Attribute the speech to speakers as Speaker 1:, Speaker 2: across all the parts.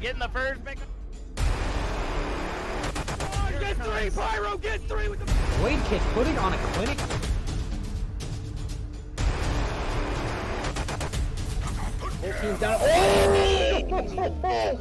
Speaker 1: getting the first pick. Oh, get three, Pyro, get three with the
Speaker 2: Blade Kid putting on a clinic. 14 down. Oh!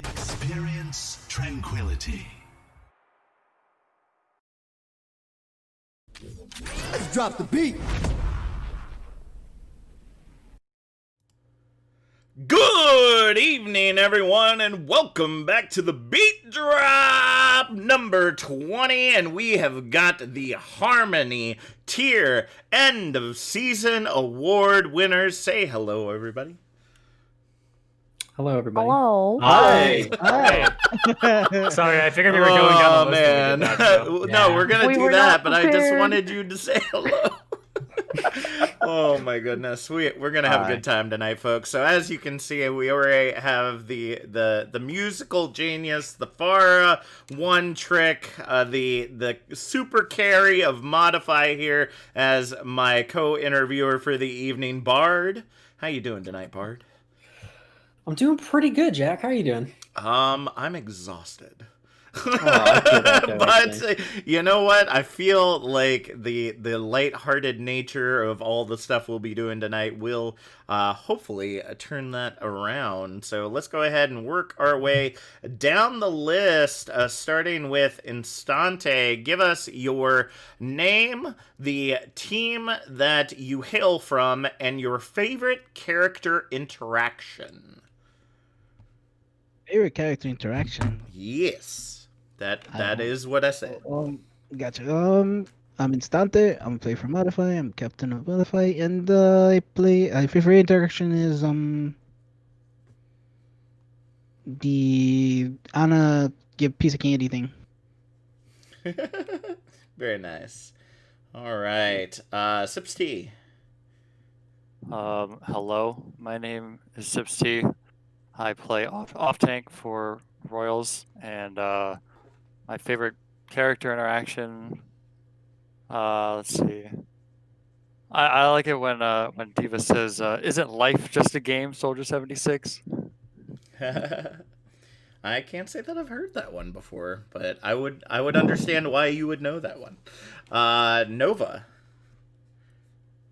Speaker 3: Experience tranquility.
Speaker 4: Let's drop the beat.
Speaker 1: Good evening, everyone, and welcome back to the Beat Drop number 20, and we have got the Harmony Tier End of Season Award winners. Say hello, everybody.
Speaker 2: Hello, everybody.
Speaker 5: Hello.
Speaker 1: Hi.
Speaker 6: Hi. Sorry, I figured we were going down the list.
Speaker 1: Man.
Speaker 6: When we did that, so.
Speaker 1: No, we're going to
Speaker 5: We
Speaker 1: do
Speaker 5: were
Speaker 1: that,
Speaker 5: not
Speaker 1: but I just
Speaker 5: prepared.
Speaker 1: wanted you to say hello. Oh my goodness, we're gonna have a good time tonight, folks. So as you can see, we already have the musical genius, the Pharah one trick, the super carry of Modify here as my co-interviewer for the evening, Bard. How you doing tonight, Bard?
Speaker 2: I'm doing pretty good, Jack. How are you doing?
Speaker 1: I'm exhausted.
Speaker 2: I feel that though,
Speaker 1: But
Speaker 2: actually.
Speaker 1: you know what? I feel like the lighthearted nature of all the stuff we'll be doing tonight will hopefully turn that around. So let's go ahead and work our way down the list, starting with Instante. Give us your name, the team that you hail from, and your favorite character interaction.
Speaker 7: Favorite character interaction.
Speaker 1: Yes. That is what I said.
Speaker 7: Gotcha. I'm Instante. I'm play for Modify. I'm captain of Modify, and I play. My favorite interaction is the Anna give piece of candy thing.
Speaker 1: Very nice. All right. Sips T.
Speaker 6: Hello, my name is Sips T. I play off tank for Royals, and my favorite character interaction. Let's see. I like it when Diva says, "Isn't life just a game, Soldier 76?"
Speaker 1: I can't say that I've heard that one before, but I would understand why you would know that one. Nova.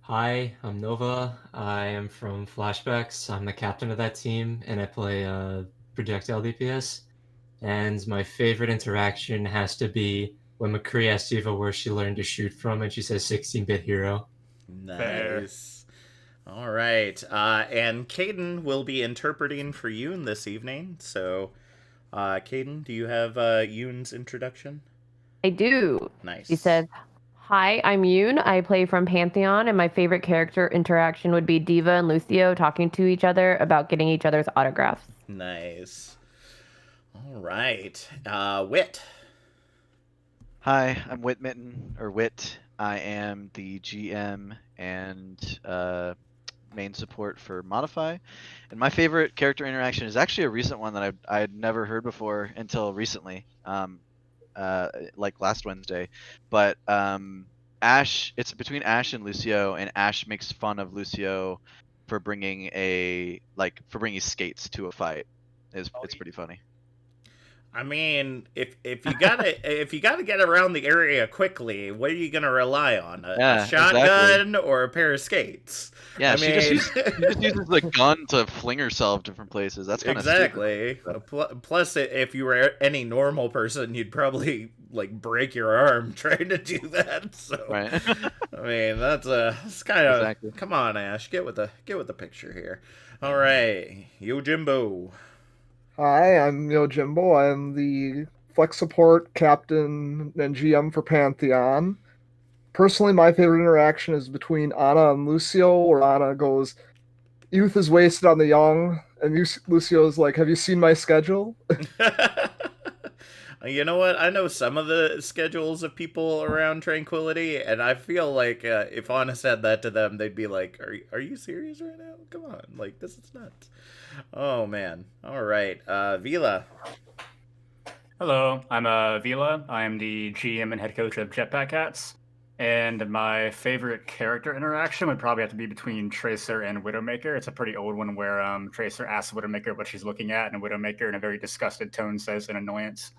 Speaker 8: Hi, I'm Nova. I am from Flashbacks. I'm the captain of that team, and I play projectile DPS. And my favorite interaction has to be when McCree asks Eva where she learned to shoot from, and she says 16-bit hero.
Speaker 1: Nice. All right. And Caden will be interpreting for Yoon this evening. So, Caden, do you have Yoon's introduction?
Speaker 5: I do.
Speaker 1: Nice.
Speaker 5: He said, "Hi, I'm Yoon. I play from Pantheon, and my favorite character interaction would be Diva and Lucio talking to each other about getting each other's autographs."
Speaker 1: Nice. All right. Wit.
Speaker 9: Hi, I'm Whit Mitten, or Wit. I am the GM and main support for Modify. And my favorite character interaction is actually a recent one that I'd never heard before until recently, like last Wednesday. But Ash, it's between Ash and Lucio, and Ash makes fun of Lucio for bringing skates to a fight. It's pretty funny.
Speaker 1: I mean, if you gotta get around the area quickly, what are you gonna rely on? A shotgun
Speaker 9: exactly.
Speaker 1: or a pair of skates?
Speaker 9: Yeah,
Speaker 1: I
Speaker 9: she
Speaker 1: mean...
Speaker 9: just uses the gun to fling herself different places. That's kind of
Speaker 1: exactly. Plus, if you were any normal person, you'd probably like break your arm trying to do that. So,
Speaker 9: right.
Speaker 1: I mean, that's kind of
Speaker 9: Exactly.
Speaker 1: Come on, Ash, get with the picture here. All right, Yojimbo.
Speaker 10: Hi, I'm Yojimbo. I'm the flex support, captain, and GM for Pantheon. Personally, my favorite interaction is between Ana and Lucio, where Ana goes, "Youth is wasted on the young," and Lucio's like, "Have you seen my schedule?"
Speaker 1: You know what? I know some of the schedules of people around Tranquility, and I feel like if Anna said that to them, they'd be like, are you serious right now? Come on. Like, this is nuts. Oh, man. All right. Vila.
Speaker 11: Hello, I'm Vila. I am the GM and head coach of Jetpack Cats. And my favorite character interaction would probably have to be between Tracer and Widowmaker. It's a pretty old one where Tracer asks Widowmaker what she's looking at, and Widowmaker, in a very disgusted tone, says an annoyance.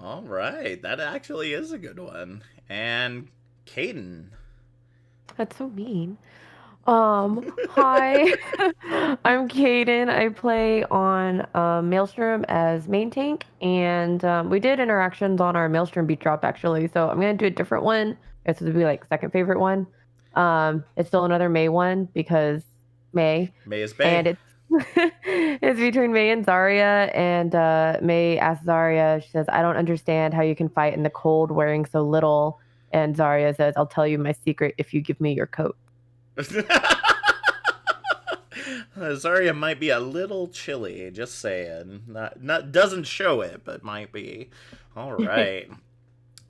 Speaker 1: All right. That actually is a good one. And Caden.
Speaker 5: That's so mean. Hi, I'm Kaden. I play on Maelstrom as main tank, and we did interactions on our Maelstrom BeatDrop actually. So I'm gonna do a different one. This would be like second favorite one. It's still another May one because May.
Speaker 1: May is Bay.
Speaker 5: And it's it's between May and Zarya, and May asks Zarya. She says, "I don't understand how you can fight in the cold wearing so little." And Zarya says, "I'll tell you my secret if you give me your coat."
Speaker 1: Zarya might be a little chilly, just saying. Not doesn't show it, but might be. All right.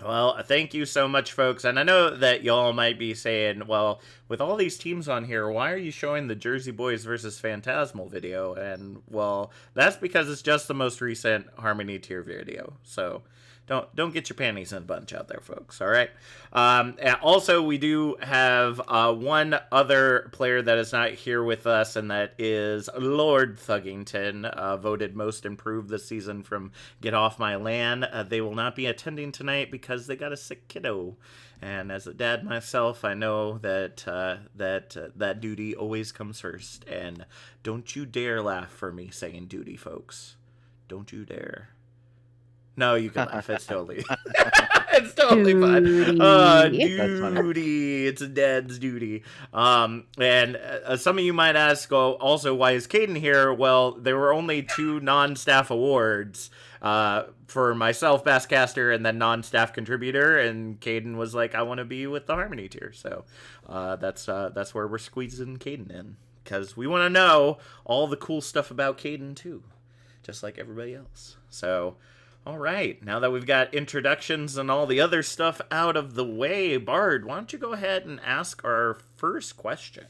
Speaker 1: Well, thank you so much, folks. And I know that y'all might be saying, well, with all these teams on here, why are you showing the Jersey Boys versus Phantasmal video? And, well, that's because it's just the most recent Harmony tier video. So don't get your panties in a bunch out there, folks. All right. And also, we do have one other player that is not here with us, and that is Lord Thuggington, voted most improved this season from Get Off My Land. They will not be attending tonight because they got a sick kiddo. And as a dad myself, I know that that duty always comes first. And don't you dare laugh for me saying duty, folks. Don't you dare. No, you can laugh. It's totally, it's totally fine. Duty. It's a dad's duty. And some of you might ask, oh, also, why is Caden here? Well, there were only 2 non-staff awards for myself, Basscaster, and then non-staff contributor. And Caden was like, I want to be with the Harmony tier. So that's where we're squeezing Caden in, because we want to know all the cool stuff about Caden too, just like everybody else. So. All right, now that we've got introductions and all the other stuff out of the way, Bard, why don't you go ahead and ask our first question?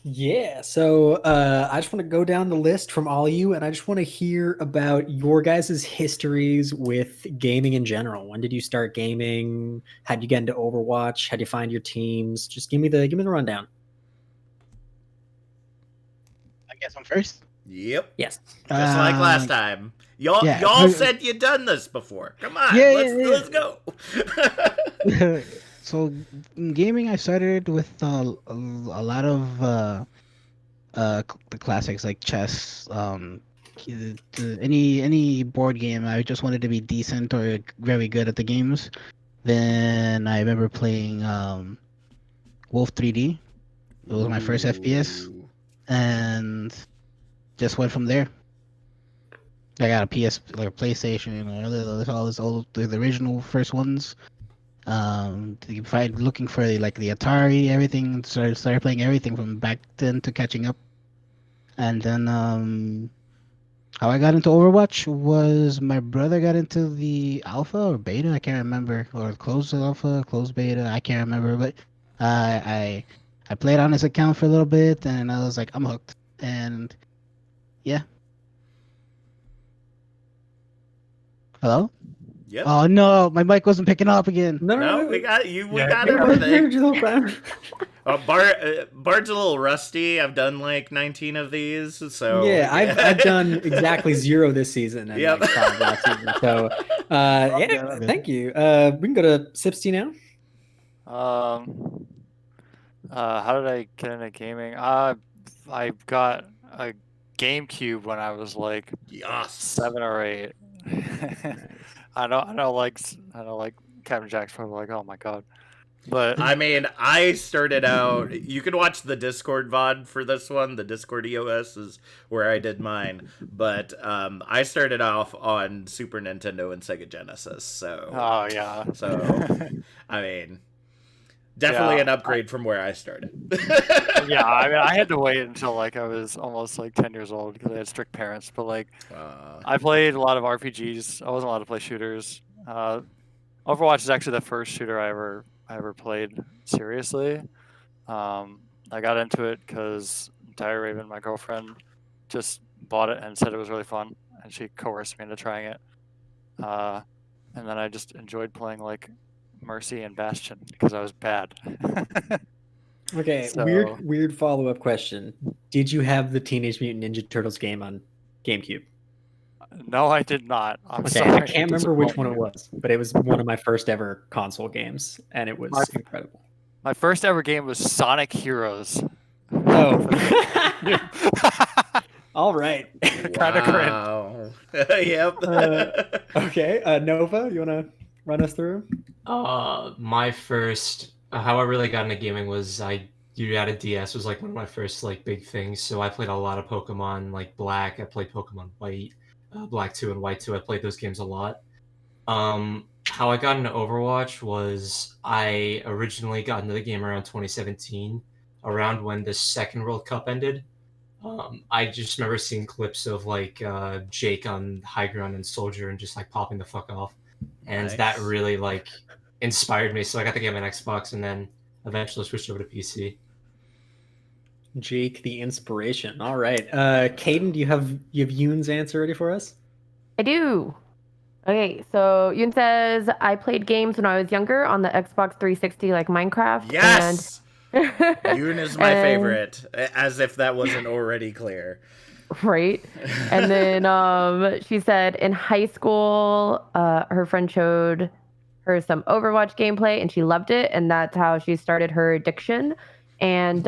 Speaker 2: Yeah, so I just want to go down the list from all you, and I just want to hear about your guys' histories with gaming in general. When did you start gaming? How did you get into Overwatch? How did you find your teams? Just give me the rundown.
Speaker 7: I guess I'm first.
Speaker 1: Yep.
Speaker 2: Yes.
Speaker 1: Just like last time. Y'all said you'd done this before. Come on, let's go.
Speaker 7: So in gaming, I started with a lot of the classics like chess. Any board game. I just wanted to be decent or very good at the games. Then I remember playing Wolf 3D. It was my first FPS, and just went from there. I got a PlayStation, all this old, the original first ones. Looking for the Atari, everything. Started playing everything from back then to catching up. And then how I got into Overwatch was my brother got into the alpha or beta, I can't remember, or closed alpha, closed beta, I can't remember. But I played on his account for a little bit, and I was like, I'm hooked. And yeah. Hello?
Speaker 1: Yep.
Speaker 7: Oh no, my mic wasn't picking up again.
Speaker 1: No, we got you. We got everything. Bard's a little rusty. I've done like 19 of these, so
Speaker 2: yeah. I've done exactly 0 this season and
Speaker 1: yep.
Speaker 2: like 5 last season. So yeah, thank you. We can go to Sipsty now.
Speaker 6: How did I get into gaming? I got a GameCube when I was like 7 or 8. I know like Captain Jack's probably like, oh my god. But
Speaker 1: I mean, I started out. You can watch the Discord VOD for this one. The Discord EOS is where I did mine. But I started off on Super Nintendo and Sega Genesis.
Speaker 6: oh yeah,
Speaker 1: I mean, definitely
Speaker 6: yeah,
Speaker 1: an upgrade from where I started.
Speaker 6: yeah. I mean, I had to wait until like I was almost like 10 years old because I had strict parents. But like, I played a lot of RPGs. I wasn't allowed to play shooters. Overwatch is actually the first shooter I ever played seriously. I got into it because Dire Raven, my girlfriend, just bought it and said it was really fun, and she coerced me into trying it. And then I just enjoyed playing like Mercy and Bastion because I was bad.
Speaker 2: Okay,
Speaker 6: So-
Speaker 2: weird follow-up question. Did you have the Teenage Mutant Ninja Turtles game on GameCube?
Speaker 6: No, I did not. I'm
Speaker 2: Okay,
Speaker 6: sorry.
Speaker 2: I can't remember which one it was, but it was one of my first ever console games, and it was incredible.
Speaker 6: My first ever game was Sonic Heroes.
Speaker 2: Oh. All right.
Speaker 6: Kind of cringe.
Speaker 1: Wow. Yep.
Speaker 2: Okay, Nova, you want to run us through?
Speaker 8: My first, how I really got into gaming was you had a DS was like one of my first like big things. So I played a lot of Pokemon like Black. I played Pokemon White, Black 2 and White 2. I played those games a lot. How I got into Overwatch was I originally got into the game around 2017, around when the second World Cup ended. I just remember seeing clips of like Jake on high ground and Soldier and just like popping the fuck off, and that really like inspired me. So I got the game on Xbox and then eventually switched over to PC.
Speaker 2: Jake, the inspiration. All right, Caden, do you have Yoon's answer ready for us?
Speaker 5: I do. Okay, so Yoon says I played games when I was younger on the Xbox 360, like Minecraft.
Speaker 1: Yes. Yoon is my favorite, as if that wasn't already clear.
Speaker 5: Right. And then she said in high school, her friend showed her some Overwatch gameplay and she loved it. And that's how she started her addiction. And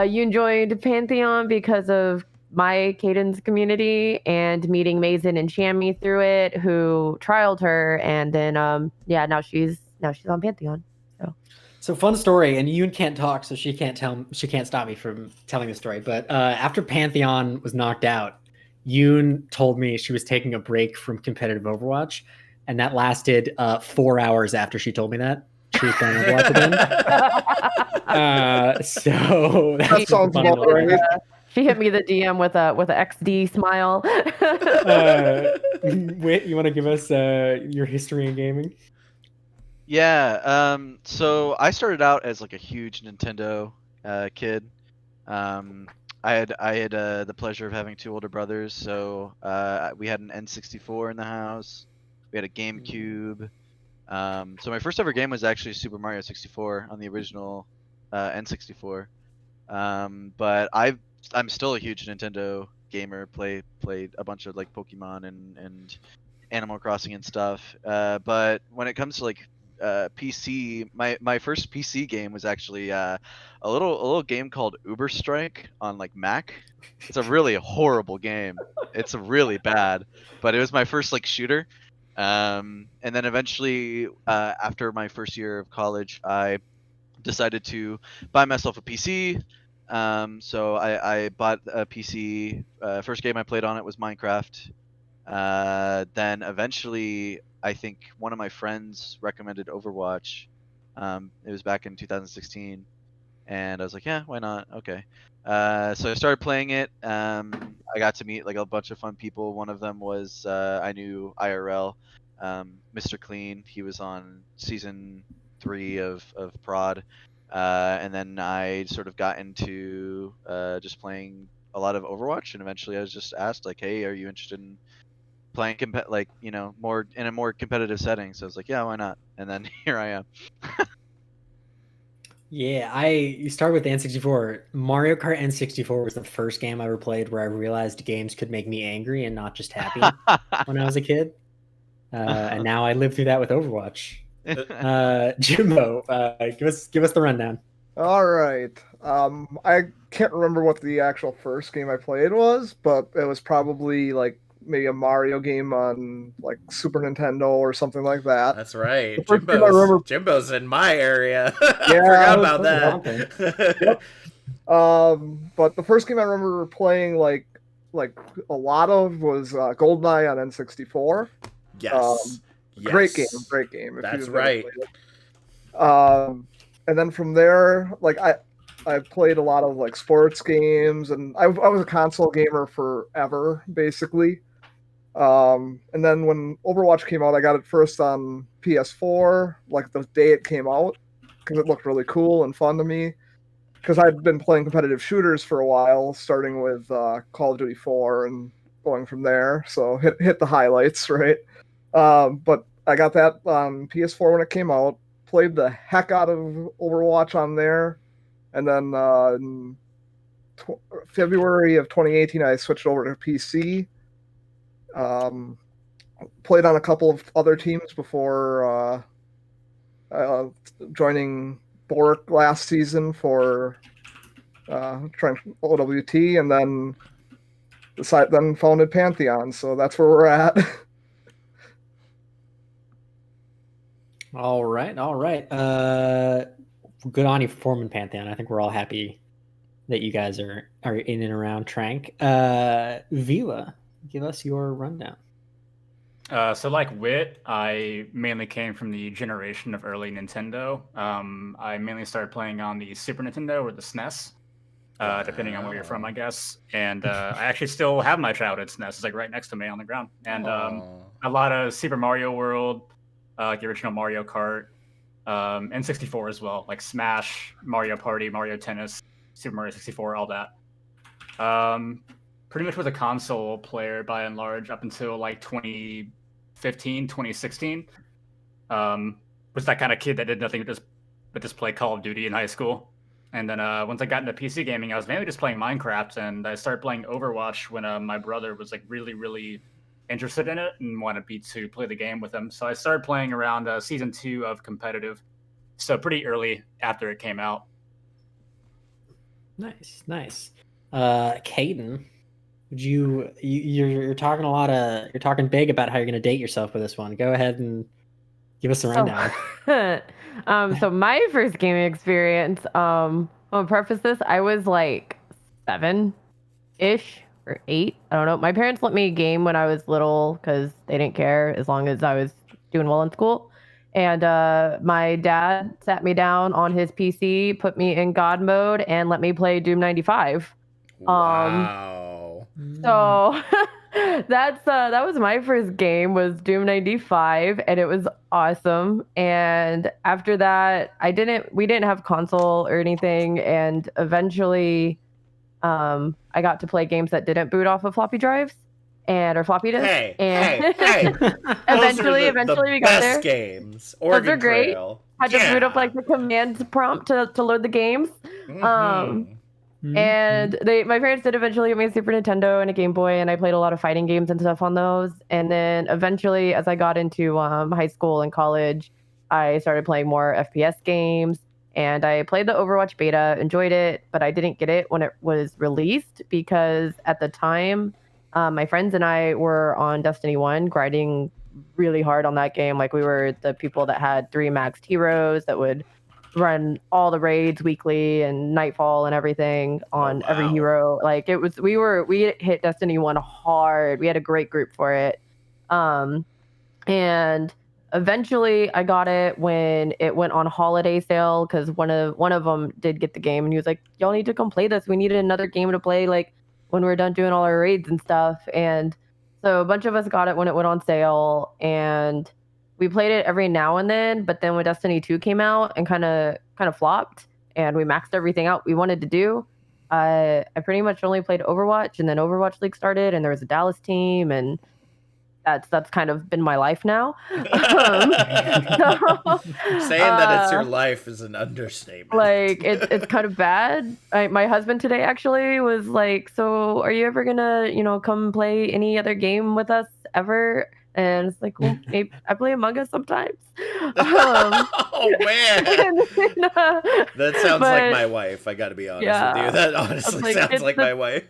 Speaker 5: you joined Pantheon because of my Caden's community and meeting Mazen and Shammy through it, who trialed her. And then, now she's on Pantheon.
Speaker 2: So fun story, and Yoon can't talk, so she can't stop me from telling the story. But after Pantheon was knocked out, Yoon told me she was taking a break from competitive Overwatch, and that lasted 4 hours after she told me that. She was playing Overwatch again. So
Speaker 10: that sounds about right.
Speaker 5: She hit me the DM with a XD smile.
Speaker 2: Wait, you want to give us your history in gaming?
Speaker 9: Yeah, so I started out as like a huge Nintendo kid. I had the pleasure of having two older brothers, so we had an N64 in the house. We had a GameCube. So my first ever game was actually Super Mario 64 on the original N64. But I'm still a huge Nintendo gamer. Played a bunch of like Pokemon and Animal Crossing and stuff. But when it comes to like PC, my first PC game was actually a little game called Uber Strike on like Mac. It's a really horrible game. It's really bad, but it was my first like shooter. And then eventually, after my first year of college, I decided to buy myself a PC. So I bought a PC. First game I played on it was Minecraft. Then eventually, I think one of my friends recommended Overwatch. It was back in 2016, and I was like, yeah, why not? Okay. So I started playing it. I got to meet like a bunch of fun people. One of them was I knew IRL, Mr. Clean. He was on season 3 of Prod, and then I sort of got into just playing a lot of Overwatch, and eventually I was just asked like, hey, are you interested in playing more in a more competitive setting? So I was like, yeah, why not? And then here I am.
Speaker 2: Yeah, you started with the N64. Mario Kart N64 was the first game I ever played where I realized games could make me angry and not just happy when I was a kid. And now I live through that with Overwatch. Jimbo, give us the rundown.
Speaker 10: All right. I can't remember what the actual first game I played was, but it was probably like maybe a Mario game on like Super Nintendo or something like that.
Speaker 1: That's right.
Speaker 10: The first game I remember,
Speaker 1: Jimbo's in my area.
Speaker 10: Yeah,
Speaker 1: I forgot
Speaker 10: I was
Speaker 1: about that.
Speaker 10: Yep. But the first game I remember playing like a lot of was GoldenEye on N64.
Speaker 1: Yes.
Speaker 10: Great game,
Speaker 1: Yes.
Speaker 10: great game. If
Speaker 1: That's
Speaker 10: you've never
Speaker 1: right.
Speaker 10: played it. And then from there, like I played a lot of like sports games, and I was a console gamer forever, basically. And then when Overwatch came out, I got it first on PS4, like the day it came out, because it looked really cool and fun to me. Because I'd been playing competitive shooters for a while, starting with Call of Duty 4 and going from there. So hit the highlights, right? But I got that on PS4 when it came out. Played the heck out of Overwatch on there, and then in February of 2018, I switched over to PC. Played on a couple of other teams before joining Bork last season for trying OWT, and then founded Pantheon. So that's where we're at.
Speaker 2: All right. Good on you for forming Pantheon. I think we're all happy that you guys are in and around Trank. Vila, give us your rundown.
Speaker 11: So like Wit, I mainly came from the generation of early Nintendo. I mainly started playing on the Super Nintendo or the SNES, depending on where you're from, I guess. And I actually still have my childhood SNES. It's like right next to me on the ground. And a lot of Super Mario World, like the original Mario Kart, and 64 as well, like Smash, Mario Party, Mario Tennis, Super Mario 64, all that. Pretty much was a console player by and large up until like 2015, 2016. Was that kind of kid that did nothing but just play Call of Duty in high school. And then once I got into PC gaming, I was mainly just playing Minecraft, and I started playing Overwatch when my brother was like really, really interested in it and wanted me to play the game with him. So I started playing around season 2 of competitive, so pretty early after it came out.
Speaker 2: Nice. Caden, would you're talking you're talking big about how you're going to date yourself with this one. Go ahead and give us a rundown.
Speaker 5: So my first gaming experience, I'll preface this, I was like 7-ish or 8. I don't know. My parents let me game when I was little because they didn't care as long as I was doing well in school. And my dad sat me down on his PC, put me in God mode, and let me play Doom 95.
Speaker 1: Wow.
Speaker 5: So that was my first game, was Doom 95, and it was awesome. And after that, we didn't have console or anything, and eventually I got to play games that didn't boot off of floppy drives or floppy disks.
Speaker 1: Hey.
Speaker 5: Eventually we got there.
Speaker 1: Games.
Speaker 5: Those are great.
Speaker 1: Trail.
Speaker 5: Had to boot up like the command prompt to load the games. And my parents did eventually get me a Super Nintendo and a Game Boy, and I played a lot of fighting games and stuff on those. And then eventually, as I got into high school and college, I started playing more FPS games, and I played the Overwatch beta, enjoyed it, but I didn't get it when it was released because at the time, my friends and I were on Destiny 1 grinding really hard on that game. Like, we were the people that had 3 maxed heroes that would run all the raids weekly and nightfall and everything on every hero. Like, it was, we hit Destiny 1 hard. We had a great group for it. And eventually I got it when it went on holiday sale, because one of them did get the game, and he was like, y'all need to come play this. We needed another game to play like when we're done doing all our raids and stuff. And so a bunch of us got it when it went on sale, and we played it every now and then. But then when Destiny 2 came out and kind of flopped, and we maxed everything out we wanted to do, I pretty much only played Overwatch, and then Overwatch League started, and there was a Dallas team, and that's kind of been my life now.
Speaker 1: Saying that it's your life is an understatement.
Speaker 5: Like, it's kind of bad. My husband today actually was like, so are you ever gonna, come play any other game with us ever? And it's like, well, maybe I play Among Us sometimes.
Speaker 1: Oh man, that sounds like my wife. I gotta be honest with you. That honestly sounds like my wife.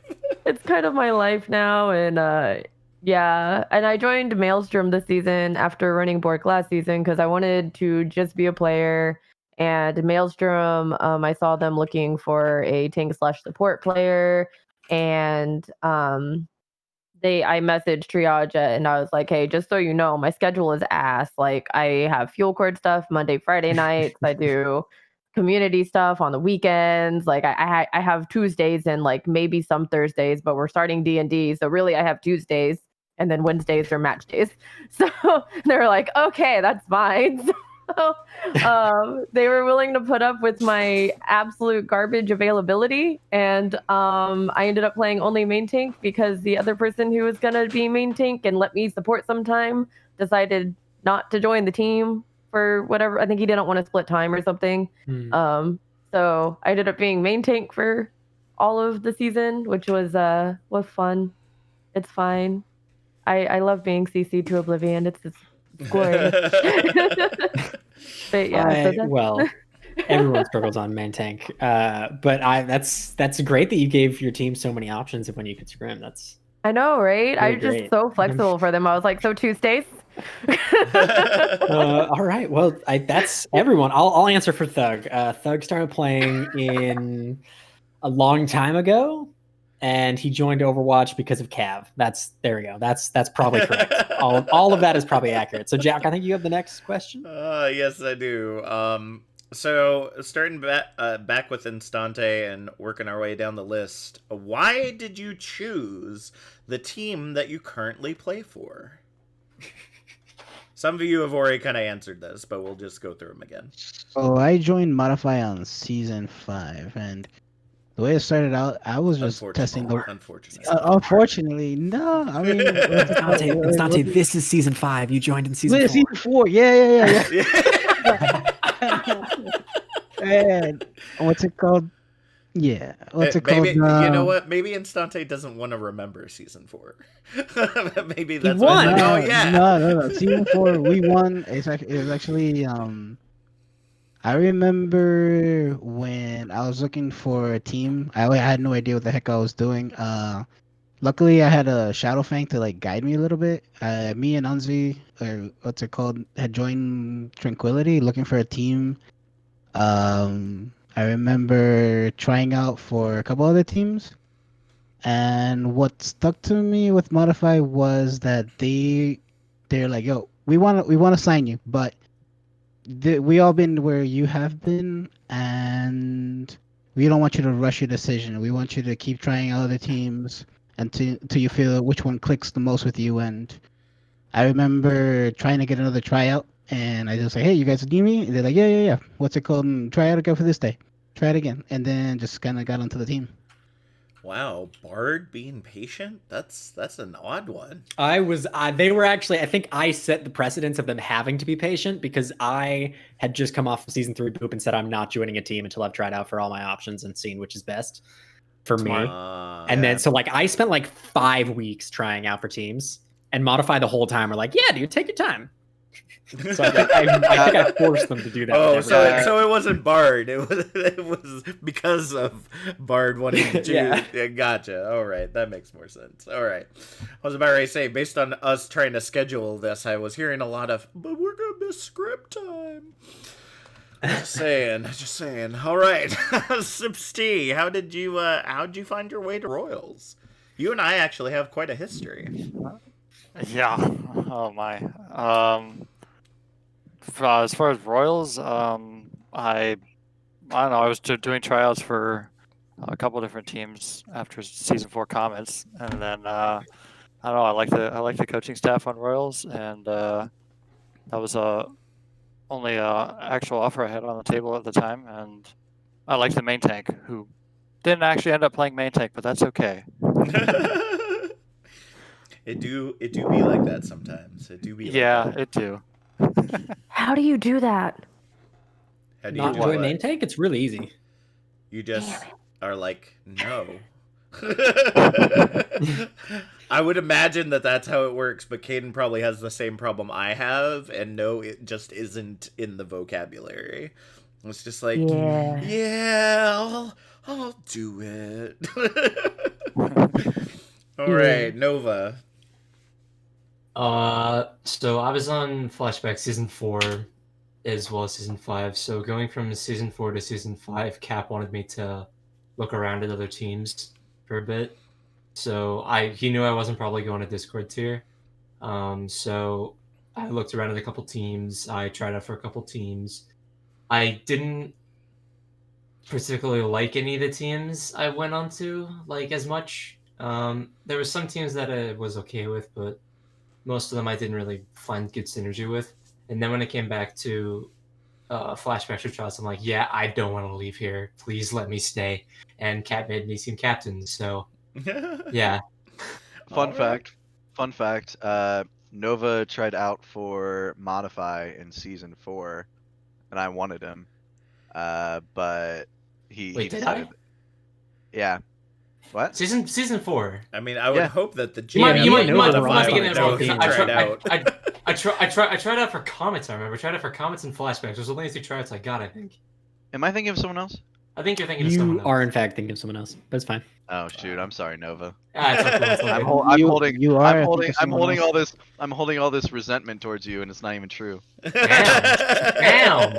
Speaker 5: It's kind of my life now, and Yeah, and I joined Maelstrom this season after running Bork last season because I wanted to just be a player. And Maelstrom, I saw them looking for a tank slash support player, and I messaged Triage and I was like, hey, just so you know, my schedule is ass. Like I have fuel cord stuff Monday, Friday nights. I do community stuff on the weekends. Like I have Tuesdays and like maybe some Thursdays, but we're starting D&D. So really I have Tuesdays and then Wednesdays are match days. So they were like, okay, that's fine. So they were willing to put up with my absolute garbage availability, and I ended up playing only main tank because the other person who was gonna be main tank and let me support sometime decided not to join the team for whatever. I think he didn't want to split time or something. So I ended up being main tank for all of the season, which was fun. It's fine. I love being CC to oblivion. It's glorious. But yeah, so that's
Speaker 2: well, everyone struggles on main tank. But that's great that you gave your team so many options of when you could scrim. That's
Speaker 5: I know, right?
Speaker 2: really
Speaker 5: I'm just
Speaker 2: great.
Speaker 5: so flexible for them. I was like, so Tuesdays?
Speaker 2: All right. Well, that's everyone. I'll answer for Thug. Thug started playing in a long time ago, and he joined Overwatch because of Cav. There we go. That's probably correct. All of that is probably accurate. So Jack, I think you have the next question.
Speaker 1: Yes, I do. So starting back with Instante and working our way down the list, why did you choose the team that you currently play for? Some of you have already kind of answered this, but we'll just go through them again.
Speaker 7: So I joined Modify on season 5, and the way it started out, I was just testing the. Unfortunately, no. I mean,
Speaker 2: Instante, this is season 5. You joined in season 4.
Speaker 7: Season 4. Yeah. And what's it called? Yeah. What's it called?
Speaker 1: You know what? Maybe Instante doesn't want to remember season 4. Maybe that's
Speaker 2: why.
Speaker 1: Like, oh yeah.
Speaker 7: No. Season 4, we won. It was actually I remember when I was looking for a team. I had no idea what the heck I was doing. Luckily, I had a Shadowfang to like guide me a little bit. Me and Unzi, or what's it called, had joined Tranquility looking for a team. I remember trying out for a couple other teams, and what stuck to me with Modify was that they're like, yo, we want to sign you, but we all been where you have been, and we don't want you to rush your decision. We want you to keep trying out other teams until you feel which one clicks the most with you. And I remember trying to get another tryout, and I just like, hey, you guys need me? And they're like, yeah. What's it called? Try out again for this day. Try it again, and then just kind of got onto the team.
Speaker 1: Wow, Bard being patient? That's an odd one.
Speaker 2: They were actually, I think I set the precedence of them having to be patient because I had just come off of season 3 boop and said I'm not joining a team until I've tried out for all my options and seen which is best for me. And then so like I spent like 5 weeks trying out for teams, and Modify the whole time are like, yeah, dude, take your time. So I think I forced them to do that.
Speaker 1: Oh, so it wasn't Bard. It was because of Bard wanting to choose. Yeah. Gotcha. All right, that makes more sense. All right, I was about to say, based on us trying to schedule this, I was hearing a lot of, but we're gonna miss script time. Just saying. All right, Sipsty, how'd you find your way to Royals? You and I actually have quite a history.
Speaker 6: Yeah. Oh my. As far as Royals, I don't know. I was doing tryouts for a couple different teams after season 4 comments, and then I don't know. I like the coaching staff on Royals, and that was only actual offer I had on the table at the time, and I liked the main tank, who didn't actually end up playing main tank, but that's okay.
Speaker 1: It do be like that sometimes. It do be.
Speaker 6: Yeah,
Speaker 1: like that.
Speaker 6: it do.
Speaker 5: How do you do that?
Speaker 1: How do you
Speaker 2: not enjoy main tank? It's really easy.
Speaker 1: You just are like, no. I would imagine that's how it works, but Caden probably has the same problem I have, and no, it just isn't in the vocabulary. It's just like, yeah, I'll do it. All right, Nova.
Speaker 8: So I was on Flashback Season 4 as well as Season 5. So going from Season 4 to Season 5, Cap wanted me to look around at other teams for a bit. So he knew I wasn't probably going to Discord tier. So I looked around at a couple teams. I tried out for a couple teams. I didn't particularly like any of the teams I went on to like as much. There were some teams that I was okay with, but most of them I didn't really find good synergy with. And then when it came back to Flashback to Trials, I'm like, yeah, I don't want to leave here. Please let me stay. And Cat made me team captain, so yeah.
Speaker 9: Fun
Speaker 1: All right.
Speaker 9: fact. Nova tried out for Modify in season 4, and I wanted him. But he
Speaker 8: Wait, did
Speaker 9: decided.
Speaker 8: I?
Speaker 9: Yeah. What?
Speaker 8: Season 4.
Speaker 1: I mean, I would
Speaker 9: Yeah.
Speaker 1: hope that the
Speaker 2: Yeah,
Speaker 1: GM
Speaker 2: you
Speaker 1: would
Speaker 2: might
Speaker 1: modify
Speaker 2: be
Speaker 1: would
Speaker 2: getting it
Speaker 1: know
Speaker 2: wrong,
Speaker 1: he
Speaker 2: 'cause
Speaker 1: tried out.
Speaker 8: I tried out for Comets, I remember. I tried out for Comets and Flashbacks. There's only 2 tryouts I got, I think.
Speaker 9: Am I thinking of someone else?
Speaker 8: I think you're thinking of someone
Speaker 2: You
Speaker 8: else.
Speaker 2: are in fact thinking of someone else. That's fine.
Speaker 9: Oh shoot! I'm sorry, Nova.
Speaker 8: It's okay, it's okay.
Speaker 9: I'm
Speaker 7: You
Speaker 9: holding.
Speaker 7: are,
Speaker 9: I'm
Speaker 7: I think,
Speaker 9: holding.
Speaker 7: of
Speaker 9: I'm
Speaker 7: someone
Speaker 9: holding
Speaker 7: else.
Speaker 9: all this. I'm holding all this resentment towards you, and it's not even true.
Speaker 8: Damn.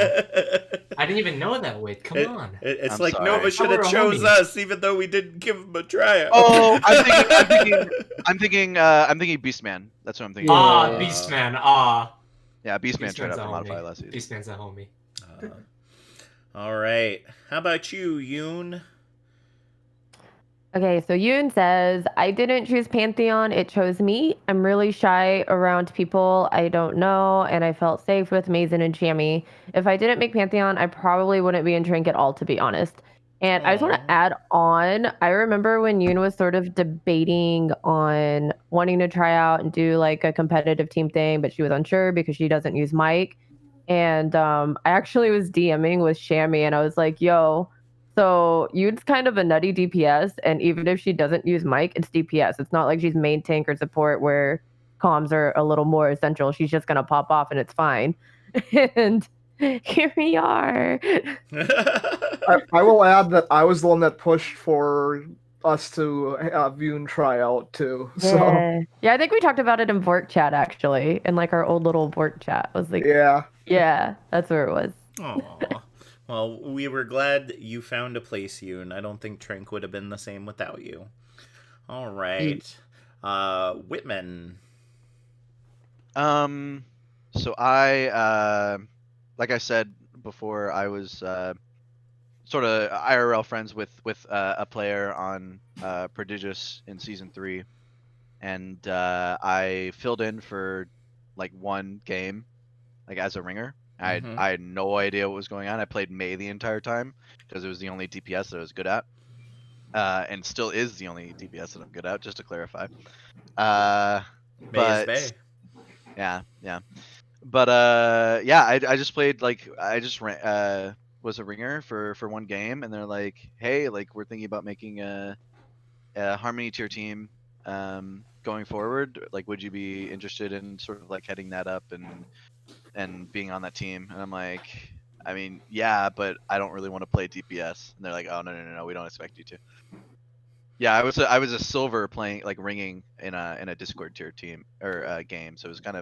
Speaker 8: I didn't even know that, Wade. Come on.
Speaker 1: It's
Speaker 9: I'm
Speaker 1: like
Speaker 9: sorry.
Speaker 1: Nova should
Speaker 8: We're
Speaker 1: have chose
Speaker 8: homies.
Speaker 1: us, even though we didn't give him a tryout.
Speaker 9: Oh, I'm thinking Beastman. That's what I'm thinking.
Speaker 8: Beastman.
Speaker 9: Yeah, Beastman tried
Speaker 8: Beastman's
Speaker 9: out
Speaker 8: a
Speaker 9: for Modify
Speaker 8: homie.
Speaker 9: last season.
Speaker 8: Beastman's a homie.
Speaker 1: All right. How about you, Yoon?
Speaker 5: Okay, so Yoon says, I didn't choose Pantheon, it chose me. I'm really shy around people I don't know, and I felt safe with Mazen and Jamie. If I didn't make Pantheon, I probably wouldn't be in Drink at all, to be honest. And I just want to add on, I remember when Yoon was sort of debating on wanting to try out and do like a competitive team thing, but she was unsure because she doesn't use Mike. And I actually was DMing with Shammy, and I was like, yo, so Yoon's kind of a nutty DPS, and even if she doesn't use Mike, it's DPS. It's not like she's main tank or support where comms are a little more essential. She's just gonna pop off and it's fine. And here we are.
Speaker 10: I will add that I was the one that pushed for us to have Yoon try out too. So
Speaker 5: Yeah, I think we talked about it in Vork chat actually, in like our old little Vork chat. I was like, yeah, that's where it was.
Speaker 1: Aw. Well, we were glad you found a place, Yoon. I don't think Trank would have been the same without you. All right. Whitman.
Speaker 9: So I, like I said before, I was sort of IRL friends with a player on Prodigious in season 3, and I filled in for like one game, like as a ringer. I had no idea what was going on. I played Mei the entire time because it was the only DPS that I was good at, and still is the only DPS that I'm good at. Just to clarify.
Speaker 1: Mei is Bay.
Speaker 9: Yeah. But yeah, I just played like I just was a ringer for one game, and they're like, hey, like we're thinking about making a Harmony tier team going forward. Like, would you be interested in sort of like heading that up and being on that team? And I'm like, I mean, yeah, but I don't really want to play DPS. And they're like, oh no, we don't expect you to. Yeah, I was a silver playing like ringing in a Discord tier team or game, so it was kind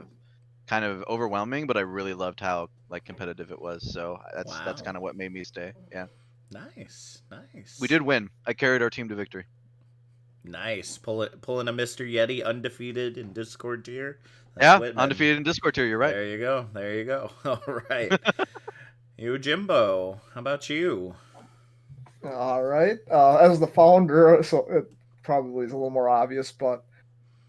Speaker 9: of overwhelming, but I really loved how like competitive it was. So that's kind of what made me stay. Yeah.
Speaker 1: Nice.
Speaker 9: We did win. I carried our team to victory.
Speaker 1: Nice. Pulling a Mr. Yeti undefeated in Discord tier.
Speaker 9: That's undefeated in Discord tier. You're right.
Speaker 1: There you go. All right. You, Jimbo. How about you?
Speaker 10: All right. As the founder, so it probably is a little more obvious, but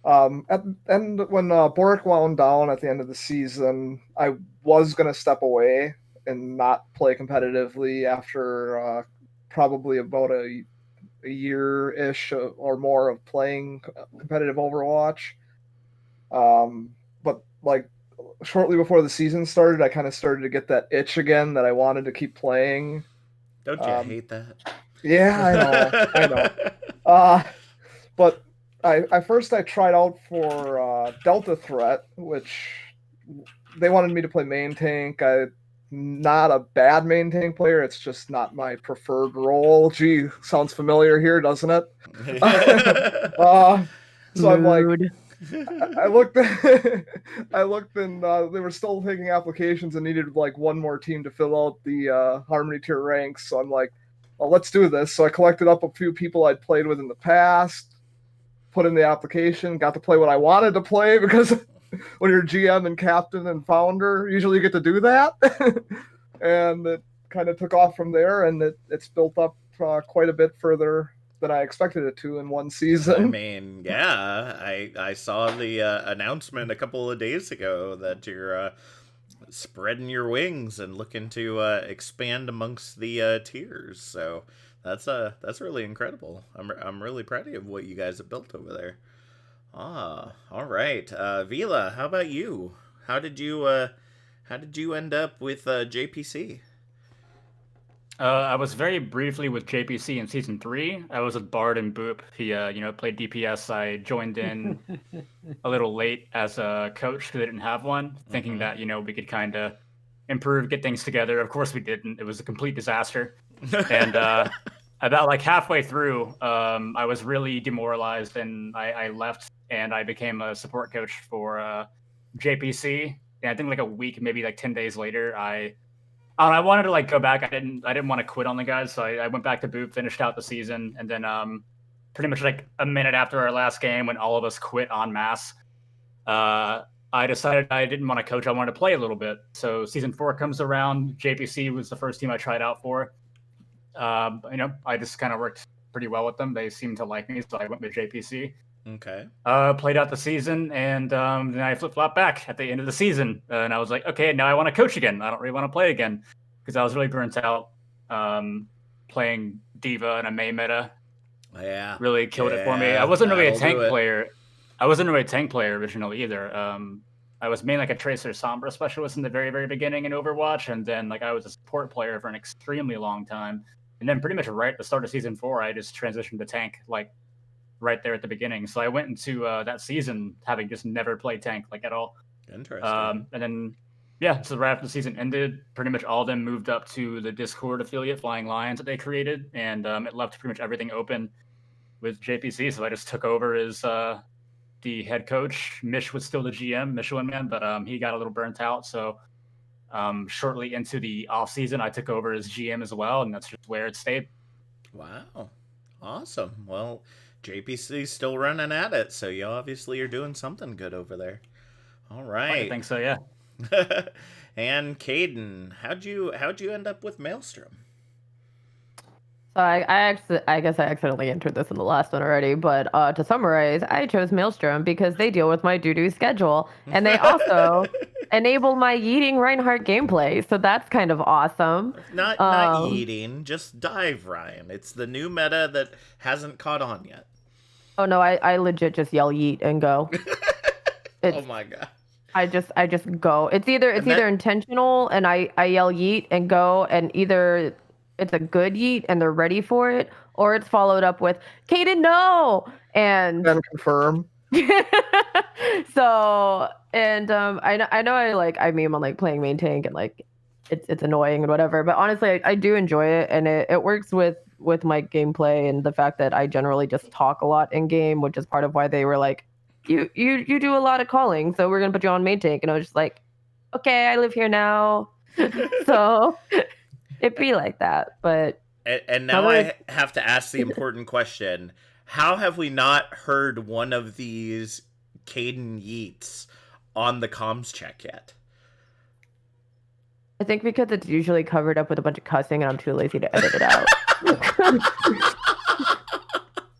Speaker 10: at the end, when Boric wound down at the end of the season, I was going to step away and not play competitively after probably about a year-ish or more of playing competitive Overwatch. But like shortly before the season started, I kind of started to get that itch again that I wanted to keep playing.
Speaker 1: Don't you hate that?
Speaker 10: Yeah, I know. But I tried out for Delta Threat, which they wanted me to play main tank. I'm not a bad main tank player. It's just not my preferred role. Gee, sounds familiar here, doesn't it? So I'm like, I looked. I looked, and they were still taking applications and needed like one more team to fill out the Harmony tier ranks. So I'm like, well, let's do this. So I collected up a few people I'd played with in the past, put in the application, got to play what I wanted to play because when you're GM and captain and founder, usually you get to do that. And it kind of took off from there, and it's built up quite a bit further than I expected it to in one season.
Speaker 1: I mean, yeah, I saw the announcement a couple of days ago that you're spreading your wings and looking to expand amongst the tiers. So that's really incredible. I'm really proud of what you guys have built over there. Ah, all right. Vila, how about you? How did you end up with JPC?
Speaker 11: I was very briefly with JPC in season 3. I was with Bard and Boop. He, played DPS. I joined in a little late as a coach because I didn't have one, thinking that we could kind of improve, get things together. Of course, we didn't. It was a complete disaster. And about like halfway through, I was really demoralized, and I left, and I became a support coach for JPC. And I think like a week, maybe like 10 days later, I wanted to like go back. I didn't want to quit on the guys, so I went back to Boop, finished out the season, and then pretty much like a minute after our last game, when all of us quit en masse, I decided I didn't want to coach. I wanted to play a little bit. So season 4 comes around. JPC was the first team I tried out for. I just kind of worked pretty well with them. They seemed to like me, so I went with JPC.
Speaker 1: Okay.
Speaker 11: Played out the season, and then I flip-flopped back at the end of the season. And I was like, okay, now I want to coach again. I don't really want to play again because I was really burnt out playing Diva and a Mei meta.
Speaker 1: Yeah.
Speaker 11: Really killed it for me. I wasn't really a tank player. I wasn't really a tank player originally either. I was mainly like a Tracer Sombra specialist in the very, very beginning in Overwatch, and then like I was a support player for an extremely long time. And then pretty much right at the start of season 4, I just transitioned to tank, like right there at the beginning. So I went into that season having just never played tank like at all.
Speaker 1: Interesting.
Speaker 11: And then so right after the season ended, pretty much all of them moved up to the Discord affiliate Flying Lions that they created, and it left pretty much everything open with JPC. So I just took over as the head coach. Mish was still the GM, Michelin Man, but he got a little burnt out. So shortly into the off season, I took over as GM as well, and that's just where it stayed.
Speaker 1: Wow, awesome. Well, JPC's still running at it, so you obviously are doing something good over there. All right.
Speaker 11: I think so, yeah.
Speaker 1: And Caden, how'd you end up with Maelstrom?
Speaker 5: So I guess I accidentally entered this in the last one already, but to summarize, I chose Maelstrom because they deal with my doo-doo schedule, and they also enable my yeeting Reinhardt gameplay, so that's kind of awesome.
Speaker 1: Not yeeting, just dive, Ryan. It's the new meta that hasn't caught on yet.
Speaker 5: Oh no, I legit just yell yeet and go.
Speaker 1: Oh my god.
Speaker 5: I just go. It's either intentional and I yell yeet and go, and either it's a good yeet and they're ready for it, or it's followed up with Caden, no, and
Speaker 10: confirm.
Speaker 5: So, and I know I meme on like playing main tank and like it's annoying and whatever, but honestly I do enjoy it, and it works with my gameplay and the fact that I generally just talk a lot in game, which is part of why they were like, you do a lot of calling, so we're gonna put you on main tank, and I was just like, okay, I live here now. So it'd be like that. But
Speaker 1: and now I have to ask the important question: how have we not heard one of these Caden yeets on the comms check yet?
Speaker 5: I think because it's usually covered up with a bunch of cussing, and I'm too lazy to edit it out.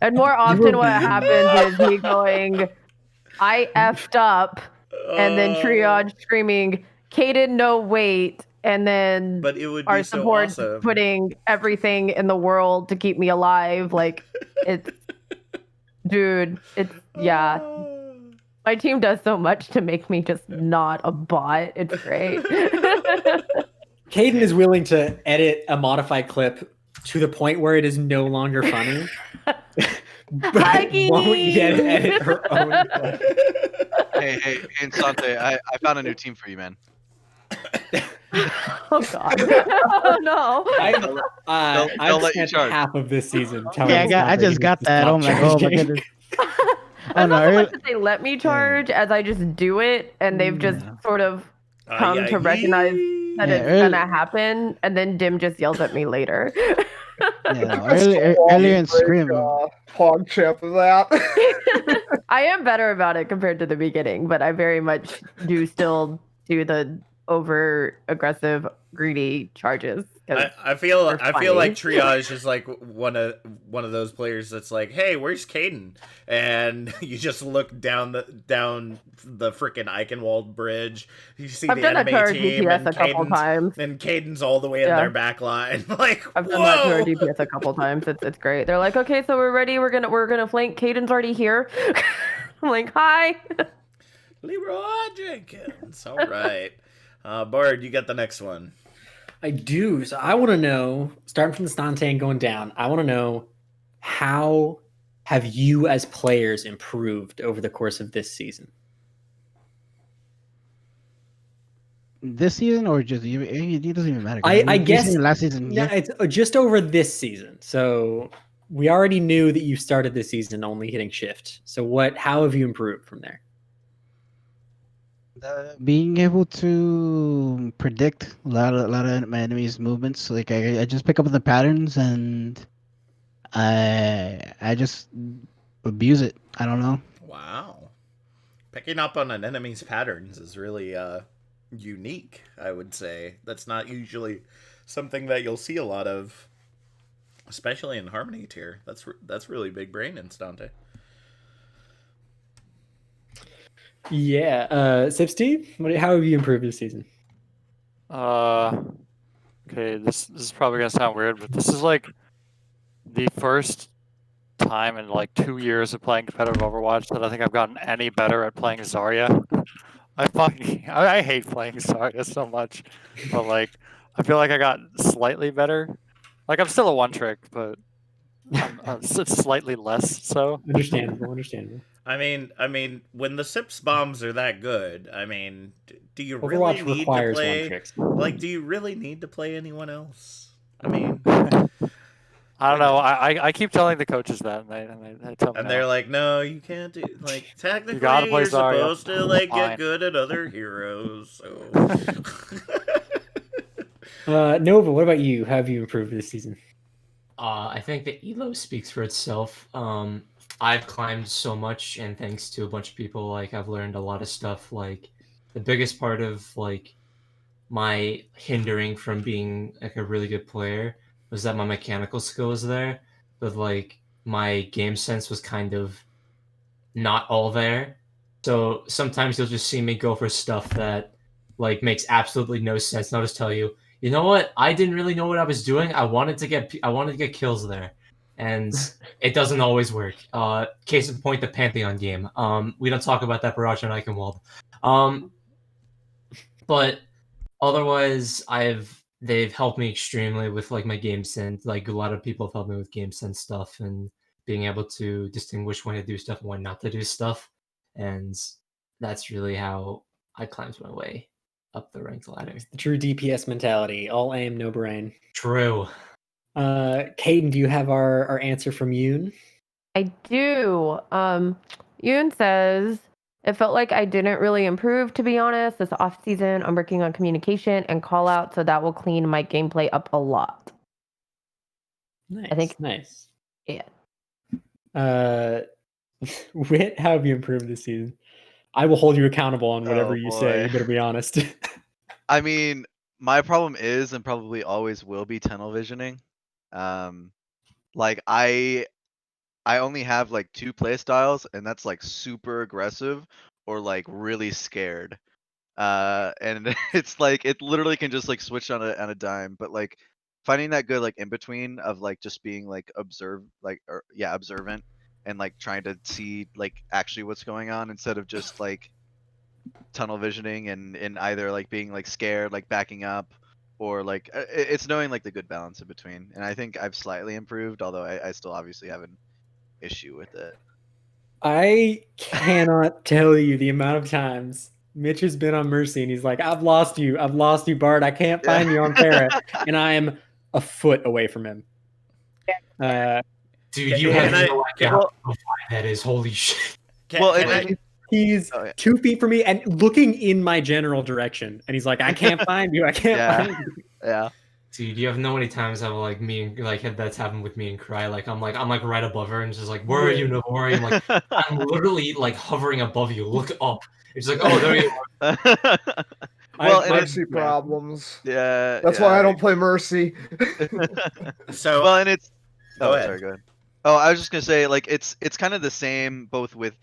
Speaker 5: And more often what happens is me going, I effed up, and then Triage screaming, Caden, no, wait. And then
Speaker 1: but it would be
Speaker 5: our support
Speaker 1: so awesome.
Speaker 5: Putting everything in the world to keep me alive. Like, it's, dude, it's, yeah. My team does so much to make me just not a bot. It's great.
Speaker 2: Caden is willing to edit a modified clip to the point where it is no longer funny. But won't yet edit her own clip.
Speaker 9: Hey, Insante, I found a new team for you, man.
Speaker 5: Oh god! Oh no!
Speaker 2: I've spent half of this season telling
Speaker 7: I just got that. Oh my goodness!
Speaker 5: It's
Speaker 7: no,
Speaker 5: not so
Speaker 7: early,
Speaker 5: much that they let me charge as I just do it, and they've just sort of come
Speaker 1: yeah,
Speaker 5: to recognize that
Speaker 7: Yeah,
Speaker 5: it's
Speaker 7: early-
Speaker 5: gonna happen, and then Dim just yells at me later.
Speaker 7: yeah, no,
Speaker 10: Took us so long
Speaker 7: earlier
Speaker 10: to
Speaker 7: in
Speaker 10: break,
Speaker 7: Scrim.
Speaker 10: PogChamp of that.
Speaker 5: I am better about it compared to the beginning, but I very much do still do the over aggressive, greedy charges. 'cause
Speaker 1: I feel
Speaker 5: they're
Speaker 1: like
Speaker 5: funny.
Speaker 1: Triage is like one of those players that's like, hey, where's Caden? And you just look down the freaking Eichenwald bridge. You see
Speaker 5: I've
Speaker 1: the
Speaker 5: done that to
Speaker 1: enemy
Speaker 5: our
Speaker 1: team,
Speaker 5: DPS a couple times.
Speaker 1: and Caden's all the way in
Speaker 5: Yeah.
Speaker 1: their back line. Like,
Speaker 5: I've done that to our
Speaker 1: whoa!
Speaker 5: DPS a couple times. It's great. They're like, okay, so we're ready. We're gonna flank. Caden's already here. I'm like, hi.
Speaker 1: Leroy Jenkins. All right, Bard, you got the next one.
Speaker 2: I do. So I want to know, starting from the Stante and going down, I want to know, how have you as players improved over the course of this season?
Speaker 7: This season or just it doesn't even matter.
Speaker 2: I
Speaker 7: This
Speaker 2: guess
Speaker 7: season, last season,
Speaker 2: no,
Speaker 7: yeah.
Speaker 2: it's just over this season. So we already knew that you started this season only hitting shift. So how have you improved from there?
Speaker 7: Being able to predict a lot of my enemies' movements, like I just pick up the patterns and I just abuse it. I don't know.
Speaker 1: Wow, picking up on an enemy's patterns is really unique. I would say that's not usually something that you'll see a lot of, especially in Harmony tier. That's really big brain instante.
Speaker 2: Yeah, Sipsty, how have you improved this season?
Speaker 6: Okay, this is probably gonna sound weird, but this is like the first time in like 2 years of playing competitive Overwatch that I think I've gotten any better at playing Zarya. I hate playing Zarya so much, but like I feel like I got slightly better. Like I'm still a one trick, but it's slightly less so.
Speaker 2: Understandable.
Speaker 1: I mean, when the Sips bombs are that good, I mean, do you
Speaker 2: Overwatch
Speaker 1: really need to
Speaker 2: requires
Speaker 1: play?
Speaker 2: one tricks.
Speaker 1: Like, do you really need to play anyone else? I mean,
Speaker 6: I don't know. I keep telling the coaches that, and they tell me
Speaker 1: and
Speaker 6: no.
Speaker 1: they're like, no, you can't do. Like, technically,
Speaker 6: gotta play
Speaker 1: you're
Speaker 6: Zarya.
Speaker 1: supposed to like
Speaker 6: Fine.
Speaker 1: get good at other heroes. So,
Speaker 2: Nova, what about you? How have you improved this season?
Speaker 8: I think the elo speaks for itself. I've climbed so much, and thanks to a bunch of people, like I've learned a lot of stuff. Like the biggest part of like my hindering from being like a really good player was that my mechanical skill was there, but like my game sense was kind of not all there. So sometimes you'll just see me go for stuff that like makes absolutely no sense. And I'll just tell you, you know what? I didn't really know what I was doing. I wanted to get kills there, and it doesn't always work. Case in point, the Pantheon game. We don't talk about that Barrage and Eichenwald. But otherwise, they've helped me extremely with like my game sense. Like a lot of people have helped me with game sense stuff and being able to distinguish when to do stuff and when not to do stuff. And that's really how I climbed my way up the ranked ladder.
Speaker 2: The true DPS mentality: all aim, no brain.
Speaker 8: True.
Speaker 2: Caden, do you have our answer from Yoon?
Speaker 5: I do. Yoon says, it felt like I didn't really improve, to be honest. This off season, I'm working on communication and call out, so that will clean my gameplay up a lot.
Speaker 2: Nice.
Speaker 5: I think
Speaker 2: nice.
Speaker 5: Yeah.
Speaker 2: Wit, how have you improved this season? I will hold you accountable on whatever
Speaker 9: Oh,
Speaker 2: you say. You
Speaker 9: boy.
Speaker 2: better be honest.
Speaker 9: I mean, my problem is and probably always will be tunnel visioning. Like I only have like 2 play styles, and that's like super aggressive or like really scared. And it's like it literally can just like switch on a dime. But like finding that good like in between of like just being like observant and like trying to see like actually what's going on instead of just like tunnel visioning and either like being like scared, like backing up, or like it's knowing like the good balance in between. And I think I've slightly improved, although I still obviously have an issue with it.
Speaker 2: I cannot tell you the amount of times Mitch has been on Mercy and he's like, I've lost you, Bard. I can't find you on Parrot. And I am a foot away from him.
Speaker 8: Dude, you have no idea how that is. Holy shit.
Speaker 9: Well,
Speaker 1: can
Speaker 9: and
Speaker 1: I-
Speaker 2: He's
Speaker 9: Oh, yeah.
Speaker 2: 2 feet from me and looking in my general direction, and he's like, "I can't find you. I can't
Speaker 9: Yeah.
Speaker 2: find you."
Speaker 9: yeah.
Speaker 8: Dude, you have no many times I've like me and like had that's happened with me and Cry. Like I'm like right above her and just like, where are you? No, where are you? I'm like, I'm literally like hovering above you. Look up. It's like, oh, there you are.
Speaker 9: Well,
Speaker 2: I-
Speaker 9: and
Speaker 10: Mercy problems.
Speaker 9: yeah,
Speaker 10: That's
Speaker 9: yeah.
Speaker 10: why I don't play Mercy.
Speaker 1: so
Speaker 9: Well, and it's
Speaker 1: Go ahead.
Speaker 9: Sorry, go ahead. Oh, I was just gonna say, like, it's kind of the same both with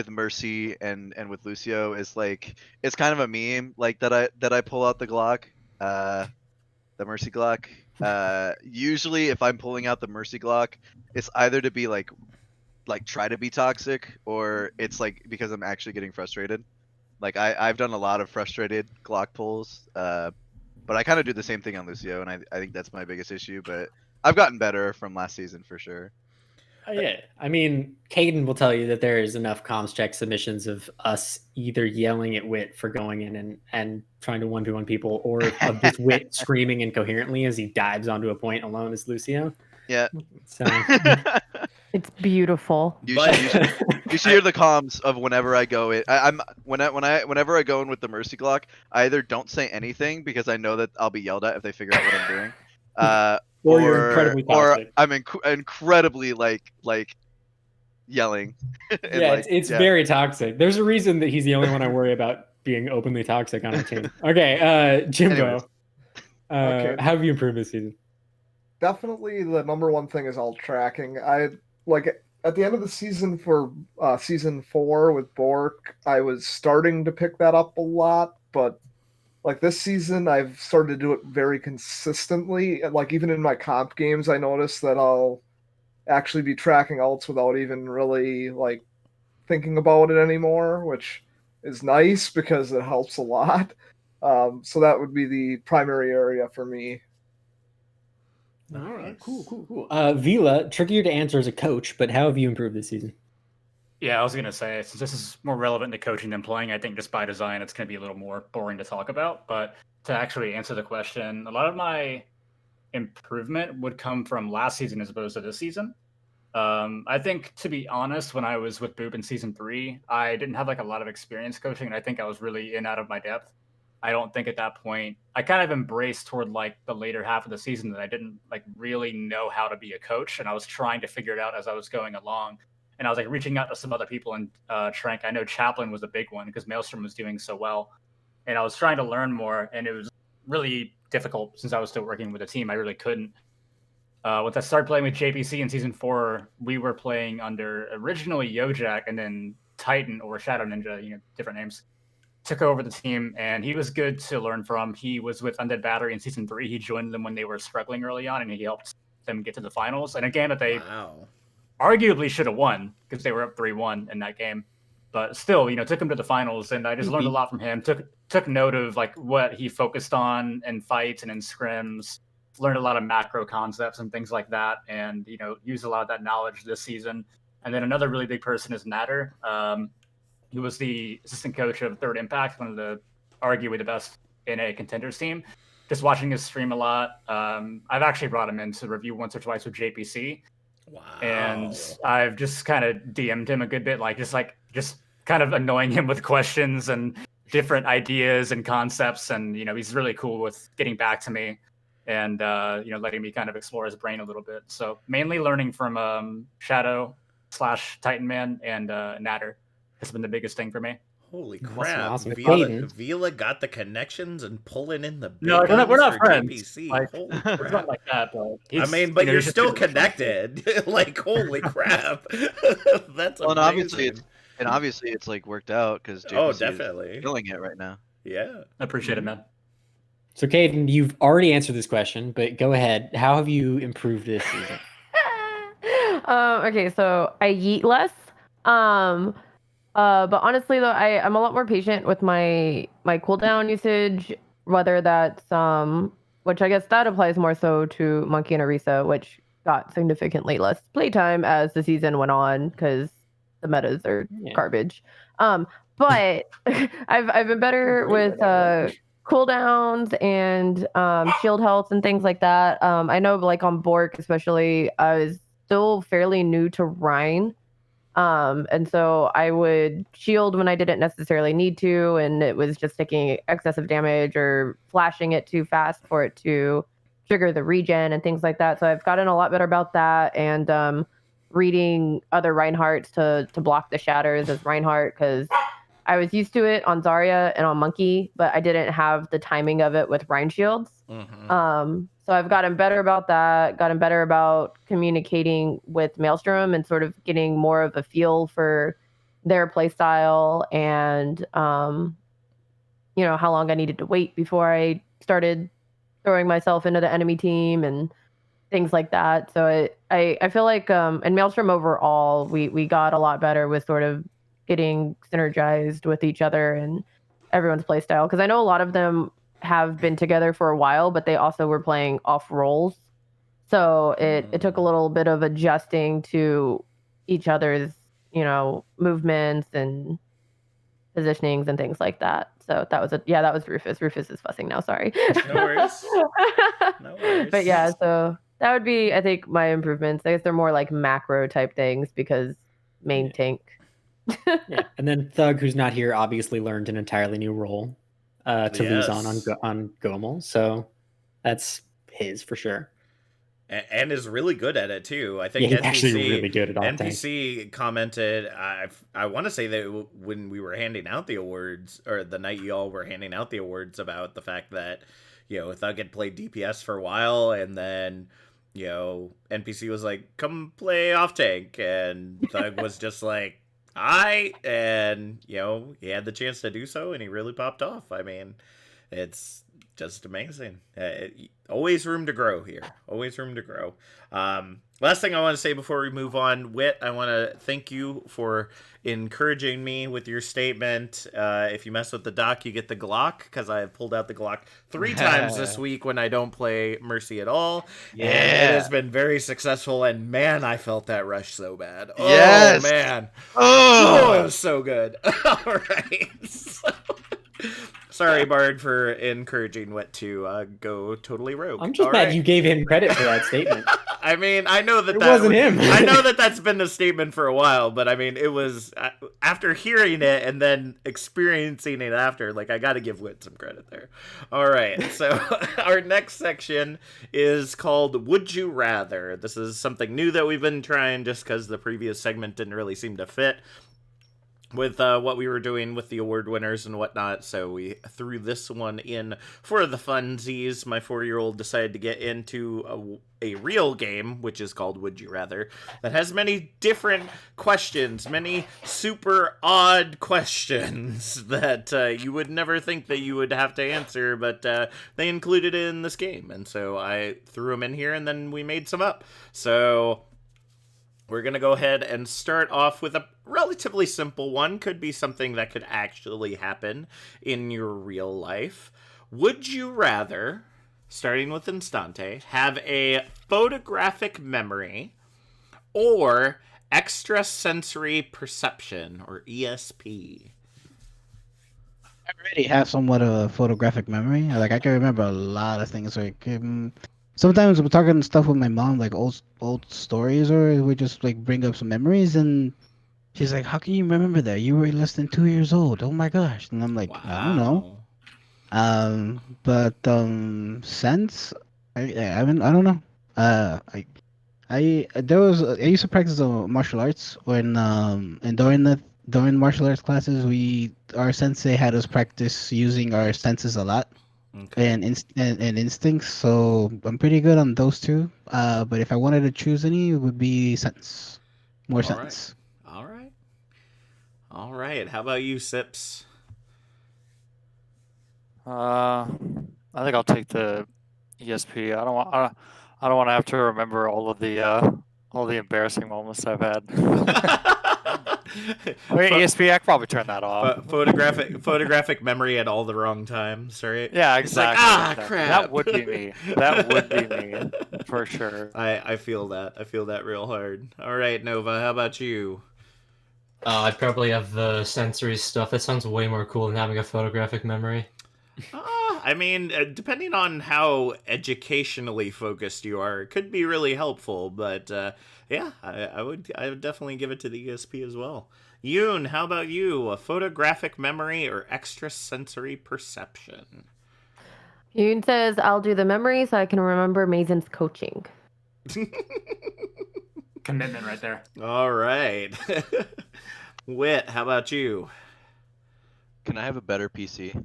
Speaker 9: Mercy and with Lucio. Is like it's kind of a meme like that I pull out the Glock, the Mercy Glock. Usually if I'm pulling out the Mercy Glock, it's either to be like try to be toxic, or it's like because I'm actually getting frustrated. Like I've done a lot of frustrated Glock pulls, but I kind of do the same thing on Lucio, and I think that's my biggest issue. But I've gotten better from last season for sure.
Speaker 2: Yeah, I mean, Caden will tell you that there is enough comms check submissions of us either yelling at Wit for going in and trying to 1v1 people, or of just Wit screaming incoherently as he dives onto a point alone as Lucio.
Speaker 9: Yeah.
Speaker 2: So
Speaker 5: It's beautiful.
Speaker 9: You
Speaker 1: But-
Speaker 9: you should hear the comms of whenever I go in. Whenever I go in with the Mercy Glock, I either don't say anything because I know that I'll be yelled at if they figure out what I'm doing.
Speaker 2: Or you're incredibly toxic.
Speaker 9: I'm incredibly like yelling. And,
Speaker 2: yeah,
Speaker 9: like,
Speaker 2: it's
Speaker 9: yeah.
Speaker 2: very toxic. There's a reason that he's the only one I worry about being openly toxic on our team. Okay, Jimbo,
Speaker 9: Anyways.
Speaker 10: Okay.
Speaker 2: how have you improved this season?
Speaker 10: Definitely the number one thing is alt tracking. I like at the end of the season for season 4 with Bork, I was starting to pick that up a lot, but like this season I've started to do it very consistently. And like even in my comp games, I noticed that I'll actually be tracking alts without even really like thinking about it anymore, which is nice because it helps a lot. So that would be the primary area for me.
Speaker 2: All right, cool. Vila, trickier to answer as a coach, but how have you improved this season?
Speaker 11: Yeah, I was gonna say, since this is more relevant to coaching than playing, I think just by design it's gonna be a little more boring to talk about. But to actually answer the question, a lot of my improvement would come from last season as opposed to this season. I think, to be honest, when I was with Boop in season 3, I didn't have like a lot of experience coaching, and I think I was really in out of my depth. I don't think at that point I kind of embraced toward like the later half of the season that I didn't like really know how to be a coach, and I was trying to figure it out as I was going along. And I was like reaching out to some other people in Trank. I know Chaplin was a big one because Maelstrom was doing so well, and I was trying to learn more, and it was really difficult since I was still working with a team. I really couldn't. Once I started playing with JPC in season 4, we were playing under originally Yojak, and then Titan or Shadow Ninja, different names, took over the team, and he was good to learn from. He was with Undead Battery in season 3. He joined them when they were struggling early on, and he helped them get to the finals. And a game that they arguably should have won because they were up 3-1 in that game. But still, took him to the finals, and I just learned a lot from him. Took note of like what he focused on in fights and in scrims. Learned a lot of macro concepts and things like that, and used a lot of that knowledge this season. And then another really big person is Natter. He was the assistant coach of Third Impact, one of the arguably the best in a contenders team. Just watching his stream a lot. I've actually brought him in to review once or twice with JPC.
Speaker 1: Wow.
Speaker 11: And I've just kind of DM'd him a good bit, just kind of annoying him with questions and different ideas and concepts. And, he's really cool with getting back to me and, letting me kind of explore his brain a little bit. So mainly learning from Shadow / Titan Man and Natter has been the biggest thing for me.
Speaker 1: Holy crap!
Speaker 2: Awesome.
Speaker 1: Vila got the connections and pulling in the big
Speaker 11: No, we're not
Speaker 1: guns for
Speaker 11: friends.
Speaker 1: JPC.
Speaker 11: Like,
Speaker 1: Holy
Speaker 11: it's
Speaker 1: crap!
Speaker 11: not like that, but
Speaker 1: but you're
Speaker 11: he's
Speaker 1: still
Speaker 11: just-
Speaker 1: connected. Like, holy crap! That's
Speaker 9: Well,
Speaker 1: amazing.
Speaker 9: and obviously it's like worked out because
Speaker 1: Oh,
Speaker 9: JPC
Speaker 1: definitely.
Speaker 9: is killing it right now.
Speaker 1: Yeah.
Speaker 11: I appreciate it, man.
Speaker 2: So, Caden, you've already answered this question, but go ahead. How have you improved this season?
Speaker 5: Okay, so I yeet less. But honestly though, I'm a lot more patient with my cooldown usage, whether that's which I guess that applies more so to Monkey and Orisa, which got significantly less playtime as the season went on because the metas are garbage. But I've been better with cooldowns and shield health and things like that. I know like on Bork especially, I was still fairly new to Rhine. And so I would shield when I didn't necessarily need to, and it was just taking excessive damage or flashing it too fast for it to trigger the regen and things like that. So I've gotten a lot better about that, and reading other Reinhardts to block the shatters as Reinhardt, because I was used to it on Zarya and on Monkey, but I didn't have the timing of it with Rein Shields. So I've gotten better about that, gotten better about communicating with Maelstrom and sort of getting more of a feel for their playstyle and, how long I needed to wait before I started throwing myself into the enemy team and things like that. So I feel like, and Maelstrom overall, we got a lot better with sort of getting synergized with each other and everyone's playstyle. Because I know a lot of them have been together for a while, but they also were playing off roles. So it took a little bit of adjusting to each other's, movements and positionings and things like that. So that was Rufus. Rufus is fussing now. Sorry.
Speaker 1: No worries. No worries.
Speaker 5: But yeah, so that would be, I think, my improvements. I guess they're more like macro type things because main tank.
Speaker 2: Yeah, and then Thug, who's not here, obviously learned an entirely new role to lose on Gomel. So that's his for sure.
Speaker 1: And is really good at it too. I think
Speaker 2: he's actually really good at off-tank.
Speaker 1: NPC commented. I want to say that when we were handing out the awards, or the night you all were handing out the awards, about the fact that Thug had played DPS for a while, and then NPC was like, "Come play off tank," and Thug was just like, and he had the chance to do so, and he really popped off. I mean, it's just amazing. Always room to grow here. Always room to grow. Last thing I want to say before we move on, Wit, I want to thank you for encouraging me with your statement. If you mess with the doc, you get the Glock, because I have pulled out the Glock 3 times this week when I don't play Mercy at all.
Speaker 9: Yeah.
Speaker 1: And it has been very successful, and man, I felt that rush so bad.
Speaker 9: Yes.
Speaker 1: Oh, man.
Speaker 9: Oh,
Speaker 1: it was so good. All right. Sorry, Bard, for encouraging Wet to go totally rogue.
Speaker 2: I'm just mad you gave him credit for that statement.
Speaker 1: I mean, I know that
Speaker 2: it wasn't him.
Speaker 1: I know that that's been the statement for a while, but I mean, it was after hearing it and then experiencing it after. Like, I got to give Wit some credit there. All right, so our next section is called "Would You Rather." This is something new that we've been trying, just because the previous segment didn't really seem to fit with what we were doing with the award winners and whatnot, so we threw this one in for the funsies. My 4-year-old decided to get into a real game, which is called Would You Rather, that has many different questions, many super odd questions that you would never think that you would have to answer, but they included it in this game, and so I threw them in here, and then we made some up. So we're going to go ahead and start off with a relatively simple one. Could be something that could actually happen in your real life. Would you rather, starting with Instante, have a photographic memory or extrasensory perception, or ESP?
Speaker 7: I already have somewhat of a photographic memory. Like, I can remember a lot of things. Like, sometimes we're talking stuff with my mom, like old stories, or we just like bring up some memories, and she's like, "How can you remember that? You were less than 2 years old. Oh my gosh!" And I'm like,
Speaker 1: Wow.
Speaker 7: "I don't know." But sense, I mean, I don't know. I used to practice martial arts when and during martial arts classes, our sensei had us practice using our senses a lot.
Speaker 1: Okay.
Speaker 7: And instincts, so I'm pretty good on those two. But if I wanted to choose any, it would be sense. More sense.
Speaker 1: All right. How about you, Sips?
Speaker 6: I think I'll take the ESP. I don't want to have to remember all the embarrassing moments I've had. Wait, ESP, I could probably turn that off.
Speaker 1: Photographic memory at all the wrong times, right?
Speaker 6: Yeah, exactly.
Speaker 1: It's like, crap.
Speaker 6: That would be me. That would be me for sure.
Speaker 1: I feel that. I feel that real hard. All right, Nova, how about you?
Speaker 8: I'd probably have the sensory stuff. That sounds way more cool than having a photographic memory.
Speaker 1: I mean, depending on how educationally focused you are, it could be really helpful. But yeah, I would definitely give it to the ESP as well. Yoon, how about you? A photographic memory or extrasensory perception?
Speaker 5: Yoon says, I'll do the memory so I can remember Mazen's coaching.
Speaker 11: Commitment right there.
Speaker 1: All right. Wit, how about you?
Speaker 9: Can I have a better PC?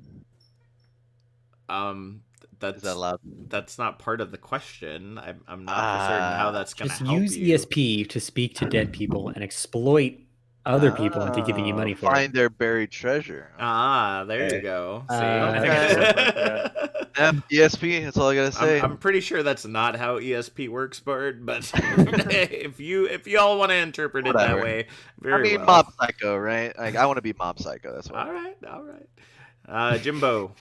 Speaker 1: That's
Speaker 9: Is that allowed?
Speaker 1: That's not part of the question. I'm not for certain how that's going to
Speaker 2: Just
Speaker 1: help
Speaker 2: use
Speaker 1: you.
Speaker 2: ESP to speak to dead people and exploit other people into giving you money for
Speaker 9: Find
Speaker 2: it.
Speaker 9: their buried treasure.
Speaker 1: Ah, there you go. See,
Speaker 11: I think it should work like that.
Speaker 9: Yep, ESP. That's all I gotta say.
Speaker 1: I'm pretty sure that's not how ESP works, Bart. But if you all want to interpret it that
Speaker 9: Whatever.
Speaker 1: way, very well.
Speaker 9: Mob Psycho, right? Like, I want to be Mob Psycho. That's why.
Speaker 1: All right. Jimbo.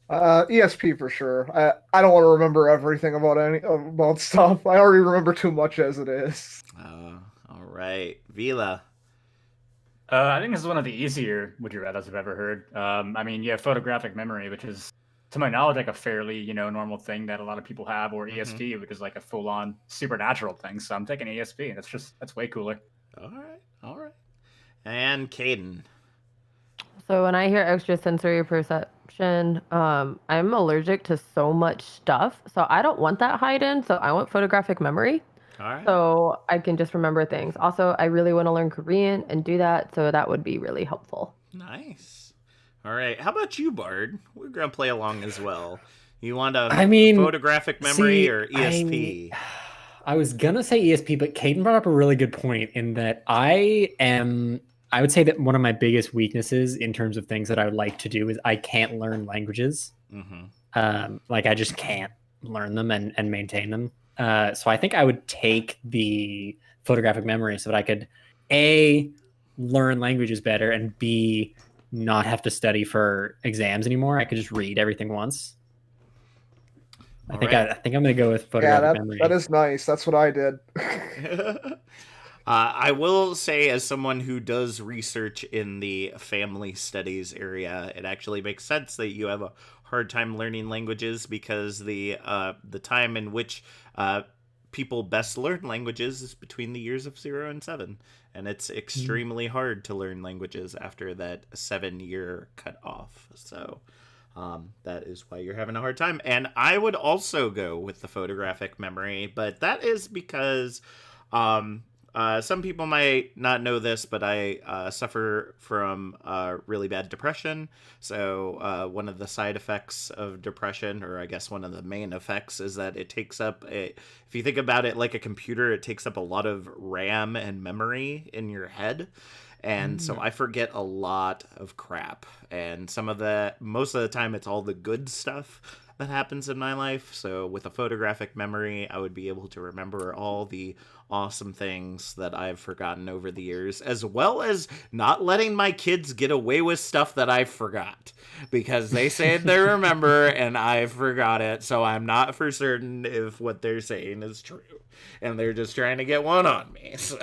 Speaker 10: ESP for sure. I don't want to remember everything about stuff. I already remember too much as it is.
Speaker 1: All right, Vila.
Speaker 11: I think this is one of the easier would you rather's I've ever heard. I mean, you have photographic memory, which is, to my knowledge, like a fairly normal thing that a lot of people have, or ESP, which is like a full-on supernatural thing. So I'm taking ESP. That's way cooler.
Speaker 1: All right. And Caden.
Speaker 5: So when I hear extrasensory perception, I'm allergic to so much stuff. So I don't want that hidden. So I want photographic memory.
Speaker 1: All right.
Speaker 5: So I can just remember things. Also, I really want to learn Korean and do that. So that would be really helpful.
Speaker 1: Nice. All right. How about you, Bard? We're going to play along as well. You want a photographic memory or ESP?
Speaker 2: I was going to say ESP, but Caden brought up a really good point in that I would say that one of my biggest weaknesses in terms of things that I would like to do is I can't learn languages. Like I just can't learn them and maintain them. So I think I would take the photographic memory so that I could A, learn languages better, and B, not have to study for exams anymore. I could just read everything once. I think I'm going to go with photographic memory.
Speaker 10: That is nice. That's what I did.
Speaker 1: I will say, as someone who does research in the family studies area, it actually makes sense that you have a hard time learning languages because the time in which people best learn languages is between the years of 0 and 7, and it's extremely hard to learn languages after that 7-year cut off. So that is why you're having a hard time. And I would also go with the photographic memory, but that is because some people might not know this, but I suffer from really bad depression. So one of the side effects of depression, or I guess one of the main effects, is that it takes up, if you think about it like a computer, it takes up a lot of RAM and memory in your head. And so I forget a lot of crap. And most of the time, it's all the good stuff that happens in my life. So with a photographic memory, I would be able to remember all the awesome things that I've forgotten over the years, as well as not letting my kids get away with stuff that I forgot, because they say they remember and I forgot it. So I'm not for certain if what they're saying is true, and they're just trying to get one on me. So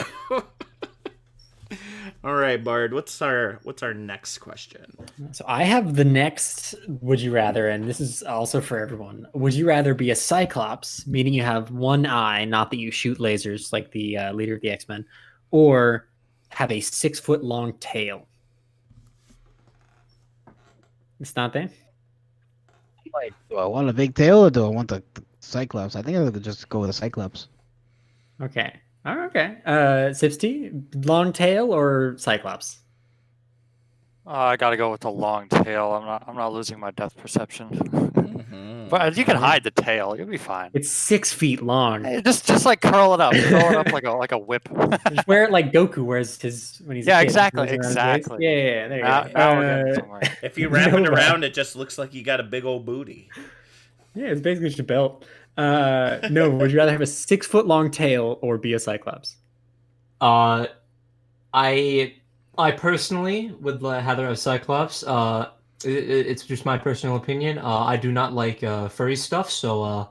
Speaker 1: all right, Bard, what's our next question?
Speaker 2: So I have the next would you rather, and this is also for everyone. Would you rather be a Cyclops, meaning you have one eye, not that you shoot lasers like the leader of the X-Men, or have a 6-foot-long tail? It's not there?
Speaker 7: Like, do I want a big tail or do I want the Cyclops? I think I would just go with a Cyclops.
Speaker 2: Okay. Oh, okay. Sipsty, long tail or Cyclops?
Speaker 6: I gotta go with the long tail. I'm not losing my depth perception. But you can hide the tail. You'll be fine.
Speaker 2: It's 6 feet long.
Speaker 6: Hey, just like curl it up like a whip.
Speaker 2: Just wear it like Goku wears his when he's a kid.
Speaker 6: Exactly.
Speaker 2: Yeah. There you go.
Speaker 6: Now we're getting somewhere.
Speaker 1: If you wrap it around, it just looks like you got a big old booty.
Speaker 2: Yeah, it's basically just a belt. No, would you rather have a 6-foot-long tail or be a Cyclops?
Speaker 8: I personally would rather a Cyclops. It's just my personal opinion. I do not like furry stuff, so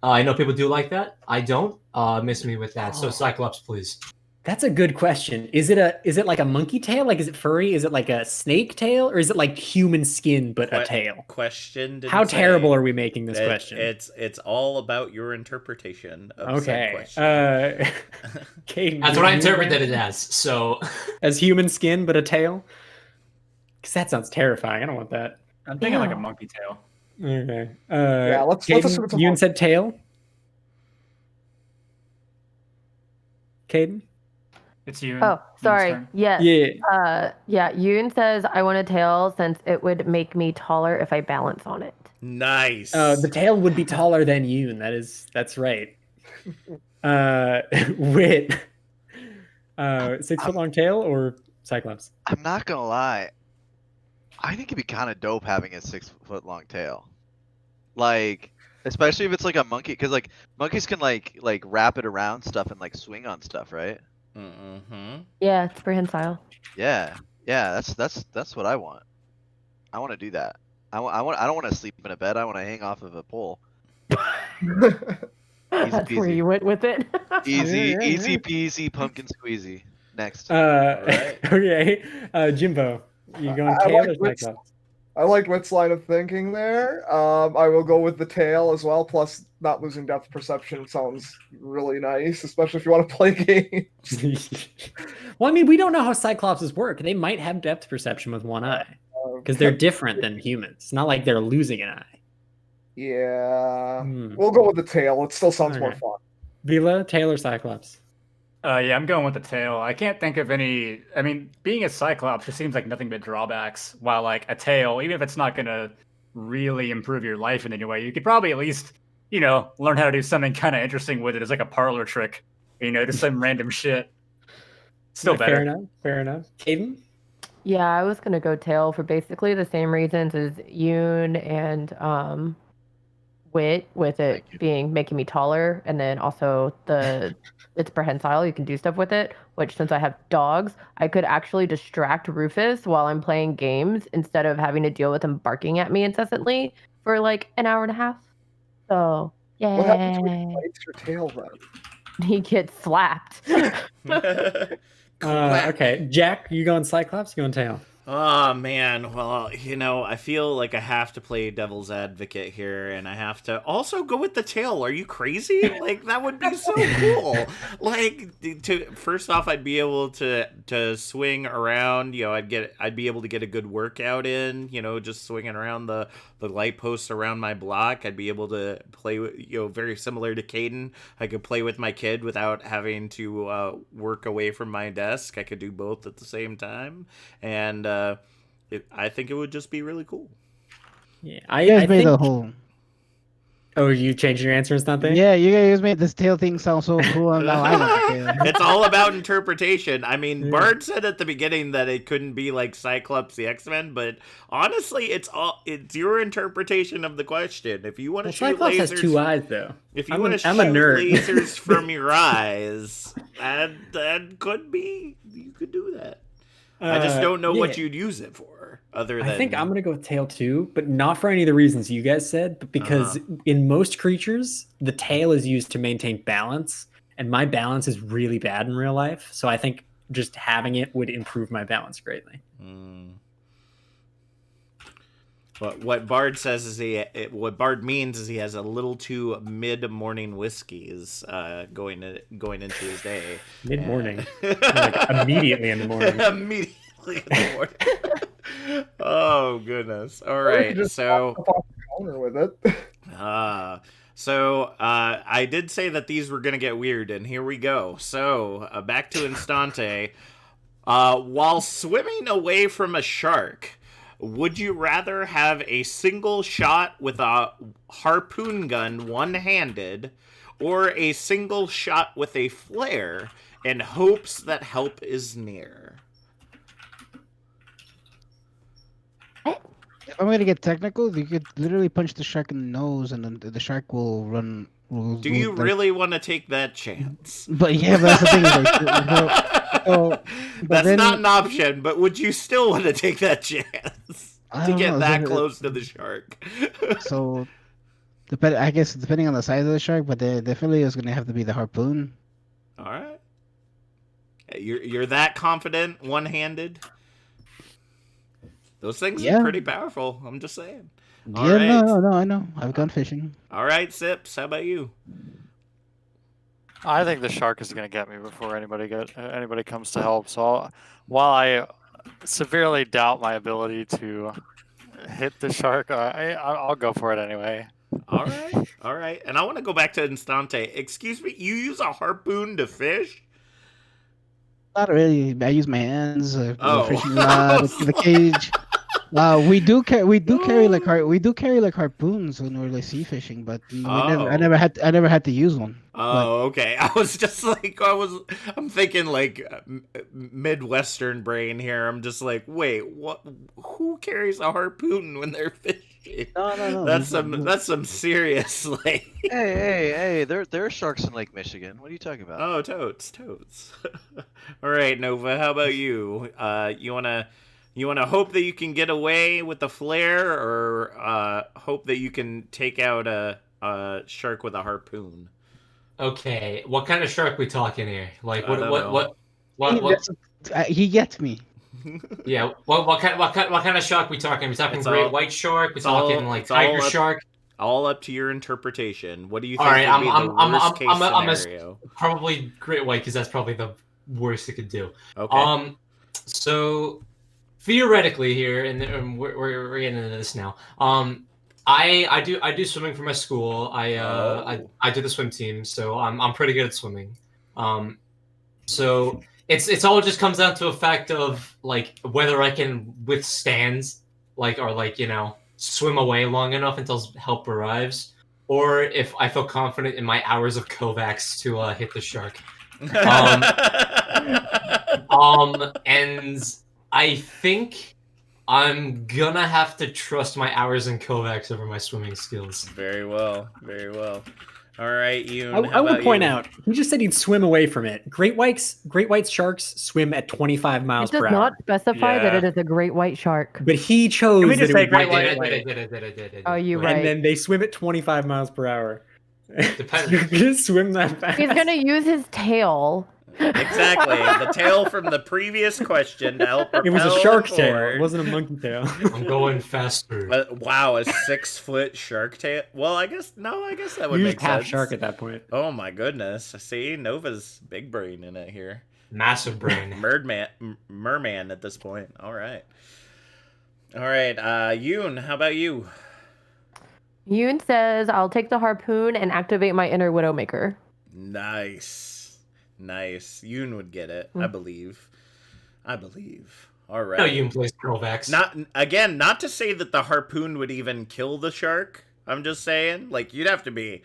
Speaker 8: I know people do like that. I don't. Miss me with that. So Cyclops, please.
Speaker 2: That's a good question. Is it like a monkey tail? Like, is it furry? Is it like a snake tail, or is it like human skin but a tail?
Speaker 1: Question didn't
Speaker 2: How terrible
Speaker 1: say.
Speaker 2: are we making this question?
Speaker 1: It's all about your interpretation of said
Speaker 2: Okay.
Speaker 1: question.
Speaker 2: Caden,
Speaker 8: That's what I interpreted it as. So
Speaker 2: as human skin but a tail? Because that sounds terrifying. I don't want that.
Speaker 11: I'm thinking like a
Speaker 5: Ew.
Speaker 11: monkey tail.
Speaker 2: Okay.
Speaker 10: Yeah, let's
Speaker 2: Caden,
Speaker 10: assume it's a
Speaker 2: you
Speaker 10: monkey.
Speaker 2: said tail. Caden.
Speaker 11: It's you.
Speaker 5: Oh, sorry. Yes.
Speaker 2: Yeah.
Speaker 5: Yeah. Yoon says I want a tail since it would make me taller if I balance on it.
Speaker 1: Nice.
Speaker 2: The tail would be taller than Yoon. That's right. Wit. 6 foot long tail or Cyclops?
Speaker 9: I'm not gonna lie. I think it'd be kind of dope having a 6 foot long tail. Like, especially if it's like a monkey, because like monkeys can like wrap it around stuff and like swing on stuff, right?
Speaker 1: Mm-hmm.
Speaker 5: Yeah, it's prehensile.
Speaker 9: Yeah, that's what I want. I want to do that. I don't want to sleep in a bed. I want to hang off of a pole.
Speaker 5: That's where you went with it.
Speaker 9: Easy peasy pumpkin squeezy. Next.
Speaker 1: Right.
Speaker 2: Okay. Jimbo, you going
Speaker 10: I
Speaker 2: tail
Speaker 10: like
Speaker 2: or
Speaker 10: Wit's-
Speaker 2: Cyclops?
Speaker 10: I like Wit's line of thinking there. I will go with the tail as well. Plus, not losing depth perception sounds really nice, especially if you want to play games.
Speaker 2: Well, I mean, we don't know how Cyclopses work. They might have depth perception with one eye because they're different than humans. It's not like they're losing an eye.
Speaker 10: Yeah, we'll go with the tail. It still sounds more
Speaker 2: Okay.
Speaker 10: fun.
Speaker 2: Vila, tail or Cyclops?
Speaker 11: Yeah, I'm going with the tail. I can't think of any. I mean, being a Cyclops just seems like nothing but drawbacks. While like a tail, even if it's not gonna really improve your life in any way, you could probably at least, learn how to do something kind of interesting with it as like a parlor trick. Just some random shit. Still better.
Speaker 2: Fair enough. Caden?
Speaker 5: Yeah, I was gonna go tail for basically the same reasons as Yoon and Wit, with it making me taller, and then also it's prehensile. You can do stuff with it. Which, since I have dogs, I could actually distract Rufus while I'm playing games instead of having to deal with him barking at me incessantly for like an hour and a half. So yeah,
Speaker 10: What happens when he bites your tail then?
Speaker 5: he gets slapped.
Speaker 2: Okay. Jack, you going Cyclops? You going tail?
Speaker 1: Oh man, well, I feel like I have to play devil's advocate here, and I have to also go with the tail. Are you crazy? Like, that would be so cool. Like, first off, I'd be able to swing around. I'd be able to get a good workout in. Just swinging around the light posts around my block. I'd be able to play with, very similar to Caden. I could play with my kid without having to work away from my desk. I could do both at the same time, and I think it would just be really cool.
Speaker 2: Yeah,
Speaker 7: You guys
Speaker 2: I
Speaker 7: made
Speaker 2: think.
Speaker 7: the whole.
Speaker 2: Oh, you changed your answer or something?
Speaker 7: Yeah, you guys made this tail thing sound so cool. And now I want the tail.
Speaker 1: It's all about interpretation. I mean, Bard said at the beginning that it couldn't be like Cyclops the X-Men, but honestly, it's your interpretation of the question. If you want to shoot
Speaker 2: Cyclops
Speaker 1: lasers,
Speaker 2: has 2 eyes though.
Speaker 1: if you want to shoot
Speaker 2: I'm a nerd.
Speaker 1: lasers from your eyes, that could be. You could do that. I just don't know what you'd use it for, other than.
Speaker 2: I think I'm gonna go with tail too, but not for any of the reasons you guys said, but because in most creatures, the tail is used to maintain balance, and my balance is really bad in real life. So I think just having it would improve my balance greatly.
Speaker 1: What Bard says is what Bard means is he has a little too mid-morning whiskeys going into his day.
Speaker 2: Mid-morning, like immediately in the morning.
Speaker 1: Immediately in the morning. Oh goodness! All right, so
Speaker 10: counter with it.
Speaker 1: So I did say that these were gonna get weird, and here we go. So back to Instante. While swimming away from a shark, would you rather have a single shot with a harpoon gun one-handed, or a single shot with a flare in hopes that help is near?
Speaker 7: If I'm gonna get technical, you could literally punch the shark in the nose, and then the shark will run.
Speaker 1: Do you really want to take that chance?
Speaker 7: But yeah, but that's the thing.
Speaker 1: That's not an option. But would you still want to take that chance to get that close to the shark?
Speaker 7: So, I guess depending on the size of the shark, but definitely is gonna have to be the harpoon.
Speaker 1: All right. You're that confident, one-handed. Those things are
Speaker 7: Yeah.
Speaker 1: pretty powerful. I'm just saying. All
Speaker 7: Yeah,
Speaker 1: right.
Speaker 7: no, I know. I've gone fishing.
Speaker 1: All right, Sips. How about you?
Speaker 6: I think the shark is going to get me before anybody comes to help. So while I severely doubt my ability to hit the shark, I'll go for it anyway.
Speaker 1: All right, all right. And I want to go back to Instante. Excuse me, you use a harpoon to fish?
Speaker 7: Not really. I use my hands, the
Speaker 1: Oh,
Speaker 7: fishing
Speaker 1: I
Speaker 7: rod,
Speaker 1: was
Speaker 7: the cage. We do carry like
Speaker 1: Oh.
Speaker 7: harpoons when we're like sea fishing, but we never.
Speaker 1: Oh.
Speaker 7: I never had to use one. But
Speaker 1: Oh, okay. I was just like, I'm thinking like Midwestern brain here. I'm just like, wait, what? Who carries a harpoon when they're fishing?
Speaker 7: no.
Speaker 1: That's some serious like.
Speaker 9: Hey! There are sharks in Lake Michigan. What are you talking about?
Speaker 1: Oh, totes. All right, Nova. How about you? You wanna hope that you can get away with the flare, or hope that you can take out a shark with a harpoon?
Speaker 8: Okay, what kind of shark we talking here? Like,
Speaker 1: I
Speaker 8: what,
Speaker 1: don't
Speaker 8: what,
Speaker 1: know.
Speaker 8: what?
Speaker 7: he gets me.
Speaker 8: Yeah, what kind of shark we talking? We talking
Speaker 1: It's
Speaker 8: great
Speaker 1: all-
Speaker 8: white shark? We
Speaker 1: it's all-
Speaker 8: talking like
Speaker 1: it's all
Speaker 8: tiger
Speaker 1: up-
Speaker 8: shark?
Speaker 1: All up to your interpretation. What do you
Speaker 8: All
Speaker 1: think
Speaker 8: right,
Speaker 1: would be the worst case scenario?
Speaker 8: probably great white because that's probably the worst it could do.
Speaker 1: Okay.
Speaker 8: So theoretically here, and we're getting into this now. I do swimming for my school. I do the swim team, so I'm pretty good at swimming. So it's all just comes down to a fact of like whether I can withstand swim away long enough until help arrives, or if I feel confident in my hours of Kovacs to hit the shark. And I think I'm gonna have to trust my hours in Kovacs over my swimming skills.
Speaker 1: Very well. All right, Yoon.
Speaker 2: I would point out, he just said he'd swim away from it. Great white sharks swim at 25 miles
Speaker 5: It does
Speaker 2: per
Speaker 5: not
Speaker 2: hour.
Speaker 5: specify that
Speaker 11: Yeah.
Speaker 5: it is a great white shark.
Speaker 2: But he chose
Speaker 11: Can we
Speaker 2: that
Speaker 11: just
Speaker 2: it
Speaker 11: say
Speaker 2: would be
Speaker 11: great
Speaker 2: great
Speaker 11: white?
Speaker 2: white.
Speaker 5: Oh, you're
Speaker 2: And
Speaker 5: right.
Speaker 2: then they swim at 25 miles per hour.
Speaker 8: Depends.
Speaker 2: You're gonna swim that fast.
Speaker 5: He's gonna use his tail.
Speaker 1: Exactly. The tail from the previous question to help propel
Speaker 2: It was a shark
Speaker 1: them
Speaker 2: tail.
Speaker 1: forward.
Speaker 2: It wasn't a monkey tail.
Speaker 8: I'm going faster.
Speaker 1: Wow, a 6-foot shark tail. Well, I guess that would
Speaker 2: You're
Speaker 1: make
Speaker 2: just half
Speaker 1: sense.
Speaker 2: shark at that point.
Speaker 1: Oh my goodness! See, Nova's big brain in it here.
Speaker 8: Massive brain.
Speaker 1: Merman at this point. All right. Yoon, how about you?
Speaker 5: Yoon says, "I'll take the harpoon and activate my inner Widowmaker."
Speaker 1: Nice. Yoon would get it. I believe. All right.
Speaker 8: No, you plays Kovacs.
Speaker 1: Not to say that the harpoon would even kill the shark. I'm just saying, like, you'd have to be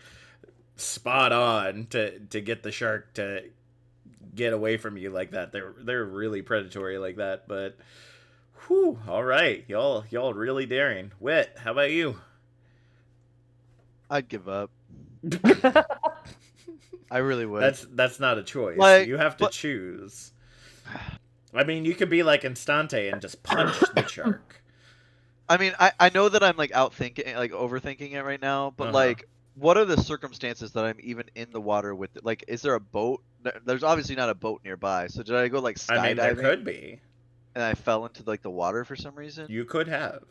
Speaker 1: spot on to get the shark to get away from you like that. They're really predatory like that. But, whew, all right, y'all really daring. Wit, how about you?
Speaker 9: I'd give up. I really would.
Speaker 1: That's not a choice.
Speaker 9: Like,
Speaker 1: you have to choose. I mean, you could be like Instante and just punch the shark.
Speaker 9: I mean, I know that I'm like overthinking it right now, but like, what are the circumstances that I'm even in the water with it? Like, is there a boat? There's obviously not a boat nearby. So did I go like skydiving?
Speaker 1: I mean, there could be.
Speaker 9: And I fell into like the water for some reason.
Speaker 1: You could have.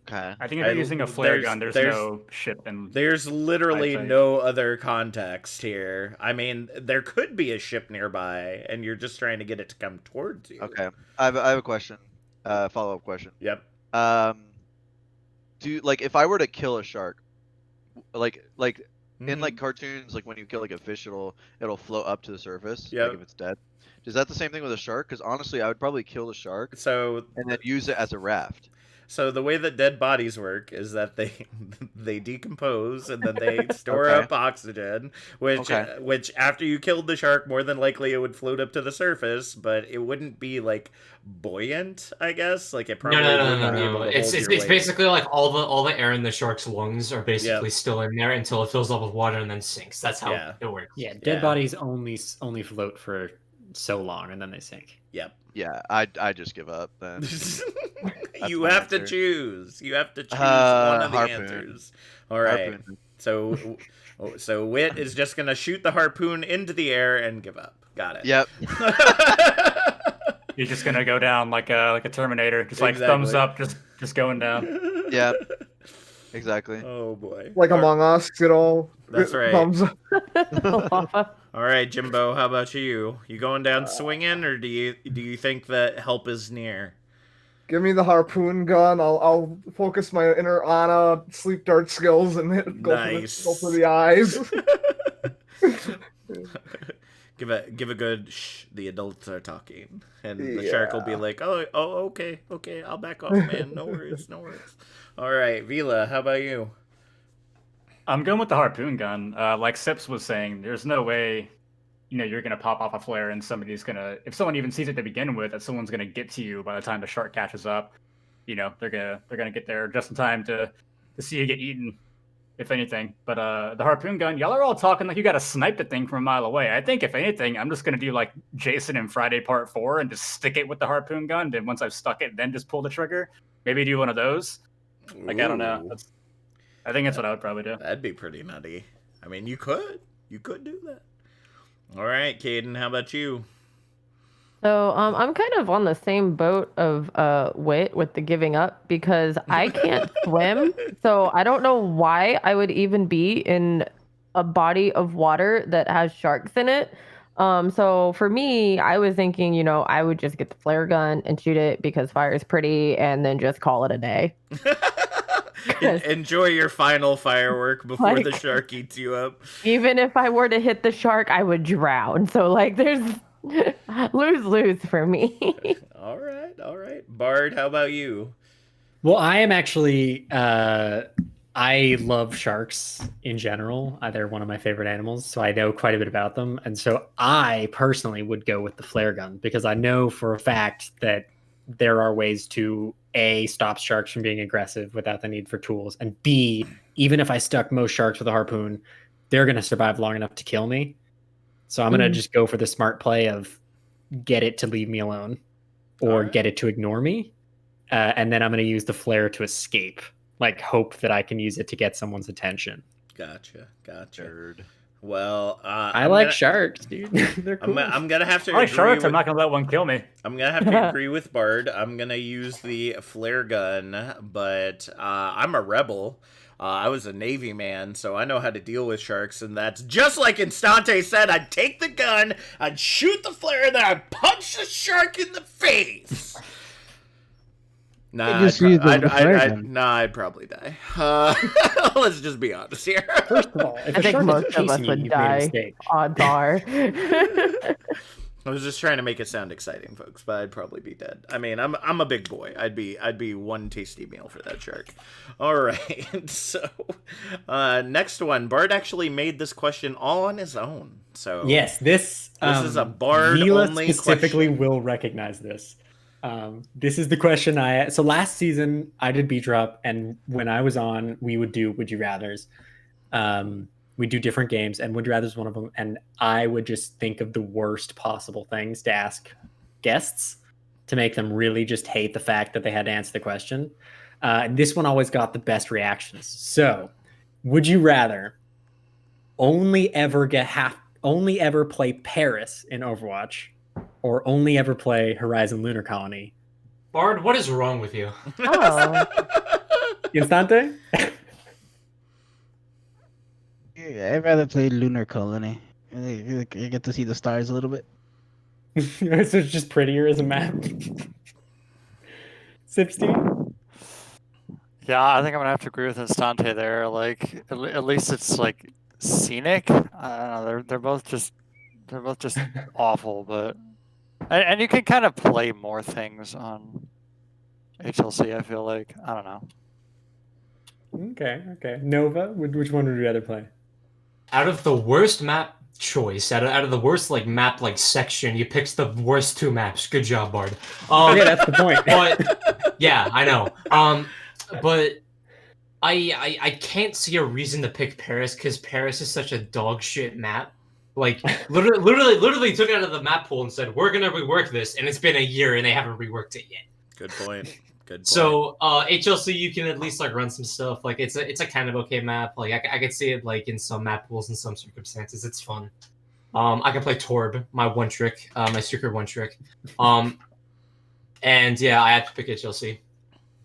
Speaker 9: Okay.
Speaker 11: I think if you're using a flare gun, there's no ship and.
Speaker 1: There's literally no other context here. I mean, there could be a ship nearby, and you're just trying to get it to come towards you.
Speaker 9: Okay. I have a question. Follow-up question.
Speaker 1: Yep.
Speaker 9: If I were to kill a shark, like in like cartoons, like when you kill like a fish, it'll float up to the surface.
Speaker 1: Yep.
Speaker 9: Like if it's dead. Is that the same thing with a shark? Because honestly, I would probably kill the shark.
Speaker 1: And
Speaker 9: then use it as a raft.
Speaker 1: So the way that dead bodies work is that they decompose and then they store up oxygen, which after you killed the shark, more than likely it would float up to the surface, but it wouldn't be like buoyant, I guess. Like it probably wouldn't be able to
Speaker 8: It's
Speaker 1: hold your weight.
Speaker 8: basically like all the air in the shark's lungs are basically still in there until it fills up with water and then sinks. That's how it works.
Speaker 2: Yeah, dead bodies only float for so long and then they sink.
Speaker 1: Yep.
Speaker 9: Yeah, I just give up then.
Speaker 1: You have to choose. You have to choose one of the answers. All right.
Speaker 9: Harpoon.
Speaker 1: So Wit is just gonna shoot the harpoon into the air and give up. Got it.
Speaker 9: Yep.
Speaker 11: You're just gonna go down like a Terminator, just like
Speaker 1: Exactly.
Speaker 11: thumbs up, just going down.
Speaker 9: Yep. Exactly.
Speaker 1: Oh boy.
Speaker 10: Like Among Us,
Speaker 1: That's right.
Speaker 10: Thumbs up.
Speaker 1: All right, Jimbo. How about you? You going down swinging, or do you think that help is near?
Speaker 10: Give me the harpoon gun. I'll focus my inner Ana sleep dart skills and go for the eyes.
Speaker 1: Give a good shh. The adults are talking, and the shark will be like, oh, okay, I'll back off, man. No worries. All right, Vila. How about you?
Speaker 11: I'm going with the harpoon gun. Like Sips was saying, there's no way, you're gonna pop off a flare and somebody's gonna, if someone even sees it to begin with, that someone's gonna get to you by the time the shark catches up. They're gonna get there just in time to see you get eaten, if anything. But the harpoon gun, y'all are all talking like you gotta snipe the thing from a mile away. I think if anything, I'm just gonna do like Jason in Friday Part 4 and just stick it with the harpoon gun. Then once I've stuck it, then just pull the trigger. Maybe do one of those. Like, I don't know. I think that's what I would probably do.
Speaker 1: That'd be pretty nutty. I mean, you could do that. All right, Caden, how about you?
Speaker 5: So I'm kind of on the same boat of Wit with the giving up because I can't swim. So I don't know why I would even be in a body of water that has sharks in it. So for me, I was thinking, I would just get the flare gun and shoot it because fire is pretty and then just call it a day.
Speaker 1: Enjoy your final firework before the shark eats you up.
Speaker 5: Even if I were to hit the shark, I would drown. So there's lose for me.
Speaker 1: All right. Bard, how about you?
Speaker 2: Well, I am actually I love sharks in general. They're one of my favorite animals, so I know quite a bit about them. And so I personally would go with the flare gun because I know for a fact that there are ways to A, stop sharks from being aggressive without the need for tools, and B, even if I stuck most sharks with a harpoon, they're going to survive long enough to kill me. So I'm going to just go for the smart play of get it to leave me alone or get it to ignore me. And then I'm going to use the flare to escape, like hope that I can use it to get someone's attention.
Speaker 1: Gotcha. Well,
Speaker 2: I like sharks, dude. They're cool.
Speaker 1: I'm gonna have to.
Speaker 11: I like sharks. I'm not gonna let one kill me.
Speaker 1: I'm gonna have to agree with Bard. I'm gonna use the flare gun, but I'm a rebel. I was a Navy man, so I know how to deal with sharks, and that's just like Instante said. I'd take the gun, I'd shoot the flare, and then I'd punch the shark in the face. Nah, I'd probably die. Let's just be honest here.
Speaker 2: First of all, if
Speaker 5: I think most of us would die. Odds are.
Speaker 1: I was just trying to make it sound exciting, folks, but I'd probably be dead. I mean, I'm a big boy. I'd be one tasty meal for that shark. All right. So, next one. Bard actually made this question all on his own. So
Speaker 2: yes, this
Speaker 1: is a Bard
Speaker 2: Mila
Speaker 1: only
Speaker 2: specifically
Speaker 1: question.
Speaker 2: will recognize this. This is the question so last season I did BeatDrop, and when I was on, we would do Would You Rathers. We do different games, and Would You Rather is one of them. And I would just think of the worst possible things to ask guests to make them really just hate the fact that they had to answer the question. And this one always got the best reactions. So, would you rather only ever play Paris in Overwatch, or only ever play Horizon Lunar Colony?
Speaker 8: Bard, what is wrong with you?
Speaker 5: Oh.
Speaker 2: Instante?
Speaker 7: Yeah, I'd rather play Lunar Colony. You get to see the stars a little bit.
Speaker 2: So it's just prettier as a map. 16?
Speaker 6: Yeah, I think I'm gonna have to agree with Instante there. Like, at least it's like scenic. I don't know. They're both just awful, but and you can kind of play more things on HLC. I feel like I don't know.
Speaker 2: Okay. Nova, which one would you rather play?
Speaker 8: Out of the worst map choice, out of the worst map section, you picked the worst two maps. Good job, Bard.
Speaker 2: Yeah, that's the point.
Speaker 8: But yeah, I know. But I can't see a reason to pick Paris because Paris is such a dog shit map. Like literally took it out of the map pool and said we're gonna rework this, and it's been a year and they haven't reworked it yet.
Speaker 1: Good point. Good point.
Speaker 8: So HLC, you can at least like run some stuff. Like it's a kind of okay map. Like I could see it like in some map pools in some circumstances. It's fun. I can play Torb, my one trick, my secret one trick. And yeah, I have to pick HLC.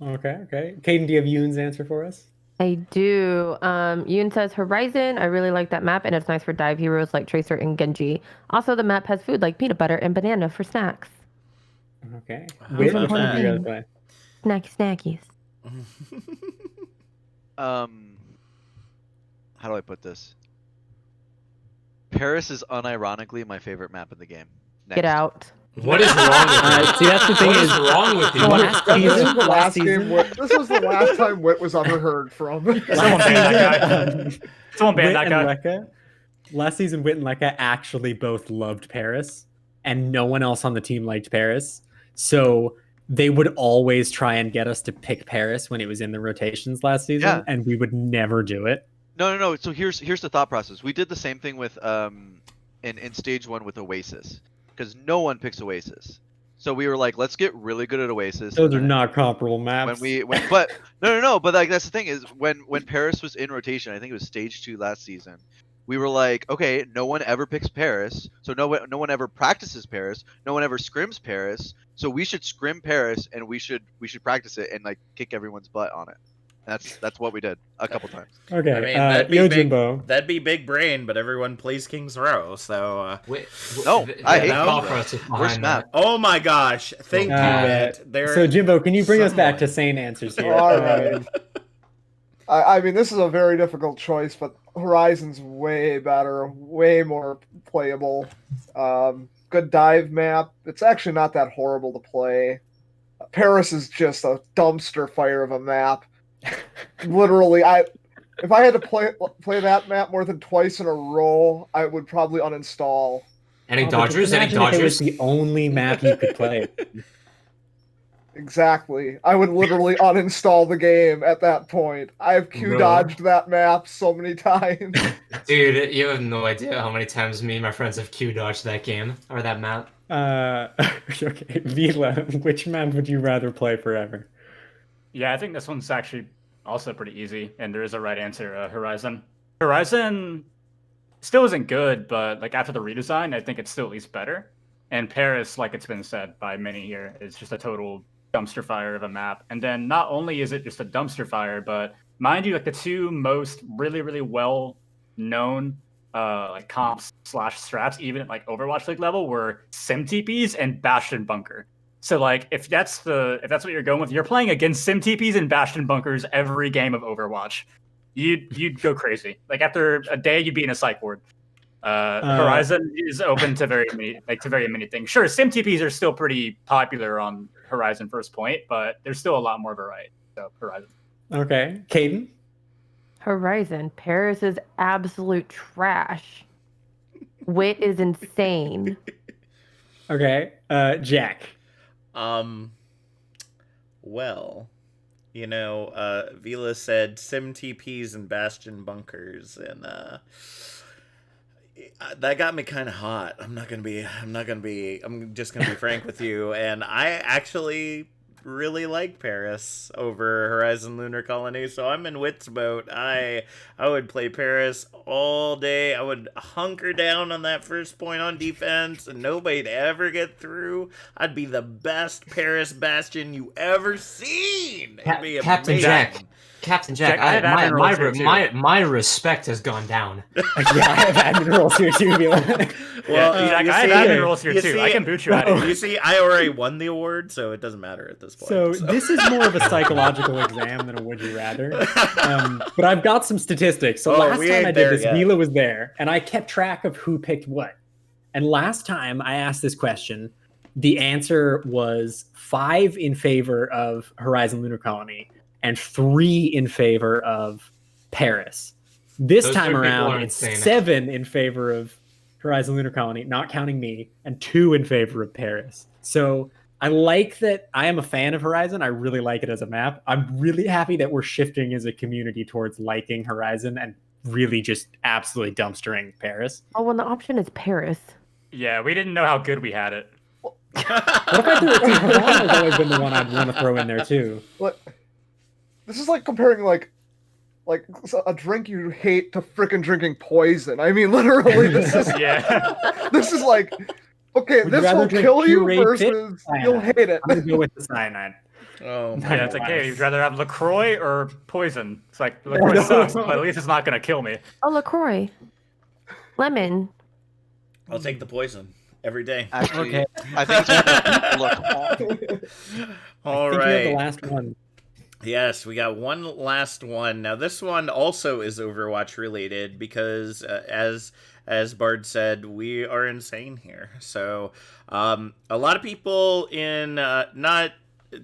Speaker 2: Okay. Caden, do you have Yoon's answer for us?
Speaker 5: I do. Yoon says Horizon. I really like that map, and it's nice for dive heroes like Tracer and Genji. Also, the map has food like peanut butter and banana for snacks.
Speaker 2: Okay.
Speaker 1: Which one
Speaker 2: do you guys play?
Speaker 5: Snackies.
Speaker 9: How do I put this? Paris is unironically my favorite map in the game. Next.
Speaker 5: Get out.
Speaker 8: What is wrong with you?
Speaker 2: See, that's the thing.
Speaker 8: What is wrong with you?
Speaker 10: This was the last time Wit was ever heard from.
Speaker 11: Someone ban that guy. Someone ban that guy.
Speaker 2: Lekka, last season, Wit and Lekka actually both loved Paris, and no one else on the team liked Paris. So they would always try and get us to pick Paris when it was in the rotations last season, and we would never do it.
Speaker 9: No. So here's the thought process. We did the same thing with in stage 1 with Oasis, because no one picks Oasis. So we were like, let's get really good at Oasis.
Speaker 2: Those are not comparable maps.
Speaker 9: But no. But like that's the thing is when Paris was in rotation, I think it was stage 2 last season. We were like, okay, no one ever picks Paris, so no one ever practices Paris, no one ever scrims Paris, so we should scrim Paris and we should practice it and like kick everyone's butt on it. And that's what we did a couple times.
Speaker 2: Okay,
Speaker 1: I mean,
Speaker 2: Jimbo.
Speaker 1: that'd be big brain, but everyone plays King's Row, so.
Speaker 9: I hate
Speaker 1: Worst map. Oh my gosh! Thank you, Wit.
Speaker 2: So Jimbo, can you bring us back to sane answers here?
Speaker 10: All right. I mean, this is a very difficult choice, but Horizon's way better, way more playable. Good dive map. It's actually not that horrible to play. Paris is just a dumpster fire of a map. Literally, if I had to play that map more than twice in a row, I would probably uninstall.
Speaker 8: Any Dodgers? Any Dodgers?
Speaker 2: It was the only map you could play.
Speaker 10: Exactly. I would literally uninstall the game at that point. I've Q-dodged that map so many times.
Speaker 8: Dude, you have no idea how many times me and my friends have Q-dodged that game, or that map.
Speaker 2: Okay, Vila, which map would you rather play forever?
Speaker 11: Yeah, I think this one's actually also pretty easy, and there is a right answer, Horizon. Horizon still isn't good, but like after the redesign, I think it's still at least better. And Paris, like it's been said by many here, is just a total dumpster fire of a map. And then not only is it just a dumpster fire, but mind you, like the two most really, really well known like comps / strats, even at like Overwatch League level, were Sim TPs and Bastion Bunker. So like if that's what you're going with, you're playing against Sim TPs and Bastion Bunkers every game of Overwatch. You'd go crazy. Like after a day, you'd be in a psych ward. Horizon is open to very many things. Sure, Sim TPs are still pretty popular on Horizon First Point, but there's still a lot more variety. So Horizon.
Speaker 2: Okay, Caden.
Speaker 5: Horizon. Paris is absolute trash. Wit is insane.
Speaker 2: Okay, Jack.
Speaker 1: Well, you know, Vila said Sim TPs and Bastion Bunkers, and that got me kind of hot. I'm just gonna be frank with you, and I actually really like Paris over Horizon Lunar Colony, so I'm in Wit's boat. I would play Paris all day. I would hunker down on that first point on defense, and nobody'd ever get through. I'd be the best Paris Bastion you ever seen. It'd be amazing.
Speaker 8: Captain Jack, my respect has gone down.
Speaker 2: Yeah, I have admin roles here too.
Speaker 11: Well, I have admin roles here too. I can boot you out of here.
Speaker 1: You see, I already won the award, so it doesn't matter at this point.
Speaker 2: So this is more of a psychological exam than a would you rather. But I've got some statistics. So last time I did this, Vila was there, and I kept track of who picked what. And last time I asked this question, the answer was 5 in favor of Horizon Lunar Colony and 3 in favor of Paris. This time around, it's 7 in favor of Horizon Lunar Colony, not counting me, and 2 in favor of Paris. So I like that. I am a fan of Horizon. I really like it as a map. I'm really happy that we're shifting as a community towards liking Horizon and really just absolutely dumpstering Paris.
Speaker 5: Oh, when the option is Paris.
Speaker 11: Yeah, we didn't know how good we had it.
Speaker 2: What if I threw it? Havana's always been the one I'd want to throw in there too.
Speaker 10: What? This is like comparing like a drink you hate to freaking drinking poison. I mean, literally, this is
Speaker 11: Yeah.
Speaker 10: this is like okay,
Speaker 2: Would you
Speaker 10: this
Speaker 2: rather
Speaker 10: will
Speaker 2: drink
Speaker 10: kill you
Speaker 2: pureed fish
Speaker 10: versus
Speaker 2: or
Speaker 10: you'll
Speaker 2: cyanide?
Speaker 10: hate it.
Speaker 2: I'm gonna go with the cyanide.
Speaker 1: Oh my
Speaker 11: Yeah, it's like, hey,
Speaker 2: Nice.
Speaker 11: you'd rather have LaCroix or poison? It's like, LaCroix
Speaker 2: No.
Speaker 11: sucks, but at least it's not going to kill me.
Speaker 5: Oh, LaCroix. Lemon.
Speaker 1: I'll take the poison every day.
Speaker 9: Actually,
Speaker 2: Okay.
Speaker 9: I think it's
Speaker 1: All
Speaker 2: I think you have the
Speaker 1: right.
Speaker 2: last one.
Speaker 1: Yes, we got one last one. Now this one also is Overwatch related because as Bard said, we are insane here. So a lot of people in not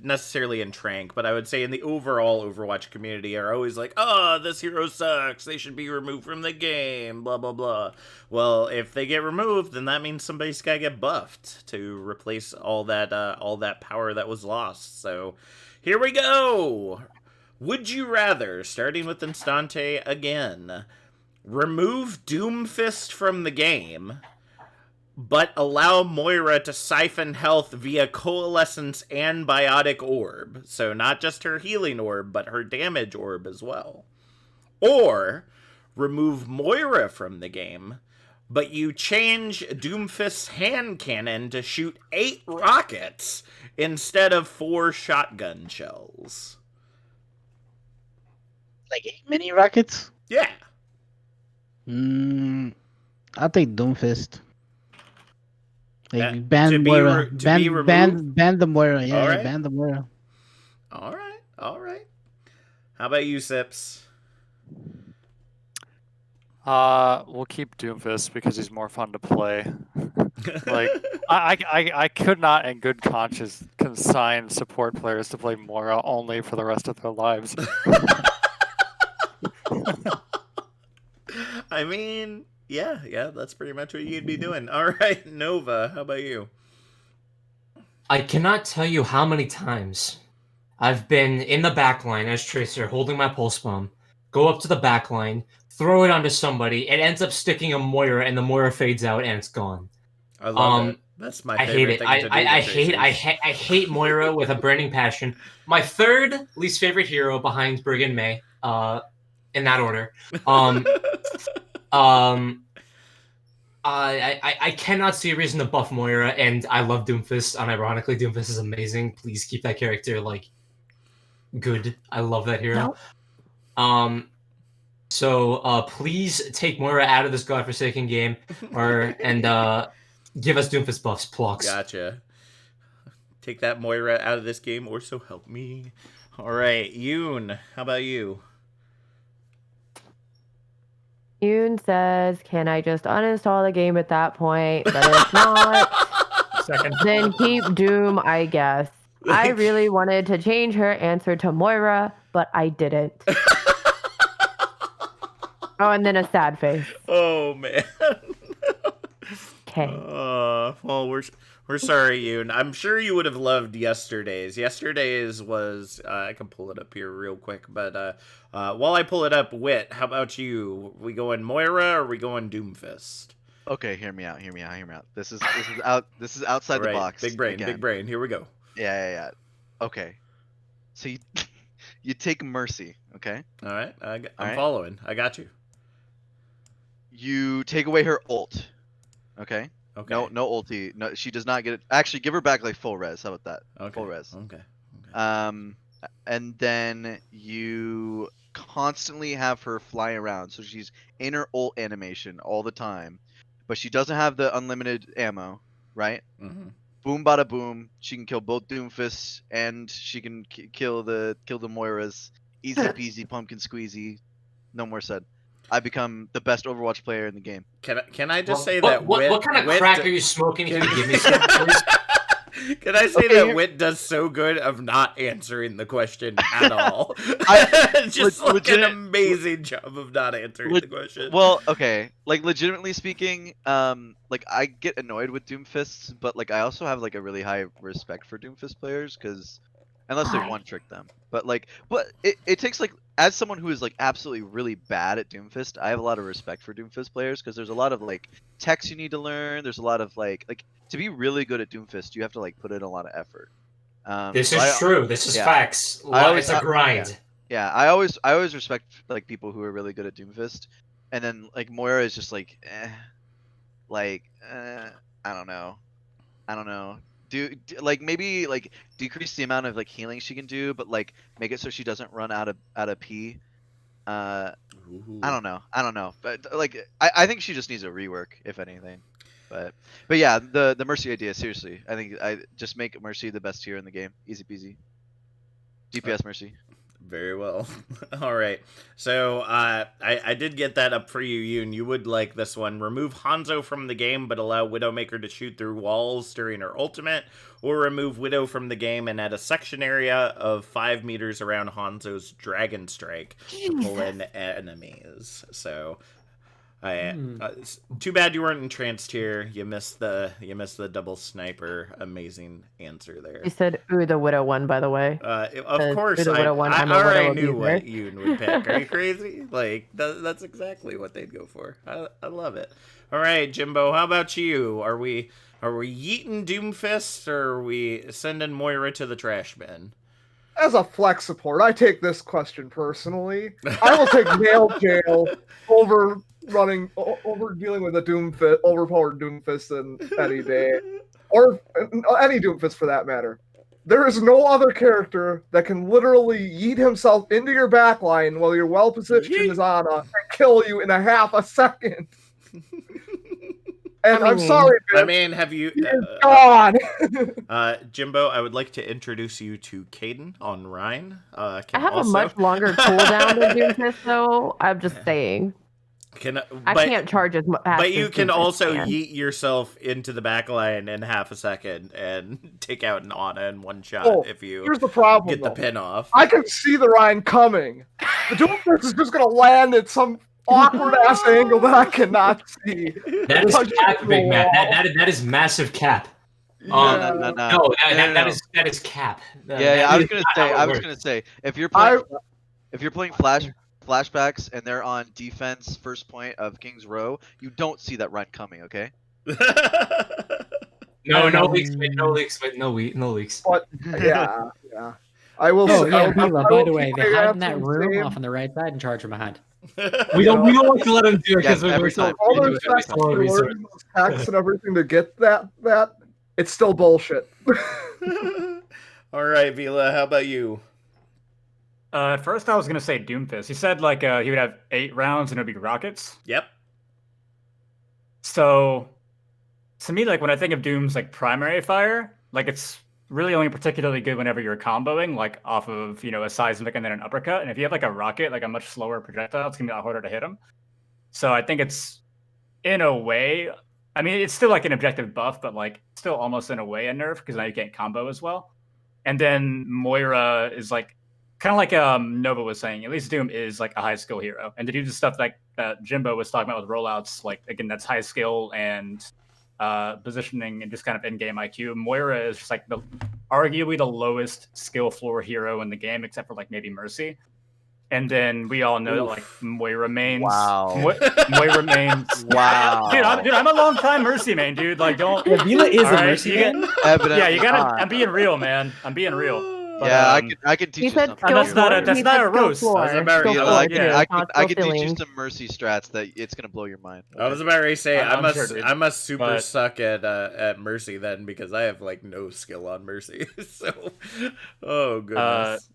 Speaker 1: necessarily in Trank, but I would say in the overall Overwatch community are always like, oh, this hero sucks, they should be removed from the game, blah blah blah. Well, if they get removed, then that means somebody's gotta get buffed to replace all that power that was lost. So here we go. Would you rather, starting with Instante again, remove Doomfist from the game, but allow Moira to siphon health via Coalescence and Biotic Orb? So not just her healing orb, but her damage orb as well. Or remove Moira from the game, but you change Doomfist's hand cannon to shoot 8 rockets instead of 4 shotgun shells.
Speaker 7: Like 8 mini rockets?
Speaker 1: Yeah.
Speaker 7: I'll take Doomfist. Like ban
Speaker 1: to be
Speaker 7: Moira.
Speaker 1: re- to be removed?
Speaker 7: Ban the Moira. Yeah,
Speaker 1: All
Speaker 7: yeah,
Speaker 1: right.
Speaker 7: ban the Moira.
Speaker 1: All right. All right. How about you, Sips?
Speaker 6: We'll keep Doomfist because he's more fun to play. Like, I could not, in good conscience, consign support players to play Moira only for the rest of their lives.
Speaker 1: I mean, yeah, that's pretty much what you'd be doing. All right, Nova, how about you?
Speaker 8: I cannot tell you how many times I've been in the backline as Tracer holding my pulse bomb, go up to the backline, throw it onto somebody, it ends up sticking a Moira, and the Moira fades out and it's gone.
Speaker 1: I love it. That's my
Speaker 8: I hate
Speaker 1: favorite
Speaker 8: it.
Speaker 1: thing to do.
Speaker 8: I hate Moira with a burning passion. My third least favorite hero behind Brigand May, in that order. I cannot see a reason to buff Moira, and I love Doomfist. Unironically, Doomfist is amazing. Please keep that character like good. I love that hero.
Speaker 5: Nope.
Speaker 8: So please take Moira out of this godforsaken game, and give us Doomfist buffs, plucks.
Speaker 1: Gotcha. Take that Moira out of this game, or so help me. All right, Yoon, how about you?
Speaker 5: Yoon says, can I just uninstall the game at that point? But if not,
Speaker 11: Second.
Speaker 5: then keep Doom, I guess. I really wanted to change her answer to Moira, but I didn't. Oh, and then a sad face.
Speaker 1: Oh man.
Speaker 5: Okay.
Speaker 1: Well, we're sorry, Yoon. I'm sure you would have loved yesterday's. Yesterday's was I can pull it up here real quick, but while I pull it up, Wit, how about you? We going Moira or we going Doomfist?
Speaker 9: Okay, hear me out. This is outside the
Speaker 1: Right,
Speaker 9: box.
Speaker 1: Big brain,
Speaker 9: again.
Speaker 1: big brain. Here we go.
Speaker 9: Yeah. Okay. So you take Mercy, okay?
Speaker 1: All right, I'm
Speaker 9: right.
Speaker 1: following. I got you.
Speaker 9: You take away her ult, okay?
Speaker 1: Okay.
Speaker 9: No ulti. No, she does not get it. Actually, give her back like full res. How about that?
Speaker 1: Okay.
Speaker 9: Full res.
Speaker 1: Okay.
Speaker 9: And then you constantly have her fly around, so she's in her ult animation all the time, but she doesn't have the unlimited ammo, right?
Speaker 1: Mm-hmm.
Speaker 9: Boom, bada boom. She can kill both Doomfists, and she can kill the Moiras. Easy peasy, pumpkin squeezy. No more said. I become the best Overwatch player in the game.
Speaker 1: Can I just say
Speaker 8: what,
Speaker 1: that
Speaker 8: what kind of crack are you smoking? Can you give me some, please?
Speaker 1: Can I say that Wit does so good of not answering the question at all? Just like an amazing job of not answering the question.
Speaker 9: Well, okay, like legitimately speaking, like I get annoyed with Doomfists, but like I also have like a really high respect for Doomfist players because unless they
Speaker 5: Why?
Speaker 9: one trick them. But like, but it takes like, as someone who is like absolutely really bad at Doomfist, I have a lot of respect for Doomfist players because there's a lot of like techs you need to learn. There's a lot of like to be really good at Doomfist, you have to like put in a lot of effort.
Speaker 8: This
Speaker 9: So
Speaker 8: is true. This is
Speaker 9: yeah,
Speaker 8: facts. It's a grind.
Speaker 9: yeah, I always respect like people who are really good at Doomfist, and then like Moira is just like, like I don't know, I don't know. Like maybe like decrease the amount of like healing she can do, but like make it so she doesn't run out of P. I don't know. I don't know. But like I think she just needs a rework, if anything. But yeah, the Mercy idea, seriously. I think I just make Mercy the best tier in the game. Easy peasy. DPS Mercy.
Speaker 1: Very well. All right. So I did get that up for you, Yoon. You would like this one. Remove Hanzo from the game, but allow Widowmaker to shoot through walls during her ultimate, or remove Widow from the game and add a section area of 5 meters around Hanzo's Dragon Strike to pull in enemies. So too bad you weren't entranced here. You missed the double sniper. Amazing answer there.
Speaker 5: You said, ooh, the Widow one, by the way.
Speaker 1: Of course,
Speaker 5: the Widow one.
Speaker 1: I
Speaker 5: I'm a
Speaker 1: already
Speaker 5: Widow
Speaker 1: knew
Speaker 5: abuser.
Speaker 1: what Yoon would pick. Are you crazy? Like that's exactly what they'd go for. I love it. All right, Jimbo, how about you? Are we yeeting Doomfist, or are we sending Moira to the trash bin?
Speaker 10: As a flex support, I take this question personally. I will take Nail Jail over dealing with a overpowered Doomfist any day, or any Doomfist for that matter. There is no other character that can literally yeet himself into your backline while you're well positioned as Ana and kill you in a half a second. And I'm sorry,
Speaker 1: I
Speaker 10: man.
Speaker 1: mean, have you
Speaker 10: gone?
Speaker 1: Jimbo, I would like to introduce you to Caden on Rhine.
Speaker 5: I have a much longer cooldown than Doomfist, though. I'm just saying. I can't charge as much.
Speaker 1: But you can also yeet yourself into the backline in half a second and take out an Ana in one shot if you
Speaker 10: here's the problem,
Speaker 1: get the pin off.
Speaker 10: I can see the Rhine coming. The Doomfist is just going to land at some awkward ass angle that I cannot see.
Speaker 8: That is cap, big man. That is massive cap.
Speaker 9: No,
Speaker 8: that is cap.
Speaker 9: I was gonna say if you're playing flashbacks and they're on defense first point of King's Row, you don't see that run coming, okay?
Speaker 8: No leaks.
Speaker 10: But yeah. I will.
Speaker 2: By the way, they hide in that room off on the right side and charge from behind.
Speaker 8: We don't like to let them do it because
Speaker 10: every time. All those hacks and everything to get that it's still bullshit.
Speaker 1: All right, Vila, how about you?
Speaker 11: At first, I was gonna say Doomfist. He said like he would have 8 rounds and it would be rockets.
Speaker 1: Yep.
Speaker 11: So, to me, like when I think of Doom's like primary fire, like it's really only particularly good whenever you're comboing, like off of a seismic and then an uppercut. And if you have like a rocket, like a much slower projectile, it's gonna be a lot harder to hit him. So I think it's in a way. I mean, it's still like an objective buff, but like still almost in a way a nerf because now you can't combo as well. And then Moira is like kind of like Nova was saying. At least Doom is like a high skill hero, and to do the stuff that Jimbo was talking about with rollouts, like again, that's high skill and positioning and just kind of in-game IQ. Moira is just like arguably the lowest skill floor hero in the game, except for like maybe Mercy. And then we all know that like Moira mains.
Speaker 9: Wow.
Speaker 11: Moira mains.
Speaker 9: Wow.
Speaker 11: Dude, I'm a long time Mercy main, dude. Like, don't.
Speaker 2: Vila is a Mercy main.
Speaker 11: Yeah, you gotta. I'm being real, man. I'm being real. But,
Speaker 9: yeah, I can teach you something.
Speaker 11: That's not a roast.
Speaker 9: I can teach you some Mercy strats that it's gonna blow your mind.
Speaker 1: Okay. I was about to say I must super suck at Mercy then, because I have like no skill on Mercy. So, oh goodness.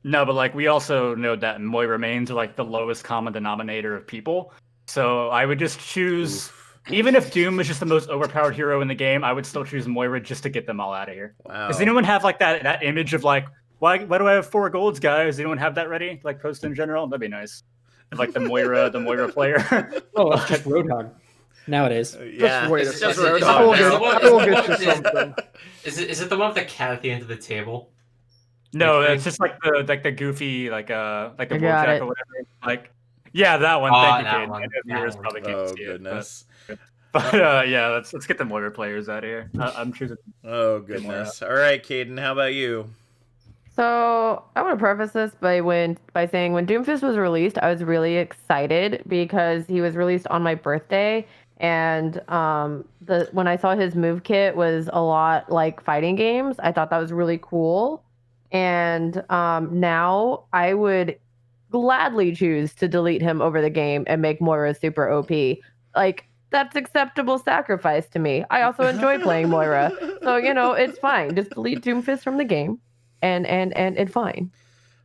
Speaker 11: No, but like we also know that Moira mains are like the lowest common denominator of people. So I would just choose. Even if Doom was just the most overpowered hero in the game, I would still choose Moira just to get them all out of here.
Speaker 1: Wow.
Speaker 11: Does anyone have like that image of like, why do I have 4 golds, guys? Does anyone have that ready? Like post in general? That'd be nice. Like the Moira player.
Speaker 2: Oh, it's just Roadhog nowadays.
Speaker 1: Yeah,
Speaker 10: just wait. I will get you something.
Speaker 8: Is it the one with the cat at the end of the table?
Speaker 11: No, it's just like the goofy like a Bojack or whatever. Like yeah, that one. Thank you, Kate. Probably can't see
Speaker 1: goodness.
Speaker 11: But yeah, let's get the Moira players out of here. I'm choosing.
Speaker 1: Oh goodness! All right, Caden, how about you?
Speaker 5: So I want to preface this by saying when Doomfist was released, I was really excited because he was released on my birthday, and the when I saw his move kit was a lot like fighting games, I thought that was really cool. And now I would gladly choose to delete him over the game and make Moira super OP. Like that's acceptable sacrifice to me. I also enjoy playing Moira, so it's fine. Just delete Doomfist from the game and fine.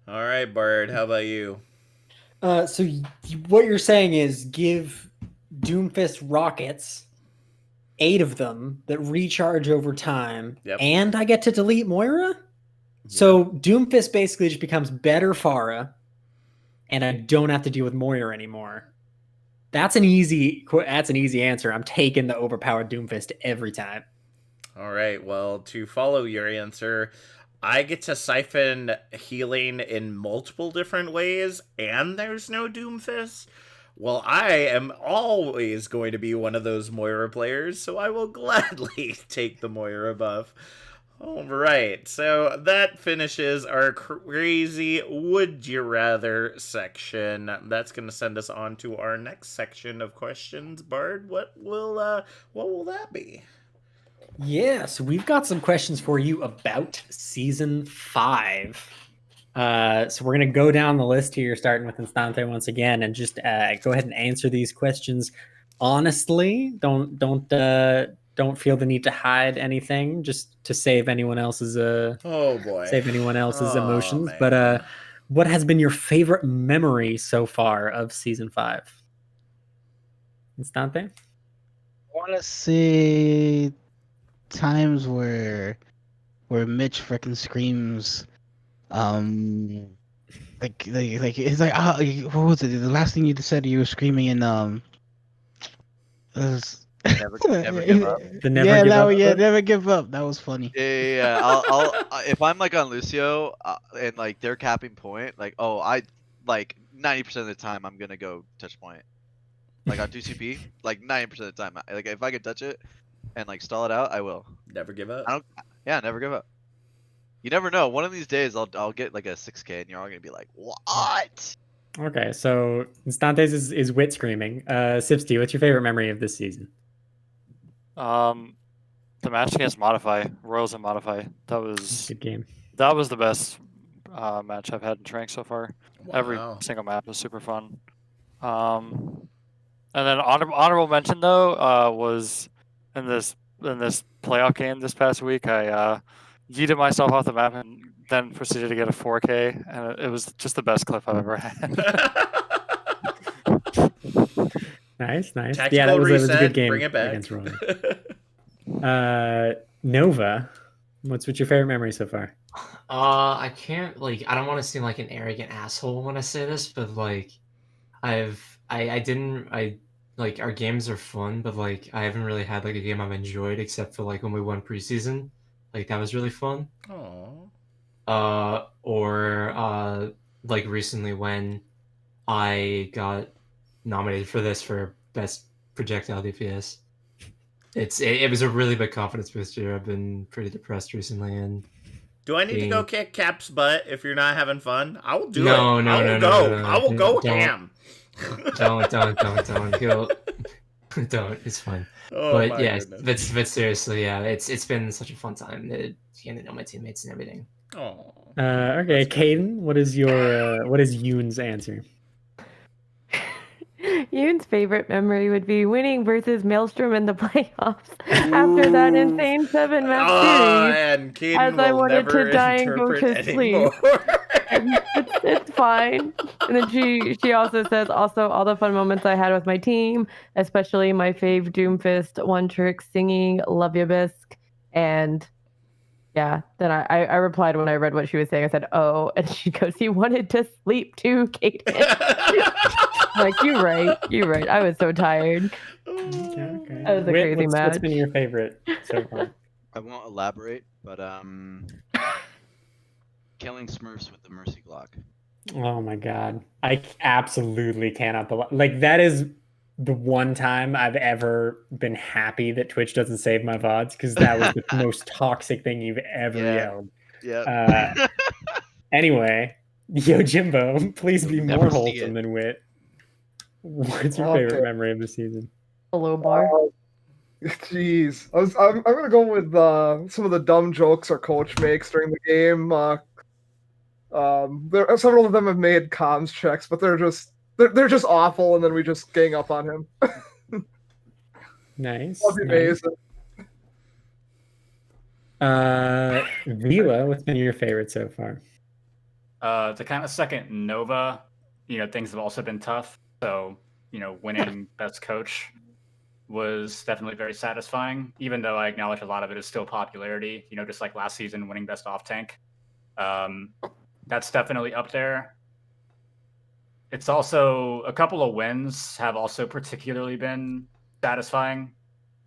Speaker 1: All right, Bard, how about you?
Speaker 2: So what you're saying is give Doomfist rockets, 8 of them that recharge over time,
Speaker 1: Yep.
Speaker 2: and I get to delete Moira? So Doomfist basically just becomes better Pharah, and I don't have to deal with Moira anymore. That's an easy answer. I'm taking the overpowered Doomfist every time.
Speaker 1: All right, well, to follow your answer, I get to siphon healing in multiple different ways, and there's no Doomfist. Well, I am always going to be one of those Moira players, so I will gladly take the Moira buff. All right, so that finishes our crazy would you rather section. That's going to send us on to our next section of questions. Bard, what will that be?
Speaker 2: Yeah, so we've got some questions for you about season 5. So we're gonna go down the list here, starting with Instante once again, and just go ahead and answer these questions honestly. Don't feel the need to hide anything, just to save anyone else's emotions.
Speaker 1: Man.
Speaker 2: But what has been your favorite memory so far of season 5? Instante?
Speaker 7: I want to say times where Mitch freaking screams, like it's like what was it? The last thing you said you were screaming in was
Speaker 9: Never give up.
Speaker 2: The never give up.
Speaker 7: Yeah, never give up. That was funny.
Speaker 9: Yeah. I'll if I'm like on Lucio and like they're capping point, like I like 90% of the time I'm gonna go touch point. Like on 2CP, like 90% of the time, like if I could touch it and like stall it out, I will.
Speaker 1: Never give up.
Speaker 9: Never give up. You never know. One of these days I'll get like a 6K and you're all gonna be like, what?
Speaker 2: Okay, so Instantes is wit screaming. Sipsty, what's your favorite memory of this season?
Speaker 6: The match against Modify, Royals and Modify. That was
Speaker 2: good game.
Speaker 6: That was the best match I've had in Trank so far.
Speaker 1: Wow.
Speaker 6: Every single map was super fun. And then honorable mention though was in this playoff game this past week. I yeeted myself off the map and then proceeded to get a 4K, and it was just the best clip I've ever had.
Speaker 2: Nice.
Speaker 1: Tactical
Speaker 2: Yeah, that was a good game.
Speaker 1: Bring it back.
Speaker 2: Against Nova, what's your favorite memory so far?
Speaker 8: I can't I don't want to seem like an arrogant asshole when I say this, but like our games are fun, but like I haven't really had like a game I've enjoyed except for like when we won preseason. Like that was really fun. Or like recently when I got nominated for best projectile DPS. It was a really big confidence booster. I've been pretty depressed recently, and
Speaker 1: do I need to go kick Cap's butt if you're not having fun? I will do it.
Speaker 8: No,
Speaker 1: I will go ham.
Speaker 8: Don't. Don't. It's fine. But yeah, but seriously, yeah, it's been such a fun time to get to know my teammates and everything.
Speaker 2: Okay, Caden, what is Yoon's answer?
Speaker 5: Yoon's favorite memory would be winning versus Maelstrom in the playoffs after that insane 7-match series.
Speaker 1: And Caden
Speaker 5: as I wanted to die and go to sleep. It's fine. And then she also says, also all the fun moments I had with my team, especially my fave Doomfist one trick singing Love Ya Bisque. And yeah, then I replied when I read what she was saying. I said, oh, and she goes, he wanted to sleep too, Caden. Like, you're right. I was so tired.
Speaker 2: Okay.
Speaker 5: That was a crazy match.
Speaker 2: What's been your favorite so far?
Speaker 9: I won't elaborate, but killing Smurfs with the Mercy Glock.
Speaker 2: Oh my god. I absolutely cannot believe that is the one time I've ever been happy that Twitch doesn't save my VODs, because that was the most toxic thing you've ever yelled.
Speaker 9: Yeah.
Speaker 2: Anyway, Yo Jimbo, please be
Speaker 9: You'll
Speaker 2: more
Speaker 9: never see
Speaker 2: wholesome
Speaker 9: it.
Speaker 2: than Wit. What's your
Speaker 10: Okay.
Speaker 2: favorite memory of the season?
Speaker 5: Hello, bar.
Speaker 10: Jeez, I'm gonna go with some of the dumb jokes our coach makes during the game. Several of them have made comms checks, but they're just awful, and then we just gang up on him.
Speaker 2: Nice.
Speaker 10: That'd be
Speaker 2: Nice.
Speaker 10: amazing.
Speaker 2: Vila, what's been your favorite so far?
Speaker 11: To kind of second Nova, things have also been tough. So, winning best coach was definitely very satisfying, even though I acknowledge a lot of it is still popularity, just like last season winning best off tank. That's definitely up there. It's also a couple of wins have also particularly been satisfying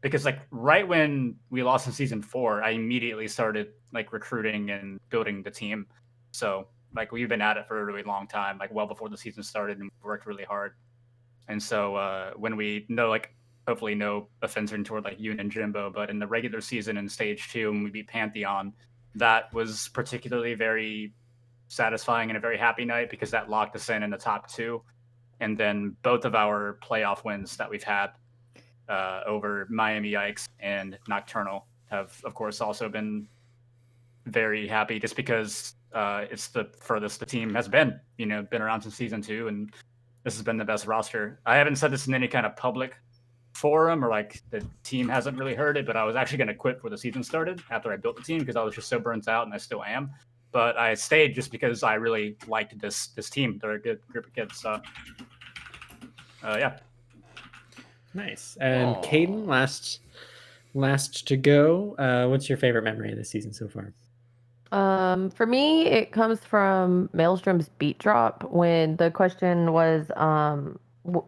Speaker 11: because like right when we lost in season 4, I immediately started like recruiting and building the team. So like we've been at it for a really long time, like well before the season started, and worked really hard. And so when we know, like, hopefully no offense toward like Yoon and Jimbo, but in the regular season in stage 2, when we beat Pantheon, that was particularly very satisfying and a very happy night because that locked us in the top 2. And then both of our playoff wins that we've had over Miami Yikes and Nocturnal have, of course, also been very happy just because it's the furthest the team has been, been around since season 2, and this has been the best roster. I haven't said this in any kind of public forum or like the team hasn't really heard it, but I was actually going to quit before the season started after I built the team because I was just so burnt out, and I still am. But I stayed just because I really liked this team. They're a good group of kids. So, yeah.
Speaker 2: Nice. And Caden, last to go. What's your favorite memory of the season so far?
Speaker 5: For me, it comes from Maelstrom's BeatDrop when the question was,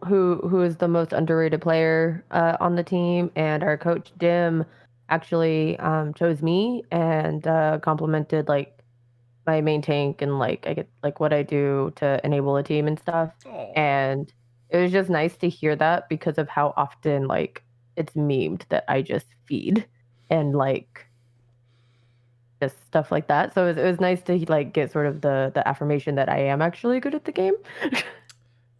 Speaker 5: who is the most underrated player on the team, and our coach Dim actually chose me and complimented like my main tank and like I get like what I do to enable a team and stuff. And it was just nice to hear that because of how often like it's memed that I just feed and like just stuff like that. So it was nice to like get sort of the affirmation that I am actually good at the game.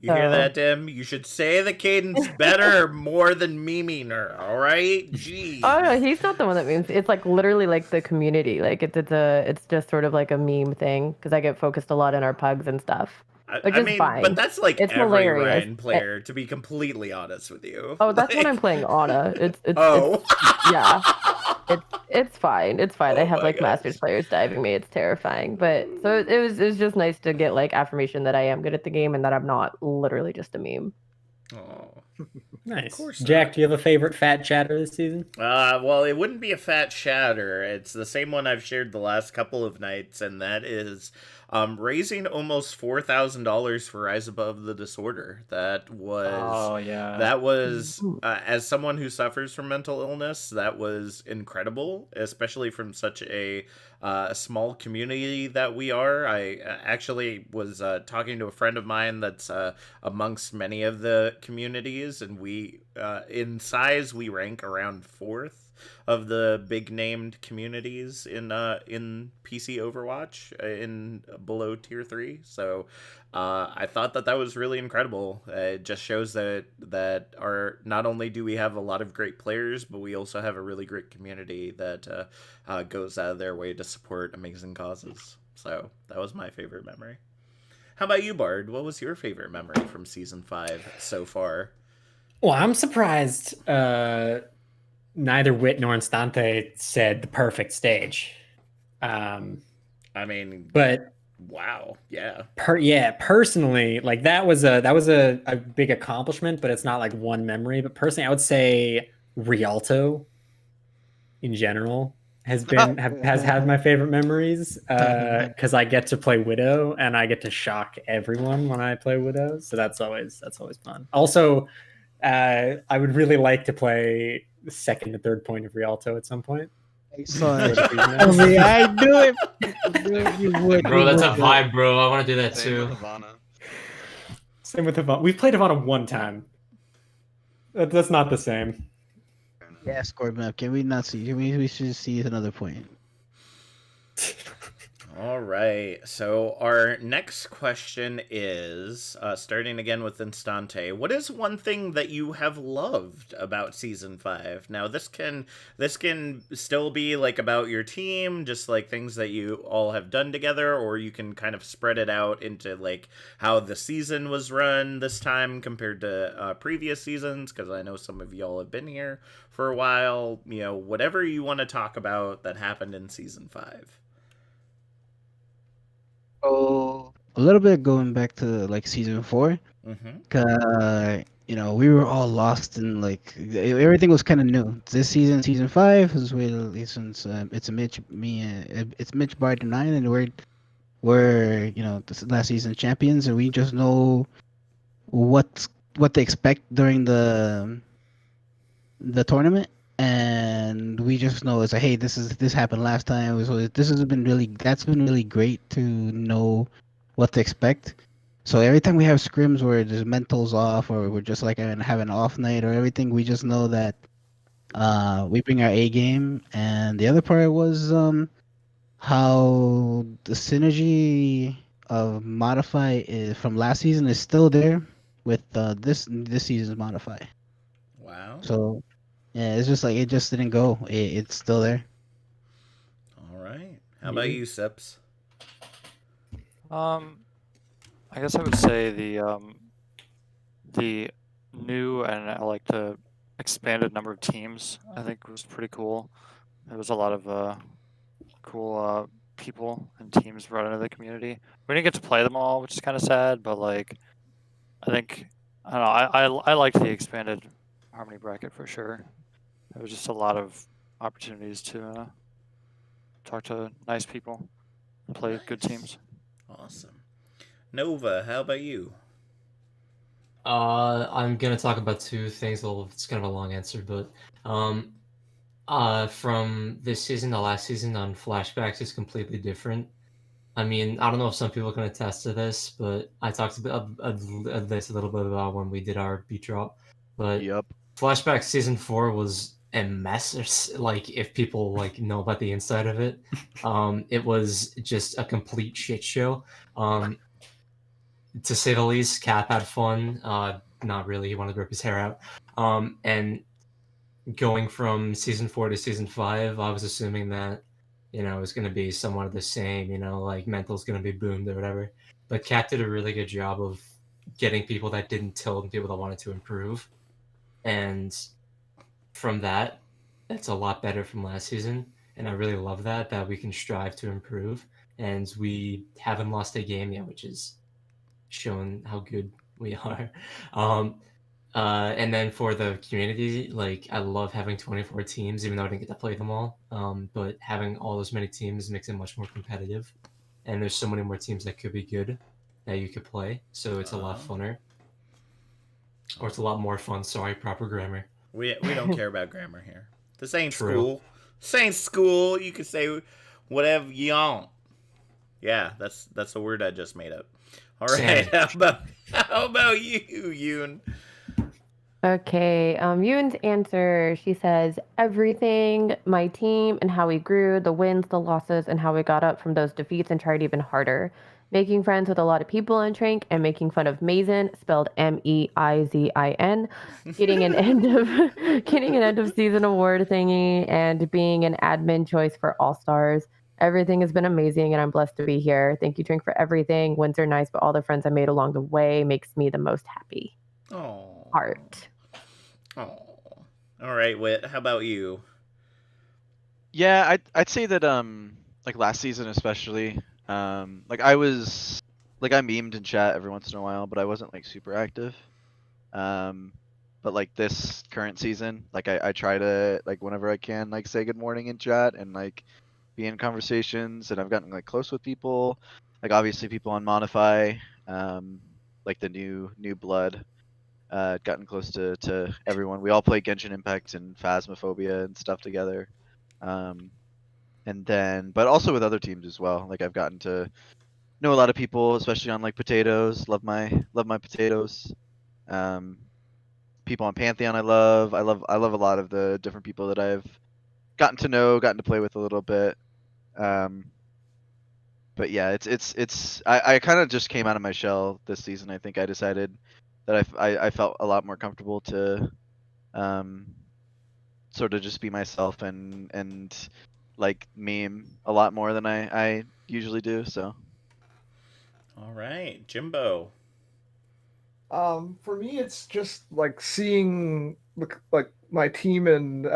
Speaker 1: You hear that, Dim? You should say the cadence better more than memeing her, all right? Jeez.
Speaker 5: Oh no, he's not the one that memes. It's like literally like the community. Like it's just sort of like a meme thing because I get focused a lot in our pugs and stuff. Which is fine.
Speaker 1: But that's like
Speaker 5: it's
Speaker 1: every
Speaker 5: hilarious.
Speaker 1: Ryan player, to be completely honest with you.
Speaker 5: Oh, that's when I'm playing Ana. It's yeah. It's fine. It's fine. I have like Masters players diving me. It's terrifying. But so it was just nice to get like affirmation that I am good at the game and that I'm not literally just a meme.
Speaker 1: Oh.
Speaker 2: Nice. Jack, do you have a favorite fat chatter this season?
Speaker 1: Well, it wouldn't be a fat shatter. It's the same one I've shared the last couple of nights, and that is raising almost $4,000 for Rise Above the Disorder. That was as someone who suffers from mental illness, that was incredible, especially from such a small community that we are. I actually was talking to a friend of mine that's amongst many of the communities, and we in size we rank around 4th of the big named communities in PC Overwatch in below tier 3. So I thought that was really incredible. It just shows that our not only do we have a lot of great players, but we also have a really great community that goes out of their way to support amazing causes. So that was my favorite memory. How about you, Bard? What was your favorite memory from season 5 so far?
Speaker 2: Well, I'm surprised neither Wit nor Instante said the perfect stage.
Speaker 1: I mean,
Speaker 2: but
Speaker 1: wow, yeah.
Speaker 2: Personally, like that was a big accomplishment, but it's not like one memory. But personally, I would say Rialto in general has had my favorite memories because I get to play Widow and I get to shock everyone when I play Widow, so that's always fun. Also, I would really like to play the second and third point of Rialto at some point.
Speaker 7: I knew it. You would,
Speaker 8: bro. That's a vibe, bro. I want to do that too.
Speaker 2: Same with Ivana. We've played Ivana one time. That's not the same.
Speaker 7: Yeah, score map. Can we not see? We should see another point.
Speaker 1: All right. So our next question is, starting again with Instante. What is one thing that you have loved about season 5? Now, this can still be like about your team, just like things that you all have done together, or you can kind of spread it out into like how the season was run this time compared to previous seasons. Because I know some of y'all have been here for a while. You know, whatever you want to talk about that happened in season 5.
Speaker 7: So a little bit going back to like season 4,
Speaker 1: Mm-hmm.
Speaker 7: we were all lost in like everything was kind of new. This season 5 is where since it's Mitch Bard and nine, and we're this last season champions, and we just know what what to expect during the tournament, and we just know it's like, hey, this happened last time. So that's been really great to know what to expect. So every time we have scrims where there's mentals off, or we're just like having an off night or everything, we just know that we bring our A game. And the other part was how the synergy of modify from last season is still there with this season's modify.
Speaker 1: Wow.
Speaker 7: So yeah, it's just like it just didn't go. It's still there.
Speaker 1: All right. How about
Speaker 2: Yeah.
Speaker 1: you, Sips?
Speaker 6: I guess I would say the new and I like the expanded number of teams. I think was pretty cool. There was a lot of cool people and teams brought into the community. We didn't get to play them all, which is kind of sad. But like, I think I don't know. I liked the expanded harmony bracket for sure. There was just a lot of opportunities to talk to nice people and play good
Speaker 1: Nice.
Speaker 6: teams.
Speaker 1: Awesome. Nova, how about you?
Speaker 8: I'm gonna talk about two things. Well, it's kind of a long answer, but um, from this season to last season on flashbacks is completely different. I mean, I don't know if some people can attest to this, but I talked about this a little bit about when we did our beat drop. But
Speaker 9: Yep.
Speaker 8: flashback season 4 was a mess. Like, if people like know about the inside of it, it was just a complete shit show. To say the least. Cap had fun. Not really. He wanted to rip his hair out. And going from season 4 to season 5, I was assuming that it was going to be somewhat of the same. Like mental's going to be boomed or whatever. But Cap did a really good job of getting people that didn't tilt and people that wanted to improve. And from that, it's a lot better from last season. And I really love that we can strive to improve. And we haven't lost a game yet, which is showing how good we are. Um, and then for the community, like I love having 24 teams, even though I didn't get to play them all. But having all those many teams makes it much more competitive. And there's so many more teams that could be good that you could play. So it's a lot funner. Or it's a lot more fun. Sorry, proper grammar.
Speaker 1: We don't care about grammar here. This ain't
Speaker 8: True.
Speaker 1: school. This ain't school. You can say whatever you want. Yeah, that's the word I just made up. All right, how about you, Yoon?
Speaker 5: Okay, Yoon's answer, she says, everything, my team and how we grew, the wins, the losses, and how we got up from those defeats and tried even harder. Making friends with a lot of people in Trank and making fun of Mazen, spelled Meizin, getting an end of getting an end of season award thingy, and being an admin choice for All Stars. Everything has been amazing, and I'm blessed to be here. Thank you, Drink, for everything. Wins are nice, but all the friends I made along the way makes me the most happy.
Speaker 1: Oh.
Speaker 5: Heart.
Speaker 1: Oh. All right, Wit. How about you?
Speaker 9: Yeah, I'd say that like last season especially, like I was like I memed in chat every once in a while, but I wasn't like super active. Um but like this current season, like I try to like whenever I can like say good morning in chat and like be in conversations, and I've gotten like close with people. Like obviously people on Modify, like the new blood, gotten close to everyone. We all play Genshin Impact and Phasmophobia and stuff together. Um and then but also with other teams as well. Like I've gotten to know a lot of people, especially on like potatoes. Love my potatoes. Um People on Pantheon I love a lot of the different people that I've gotten to know, gotten to play with a little bit. Um but yeah, I kind of just came out of my shell this season. I think I decided that I felt a lot more comfortable to um, sort of just be myself and like meme a lot more than I usually do. So
Speaker 1: All right, Jimbo.
Speaker 10: For me, it's just like seeing like my team and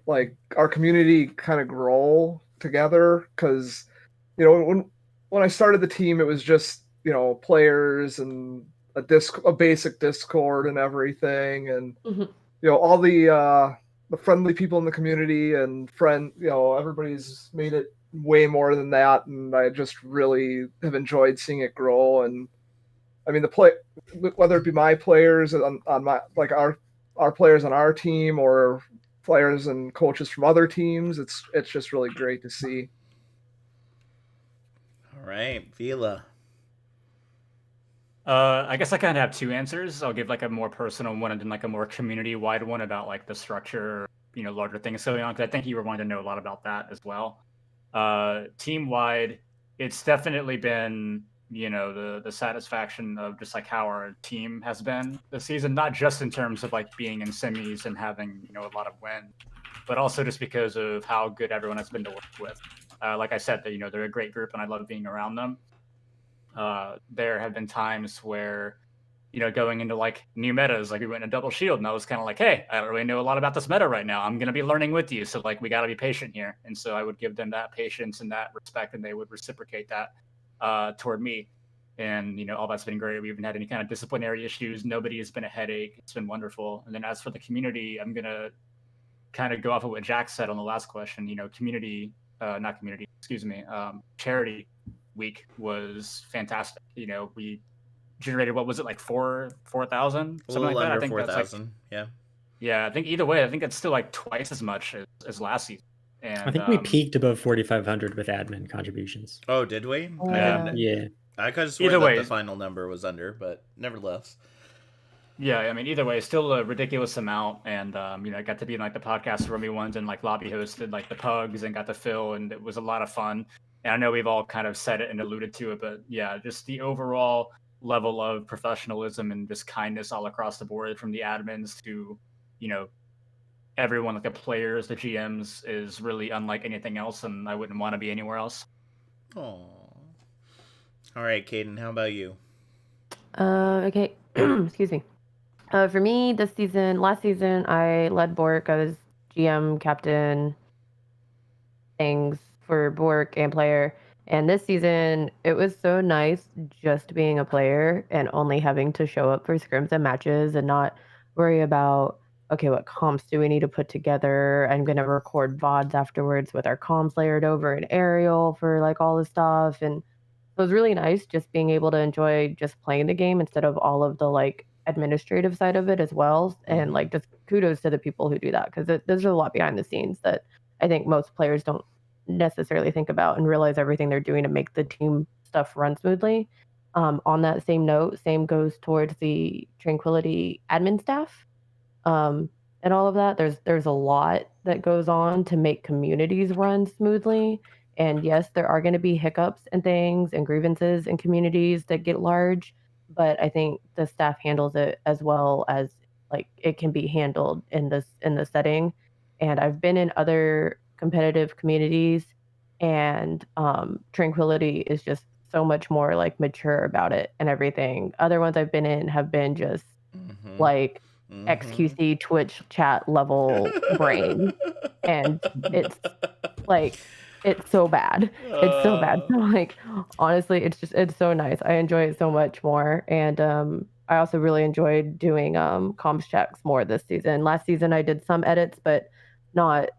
Speaker 10: like our community kind of grow together. Because when I started the team, it was just players and a basic Discord and everything, and
Speaker 5: Mhm.
Speaker 10: all the friendly people in the community and everybody's made it way more than that, and I just really have enjoyed seeing it grow. And I mean, whether it be my players on my like our players on our team or players and coaches from other teams, it's just really great to see.
Speaker 1: All right, Vila.
Speaker 11: I guess I kind of have two answers. I'll give like a more personal one and then like a more community-wide one about like the structure, larger things going on. Because I think you were wanting to know a lot about that as well. Team-wide, it's definitely been the satisfaction of just like how our team has been this season, not just in terms of like being in semis and having a lot of wins, but also just because of how good everyone has been to work with. Like I said, that they're a great group and I love being around them. There have been times where, going into like new metas, like we went in a double shield, and I was kind of like, hey, I don't really know a lot about this meta right now. I'm going to be learning with you. So, like, we got to be patient here. And so I would give them that patience and that respect, and they would reciprocate that toward me. And, all that's been great. We haven't had any kind of disciplinary issues. Nobody has been a headache. It's been wonderful. And then as for the community, I'm going to kind of go off of what Jack said on the last question. Not community, excuse me, charity week was fantastic. We generated, what was it, like 4,000,
Speaker 1: A
Speaker 11: something
Speaker 1: little
Speaker 11: like that. I
Speaker 1: under
Speaker 11: think that's like,
Speaker 1: 4,000. Yeah.
Speaker 11: yeah, I think either way, I think it's still like twice as much as last season.
Speaker 2: I
Speaker 11: And
Speaker 2: think we peaked above 4,500 with admin contributions.
Speaker 1: Oh, did we? I
Speaker 11: yeah,
Speaker 1: didn't.
Speaker 2: Yeah.
Speaker 1: I could have sworn
Speaker 11: either
Speaker 1: that the
Speaker 11: way,
Speaker 1: final number was under, but nevertheless.
Speaker 11: yeah, I mean, either way, still a ridiculous amount. And I got to be in like the podcast roomie ones and like lobby hosted like the pugs and got to fill, and it was a lot of fun. And I know we've all kind of said it and alluded to it, but yeah, just the overall level of professionalism and just kindness all across the board, from the admins to you know everyone, like the players, the GMs, is really unlike anything else, and I wouldn't want to be anywhere else.
Speaker 1: Oh. All right, Caden, how about you?
Speaker 5: Okay. Excuse me. For me, last season, I led Bork. I was GM, captain, things for Bork and player. And this season, it was so nice just being a player and only having to show up for scrims and matches and not worry about, okay, what comps do we need to put together? I'm going to record VODs afterwards with our comps layered over an aerial for like all the stuff. And it was really nice just being able to enjoy just playing the game instead of all of the like administrative side of it as well. And like just kudos to the people who do that, because there's a lot behind the scenes that I think most players don't necessarily think about and realize everything they're doing to make the team stuff run smoothly. On that same note, same goes towards the Tranquility admin staff, um, and all of that. There's a lot that goes on to make communities run smoothly. And yes, there are going to be hiccups and things and grievances in communities that get large, but I think the staff handles it as well as like it can be handled in the setting. And I've been in other competitive communities, and Tranquility is just so much more like mature about it and everything. Other ones I've been in have been just
Speaker 1: Mm-hmm.
Speaker 5: like
Speaker 1: Mm-hmm.
Speaker 5: XQC Twitch chat level brain, and it's like it's so bad. It's so bad.
Speaker 1: uh,
Speaker 5: So like honestly, it's so nice. I enjoy it so much more. And I also really enjoyed doing comms checks more this season. Last season I did some edits, but not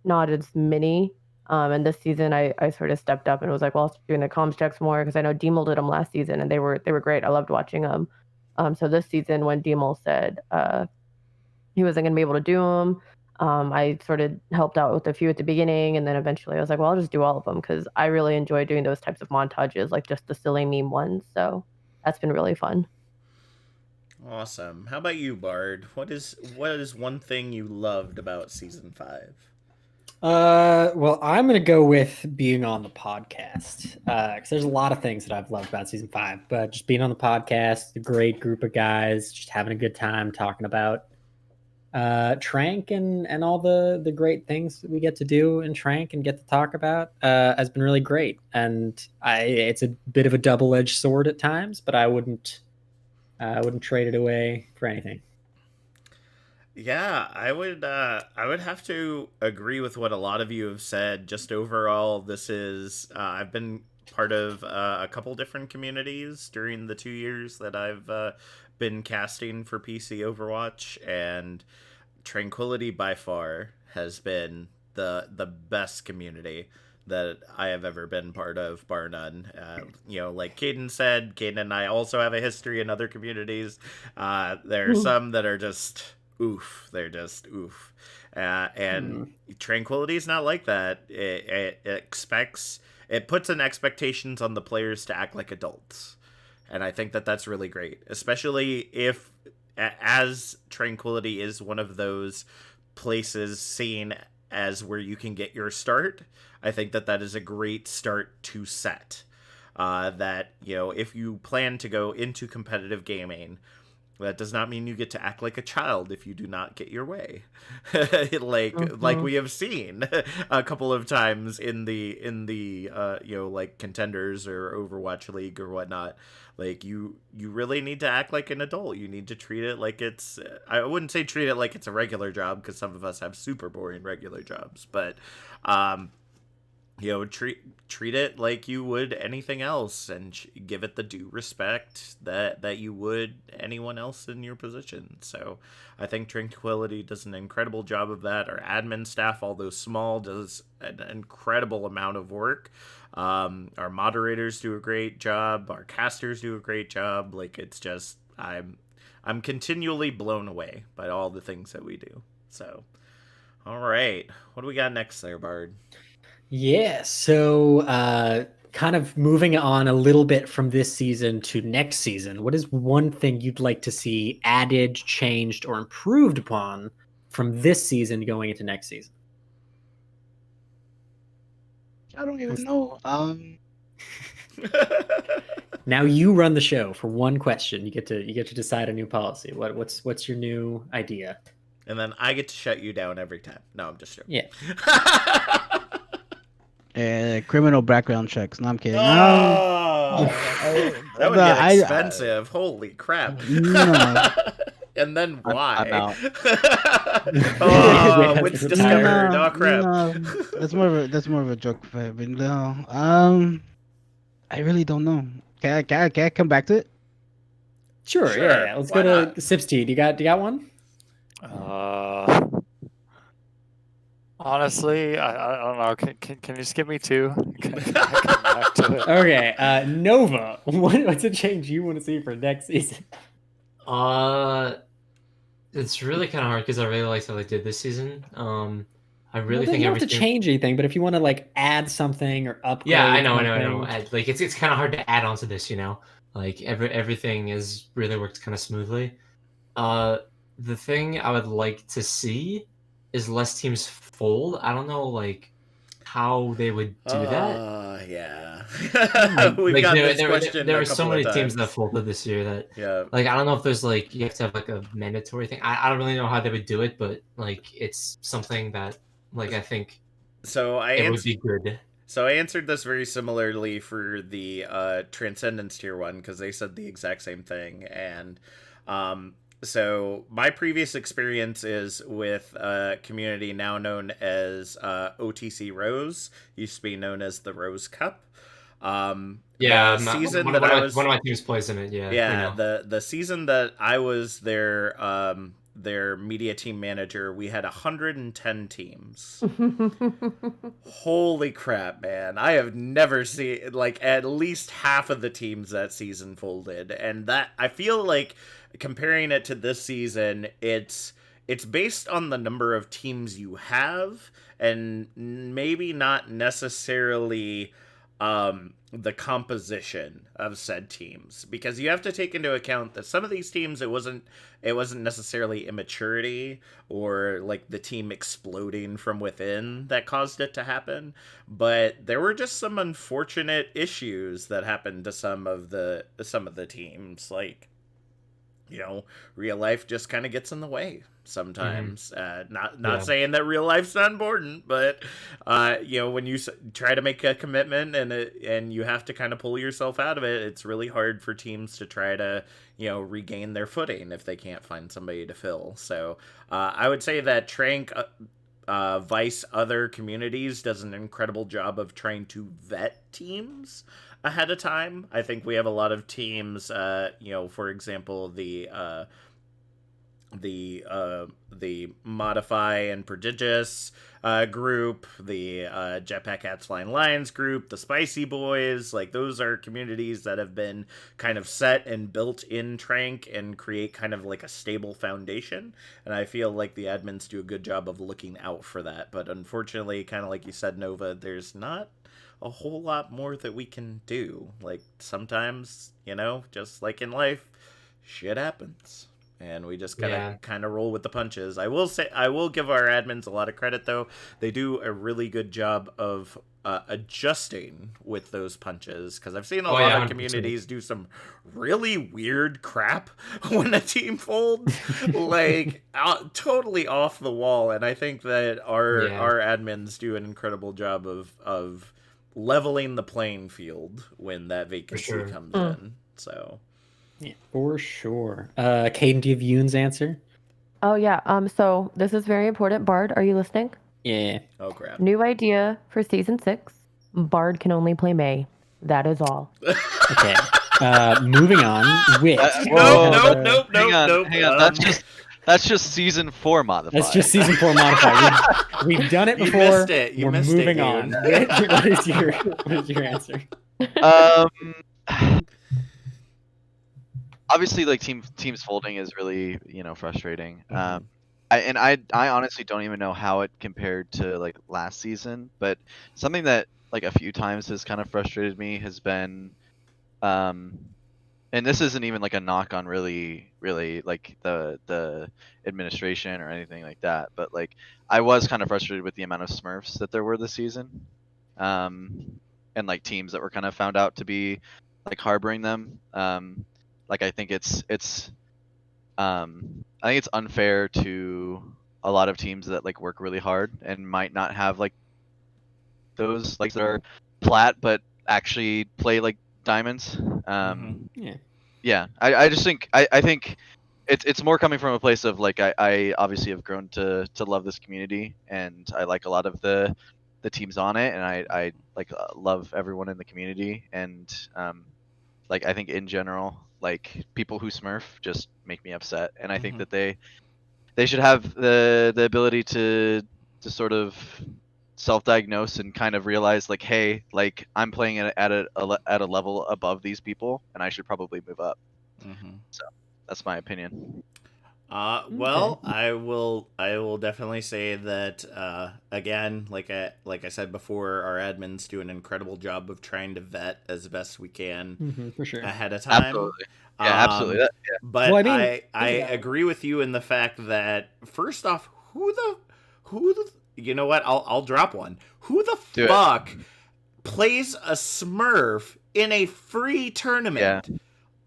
Speaker 5: not as many. And this season I sort of stepped up and was like, well, I'll doing the comms checks more because I know Demel did them last season and they were great. I loved watching them. So this season when Demel said he wasn't going to be able to do them, I sort of helped out with a few at the beginning, and then eventually I was like, well, I'll just do all of them because I really enjoy doing those types of montages, like just the silly meme ones. So that's been really fun.
Speaker 1: awesome. How about you, Bard? What is one thing you loved about season 5?
Speaker 2: Well, I'm gonna go with being on the podcast because there's a lot of things that I've loved about season 5, but just being on the podcast, a great group of guys, just having a good time talking about Trank and all the great things that we get to do in Trank and get to talk about has been really great. And it's a bit of a double-edged sword at times, but I wouldn't trade it away for anything.
Speaker 1: Yeah, I would have to agree with what a lot of you have said. Just overall, this is I've been part of a couple different communities during the 2 years that I've been casting for PC Overwatch, and Tranquility by far has been the best community that I have ever been part of, bar none. Like Caden said, Caden and I also have a history in other communities. There are some that are just oof. They're just oof. And Tranquility is not like that. It puts an expectations on the players to act like adults, and I think that that's really great, especially if as Tranquility is one of those places seen as where you can get your start. I think that that is a great start to set. That, if you plan to go into competitive gaming, that does not mean you get to act like a child if you do not get your way. like we have seen a couple of times in the like contenders or Overwatch League or whatnot. Like you really need to act like an adult. You need to treat it like it's I wouldn't say treat it like it's a regular job, because some of us have super boring regular jobs, but treat it like you would anything else, and give it the due respect that you would anyone else in your position. So I think Tranquility does an incredible job of that. Our admin staff, although small, does an incredible amount of work. Our moderators do a great job. Our casters do a great job. Like, it's just I'm continually blown away by all the things that we do. So all right, what do we got next there, Bard?
Speaker 2: Yeah, so kind of moving on a little bit from this season to next season, what is one thing you'd like to see added, changed, or improved upon from this season going into next season?
Speaker 7: I don't even know.
Speaker 2: Now you run the show for one question. You get to decide a new policy. What's your new idea?
Speaker 1: And then I get to shut you down every time. No, I'm just joking.
Speaker 2: Yeah.
Speaker 7: Criminal background checks. No, I'm kidding.
Speaker 1: Oh, that would get expensive. Holy crap.
Speaker 7: No.
Speaker 1: And then why?
Speaker 9: I'm out.
Speaker 1: Oh, what's discovered?
Speaker 7: No,
Speaker 1: Oh, crap.
Speaker 7: no. That's more of a joke. But no. I really don't know. Can I come back to it?
Speaker 2: Sure. Yeah. Let's go to Sipsty. Do you got one?
Speaker 6: Honestly, I don't know. Can you just give me two? Can I come back to it?
Speaker 2: Okay. Nova. What's a change you want to see for next season?
Speaker 8: It's really kind of hard because I really liked how they did this season. I really think
Speaker 2: you don't
Speaker 8: everything.
Speaker 2: have to change anything, but if you want to like add something or upgrade.
Speaker 8: Yeah, I know. Like it's kind of hard to add onto this, Like everything is really worked kind of smoothly. The thing I would like to see is less teams fold. I don't know, like how they would do that.
Speaker 1: Yeah.
Speaker 8: We've got this question. There were so many teams that folded this year that, like, I don't know if there's like you have to have like a mandatory thing. I don't really know how they would do it, but like it's something that like I think it would be good.
Speaker 1: So I answered this very similarly for the Transcendence Tier 1, because they said the exact same thing. And so my previous experience is with a community now known as OTC Rose, used to be known as the Rose Cup.
Speaker 8: One of my teams plays in it.
Speaker 1: Yeah, the season that I was their media team manager, we had 110 teams. Holy crap, man. I have never seen, like, at least half of the teams that season folded. And that, I feel like, comparing it to this season, it's based on the number of teams you have, and maybe not necessarily the composition of said teams, because you have to take into account that some of these teams, it wasn't necessarily immaturity or like the team exploding from within that caused it to happen, but there were just some unfortunate issues that happened to some of the teams, like, real life just kind of gets in the way sometimes. Not
Speaker 8: Yeah.
Speaker 1: saying that real life's not important, but when you try to make a commitment and you have to kind of pull yourself out of it, it's really hard for teams to try to regain their footing if they can't find somebody to fill. So I would say that Trank. Vice other communities does an incredible job of trying to vet teams ahead of time. I think we have a lot of teams, for example, the Modify and Prodigious group, the Jetpack Cats Flying Lions group, the Spicy Boys. Like, those are communities that have been kind of set and built in Trank and create kind of like a stable foundation. And I feel like the admins do a good job of looking out for that. But unfortunately, kind of like you said, Nova, there's not a whole lot more that we can do. Like, sometimes, just like in life, shit happens. And we just gotta kind of roll with the punches. I will give our admins a lot of credit, though. They do a really good job of adjusting with those punches, because I've seen a lot of
Speaker 8: 100%.
Speaker 1: communities do some really weird crap when a team folds, like totally off the wall. And I think that our admins do an incredible job of leveling the playing field when that vacancy comes in. So.
Speaker 2: Yeah, for sure. Caden, do you have Yoon's answer?
Speaker 5: Oh yeah. So this is very important. Bard, are you listening?
Speaker 2: Yeah.
Speaker 1: Oh crap.
Speaker 5: New idea for season 6. Bard can only play May. That is all.
Speaker 2: Okay. Moving on. Wit.
Speaker 1: Nope.
Speaker 9: Hang on. That's just season 4 modified.
Speaker 2: That's just season 4 modified. We've done it before.
Speaker 1: You missed it. We're
Speaker 2: moving on. Wit, what is your answer?
Speaker 9: Obviously, like teams folding is really frustrating. I honestly don't even know how it compared to like last season, but something that like a few times has kind of frustrated me has been, and this isn't even like a knock on really like the administration or anything like that, but like I was kind of frustrated with the amount of Smurfs that there were this season, and like teams that were kind of found out to be like harboring them. Like I think it's unfair to a lot of teams that like work really hard and might not have like those like that are flat but actually play like diamonds. Yeah. I just think I think it's more coming from a place of like I obviously have grown to love this community, and I like a lot of the teams on it, and I like love everyone in the community, and like I think in general, like people who Smurf just make me upset, and I think that they should have the ability to sort of self-diagnose and kind of realize like, hey, like I'm playing at a level above these people, and I should probably move up. So that's my opinion.
Speaker 1: Well, I will definitely say that again, like I said before, our admins do an incredible job of trying to vet as best we can
Speaker 2: for sure
Speaker 1: ahead of time.
Speaker 9: Absolutely. Yeah, absolutely.
Speaker 1: But well, I agree with you in the fact that first off, who the you know what? I'll drop one. Who the fuck plays a Smurf in a free tournament? Yeah.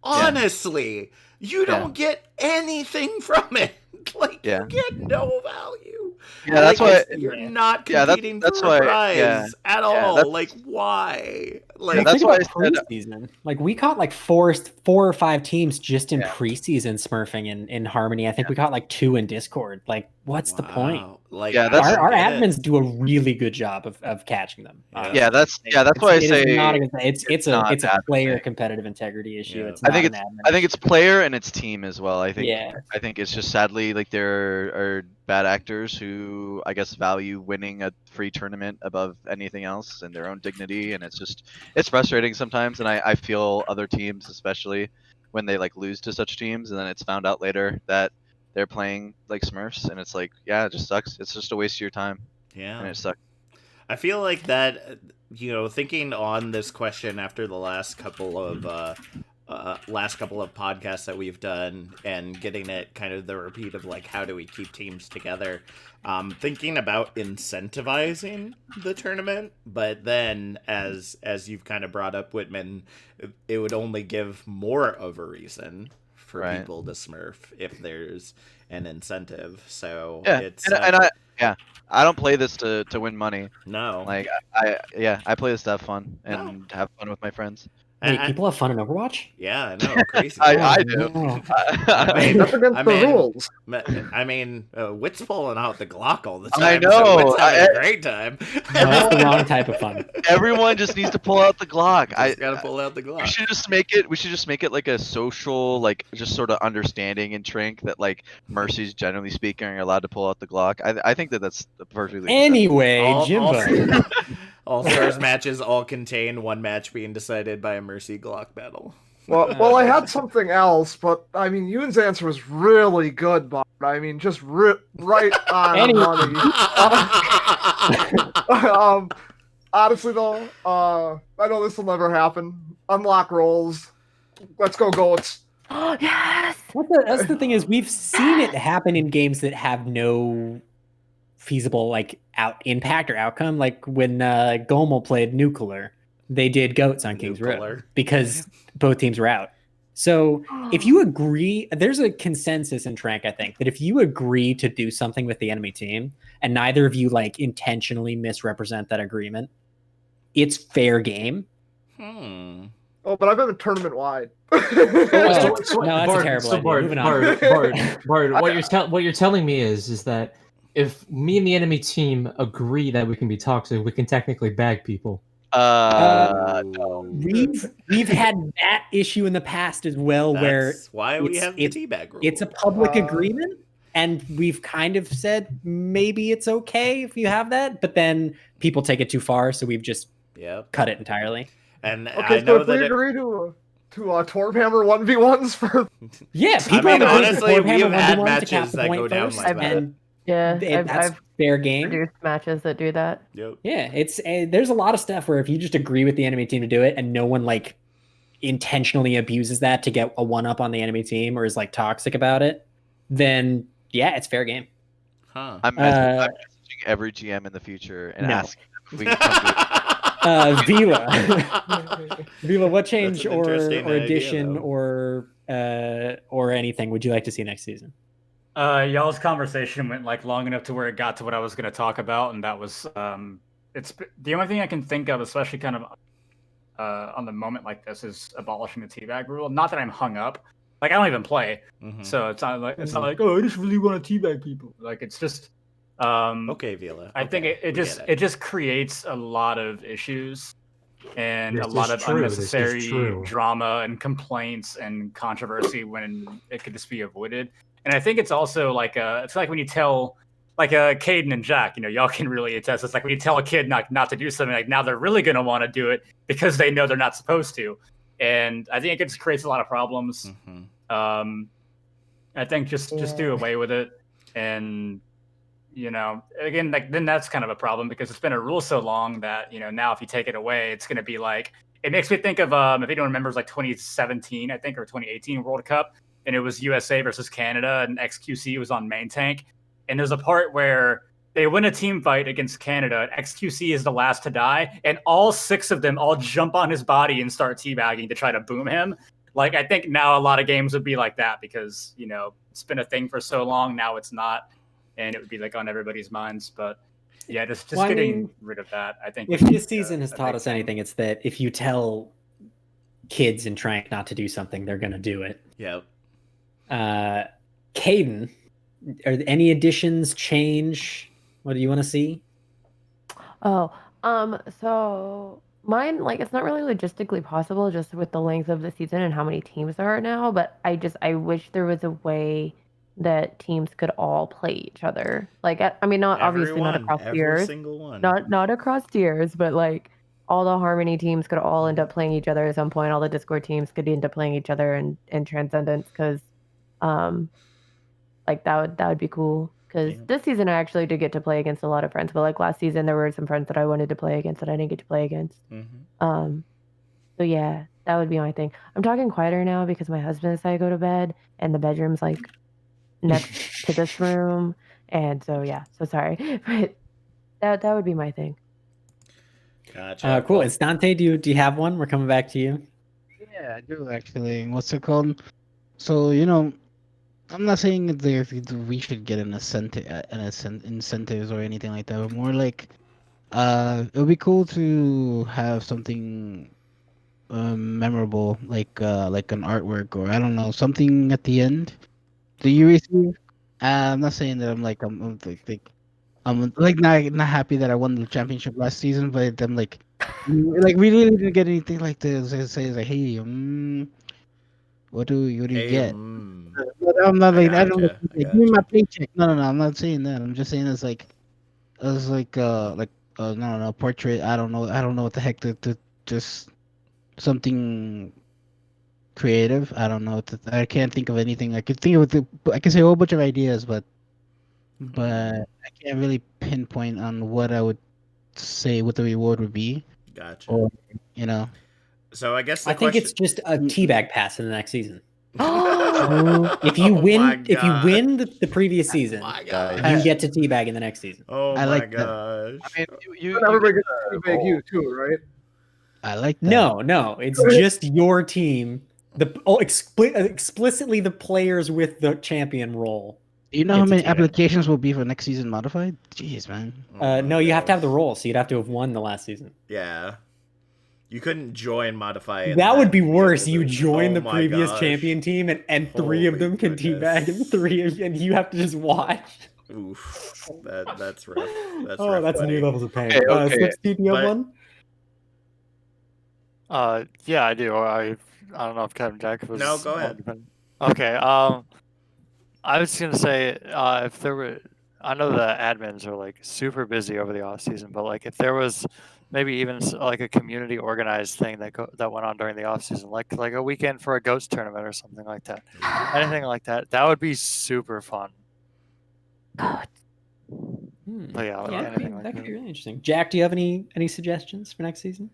Speaker 1: Honestly, you don't get anything from it. Like you get no value.
Speaker 9: Yeah, that's why
Speaker 1: you're not competing for a prize at all. Like why? Like
Speaker 2: that's why preseason. Like we caught like four or five teams just in preseason smurfing in Harmony. I think we caught like 2 in Discord. Like what's the point?
Speaker 1: Like
Speaker 2: our admins do a really good job of catching them.
Speaker 9: That's why I say
Speaker 2: it's a player competitive integrity issue. It's
Speaker 9: I think it's player and it's team as well. I think it's just sadly like there are bad actors who I guess value winning a free tournament above anything else and their own dignity, and it's frustrating sometimes, and I feel other teams, especially when they like lose to such teams and then it's found out later that they're playing like Smurfs, and it's like, yeah, it just sucks. It's just a waste of your time.
Speaker 1: Yeah.
Speaker 9: And it sucks.
Speaker 1: I feel like that, thinking on this question after the last couple of podcasts that we've done and getting it kind of the repeat of like how do we keep teams together, thinking about incentivizing the tournament, but then as you've kind of brought up, Whitman, it would only give more of a reason for
Speaker 9: Right.
Speaker 1: people to smurf if there's an incentive. So
Speaker 9: Yeah,
Speaker 1: it's
Speaker 9: I don't play this to win money.
Speaker 1: no.
Speaker 9: Like I play this to have fun and have fun with my friends.
Speaker 2: Wait, people have fun in Overwatch?
Speaker 1: Yeah, I know, crazy.
Speaker 9: I
Speaker 2: Oh,
Speaker 9: do.
Speaker 2: no.
Speaker 10: That's against the rules.
Speaker 1: Wit's pulling out the Glock all the time.
Speaker 9: I know.
Speaker 1: So Wit's having a great time.
Speaker 2: No, that's the wrong type of fun.
Speaker 9: Everyone just needs to pull out the Glock.
Speaker 1: Just gotta pull out the Glock.
Speaker 9: We should just make it like a social, like just sort of understanding in Trink that like mercies, generally speaking, are allowed to pull out the Glock. I think that's perfectly
Speaker 2: Anyway, Jimbo.
Speaker 1: All Stars matches all contain one match being decided by a Mercy Glock battle.
Speaker 10: Well, I had something else, but I mean, Yoon's answer was really good, but I mean, just right on money. Honestly, though, I know this will never happen. Unlock rolls. Let's go, goats.
Speaker 5: Yes.
Speaker 2: That's the thing is we've seen it happen in games that have no feasible like impact or outcome. Like when Gomel played Nuclear, they did goats on King's Road because both teams were out. So if you agree, there's a consensus in Trank, I think, that if you agree to do something with the enemy team and neither of you like intentionally misrepresent that agreement, it's fair game.
Speaker 10: Oh, but I've been tournament wide.
Speaker 2: No, that's a terrible idea. Moving on.
Speaker 8: Bard, what you're telling me is that if me and the enemy team agree that we can be toxic, we can technically bag people.
Speaker 9: No.
Speaker 2: We've had that issue in the past as well.
Speaker 1: That's why we have the teabag rule.
Speaker 2: It's a public agreement, and we've kind of said maybe it's okay if you have that, but then people take it too far, so we've just cut it entirely.
Speaker 1: And
Speaker 10: okay,
Speaker 1: I know
Speaker 10: so if we agree to Torphammer 1v1s for
Speaker 2: people
Speaker 1: honestly, we've had matches that go down like that.
Speaker 2: That's fair game.
Speaker 5: Produced matches that do that.
Speaker 1: Yep.
Speaker 2: Yeah, it's there's a lot of stuff where if you just agree with the enemy team to do it and no one like intentionally abuses that to get a one up on the enemy team or is like toxic about it, then yeah, it's fair game.
Speaker 9: I'm messaging every GM in the future and asking if we can come to
Speaker 2: Vila, what change or addition or anything would you like to see next season?
Speaker 11: Y'all's conversation went like long enough to where it got to what I was going to talk about, and that was it's the only thing I can think of, especially kind of on the moment like this, is abolishing the teabag rule. Not that I'm hung up, like I don't even play, so it's not like oh, I just really want to teabag people. Like it's just
Speaker 1: okay, Vila.
Speaker 11: I think it just creates a lot of issues and a lot of unnecessary drama and complaints and controversy when it could just be avoided. And I think it's also like it's like when you tell Caden and Jack, y'all can really attest. It's like when you tell a kid not to do something, like now they're really going to want to do it because they know they're not supposed to. And I think it just creates a lot of problems. I think just do away with it. And, again, like then that's kind of a problem because it's been a rule so long that, now if you take it away, it's going to be like, it makes me think of, if anyone remembers like 2017, I think, or 2018 World Cup. And it was USA versus Canada, and XQC was on main tank. And there's a part where they win a team fight against Canada, and XQC is the last to die, and all 6 of them all jump on his body and start teabagging to try to boom him. Like, I think now a lot of games would be like that because, it's been a thing for so long, now it's not, and it would be like on everybody's minds. But yeah, just getting rid of that, I think.
Speaker 2: If this season has taught us anything, it's that if you tell kids in Trank not to do something, they're going to do it.
Speaker 1: Yep.
Speaker 2: Caden, are any additions, change? What do you want to see?
Speaker 5: So mine, like, it's not really logistically possible just with the length of the season and how many teams there are now, but I wish there was a way that teams could all play each other. Like, I mean, obviously not across tiers,
Speaker 1: single one.
Speaker 5: not across tiers, but like all the Harmony teams could all end up playing each other at some point. All the Discord teams could end up playing each other in Transcendence because like that would be cool Because this season I actually did get to play against a lot of friends, but like last season there were some friends that I wanted to play against that I didn't get to play against. So yeah, that would be my thing. I'm talking quieter now because my husband decided to go to bed, and the bedroom's like next to this room, and so yeah. So sorry, but that would be my thing.
Speaker 1: Gotcha.
Speaker 2: Cool.
Speaker 1: Well,
Speaker 2: Estante, do you have one? We're coming back to you.
Speaker 7: Yeah, I do actually. What's it called? So I'm not saying that we should get incentives or anything like that, but more like it would be cool to have something memorable, like an artwork or I don't know, something at the end. Do you receive? I'm not saying that I'm like not happy that I won the championship last season, but I'm like we really didn't get anything like this. Say like, hey, what do you
Speaker 1: hey,
Speaker 7: get? But I'm not
Speaker 1: I
Speaker 7: like I don't like,
Speaker 1: gotcha. I
Speaker 7: give me my
Speaker 1: gotcha.
Speaker 7: paycheck. No. I'm not saying that. I'm just saying it's no, no, portrait. I don't know what the heck to just something creative. I don't know. I can't think of anything. I can say a whole bunch of ideas, but I can't really pinpoint on what I would say what the reward would be.
Speaker 1: Gotcha.
Speaker 7: Or you know,
Speaker 1: So I guess the
Speaker 2: I think it's
Speaker 1: question.
Speaker 2: just a teabag pass in the next season.
Speaker 5: Oh,
Speaker 2: If you
Speaker 1: Oh my
Speaker 2: win, if you
Speaker 1: god.
Speaker 2: win the previous
Speaker 1: Oh
Speaker 2: season,
Speaker 1: my
Speaker 2: you
Speaker 1: gosh.
Speaker 2: get to teabag in the next season.
Speaker 1: Oh
Speaker 7: I
Speaker 1: my
Speaker 7: like that.
Speaker 1: gosh.
Speaker 9: I mean, you
Speaker 10: But everybody
Speaker 9: get
Speaker 10: gets to
Speaker 9: the
Speaker 10: teabag
Speaker 9: role.
Speaker 10: you too, right?
Speaker 7: I like that.
Speaker 2: No, it's just your team. Explicitly the players with the champion role.
Speaker 7: You know
Speaker 2: get
Speaker 7: how
Speaker 2: to
Speaker 7: many
Speaker 2: teabag.
Speaker 7: applications will be for next season modified? Jeez, man.
Speaker 1: Oh
Speaker 2: No,
Speaker 1: my
Speaker 2: you have to have the
Speaker 1: gosh.
Speaker 2: role, so you'd have to have won the last season.
Speaker 1: Yeah. You couldn't join modify and
Speaker 2: That would be
Speaker 1: then
Speaker 2: worse.
Speaker 1: able
Speaker 2: You
Speaker 1: to.
Speaker 2: join
Speaker 1: Oh
Speaker 2: the
Speaker 1: my
Speaker 2: previous
Speaker 1: gosh.
Speaker 2: champion team, and three of
Speaker 1: Holy
Speaker 2: them can teabag, and
Speaker 1: goodness.
Speaker 2: and you have to just watch.
Speaker 1: Oof. That's rough. That's
Speaker 2: Oh,
Speaker 1: rough,
Speaker 2: that's new
Speaker 1: buddy.
Speaker 2: levels of pain.
Speaker 9: Okay.
Speaker 2: Slips, do you have
Speaker 1: But
Speaker 2: one?
Speaker 6: Yeah, I do. I don't know if Kevin Jack was.
Speaker 1: no, go ahead.
Speaker 6: Okay. I was gonna say if there were, I know the admins are like super busy over the off season, but like if there was maybe even like a community organized thing that went on during the off season, like a weekend for a ghost tournament or something like that, anything like that, that would be super fun. But yeah, like anything like
Speaker 2: that could
Speaker 6: that.
Speaker 2: be really interesting. Jack, do you have any suggestions for next season?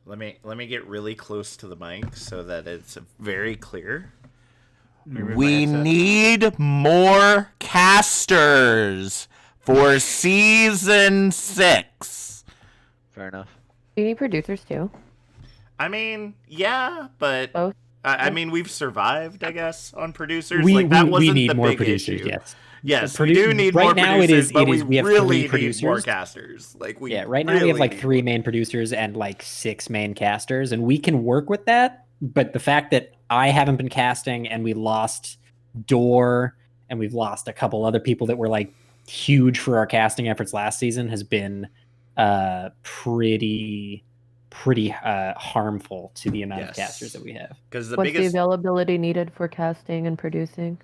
Speaker 1: Let me get really close to the mic so that it's very clear. We need more casters for season 6.
Speaker 9: Fair enough.
Speaker 5: Do you need producers too?
Speaker 1: I mean, yeah, but
Speaker 5: Both.
Speaker 1: I mean, we've survived, I guess, on producers.
Speaker 2: We
Speaker 1: like that wasn't
Speaker 2: need
Speaker 1: the
Speaker 2: more
Speaker 1: big
Speaker 2: producers.
Speaker 1: issue.
Speaker 2: Yes.
Speaker 1: Yes, we do need
Speaker 2: right
Speaker 1: more
Speaker 2: now
Speaker 1: producers, but
Speaker 2: we have
Speaker 1: really
Speaker 2: 3
Speaker 1: need more
Speaker 2: producers.
Speaker 1: casters. Like we
Speaker 2: right now
Speaker 1: really
Speaker 2: we have like
Speaker 1: need
Speaker 2: 3
Speaker 1: more.
Speaker 2: main producers and like 6 main casters, and we can work with that. But the fact that I haven't been casting, and we lost Door, and we've lost a couple other people that were like huge for our casting efforts last season, has been pretty harmful to the amount of casters that we have.
Speaker 1: Because
Speaker 5: What's the availability needed for casting and producing?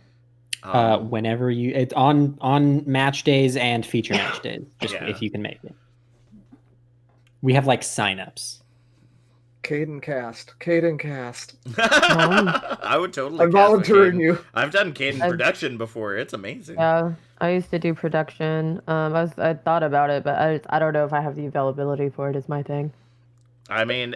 Speaker 2: Whenever it's on match days and feature match days, just
Speaker 1: Yeah.
Speaker 2: if you can make it. We have like signups.
Speaker 10: Caden cast.
Speaker 1: I would totally.
Speaker 10: I'm
Speaker 1: cast
Speaker 10: volunteering
Speaker 1: Caden.
Speaker 10: you.
Speaker 1: I've done Caden production before. It's amazing.
Speaker 5: Yeah, I used to do production. I thought about it, but I don't know if I have the availability for it. Is my thing.
Speaker 1: I mean,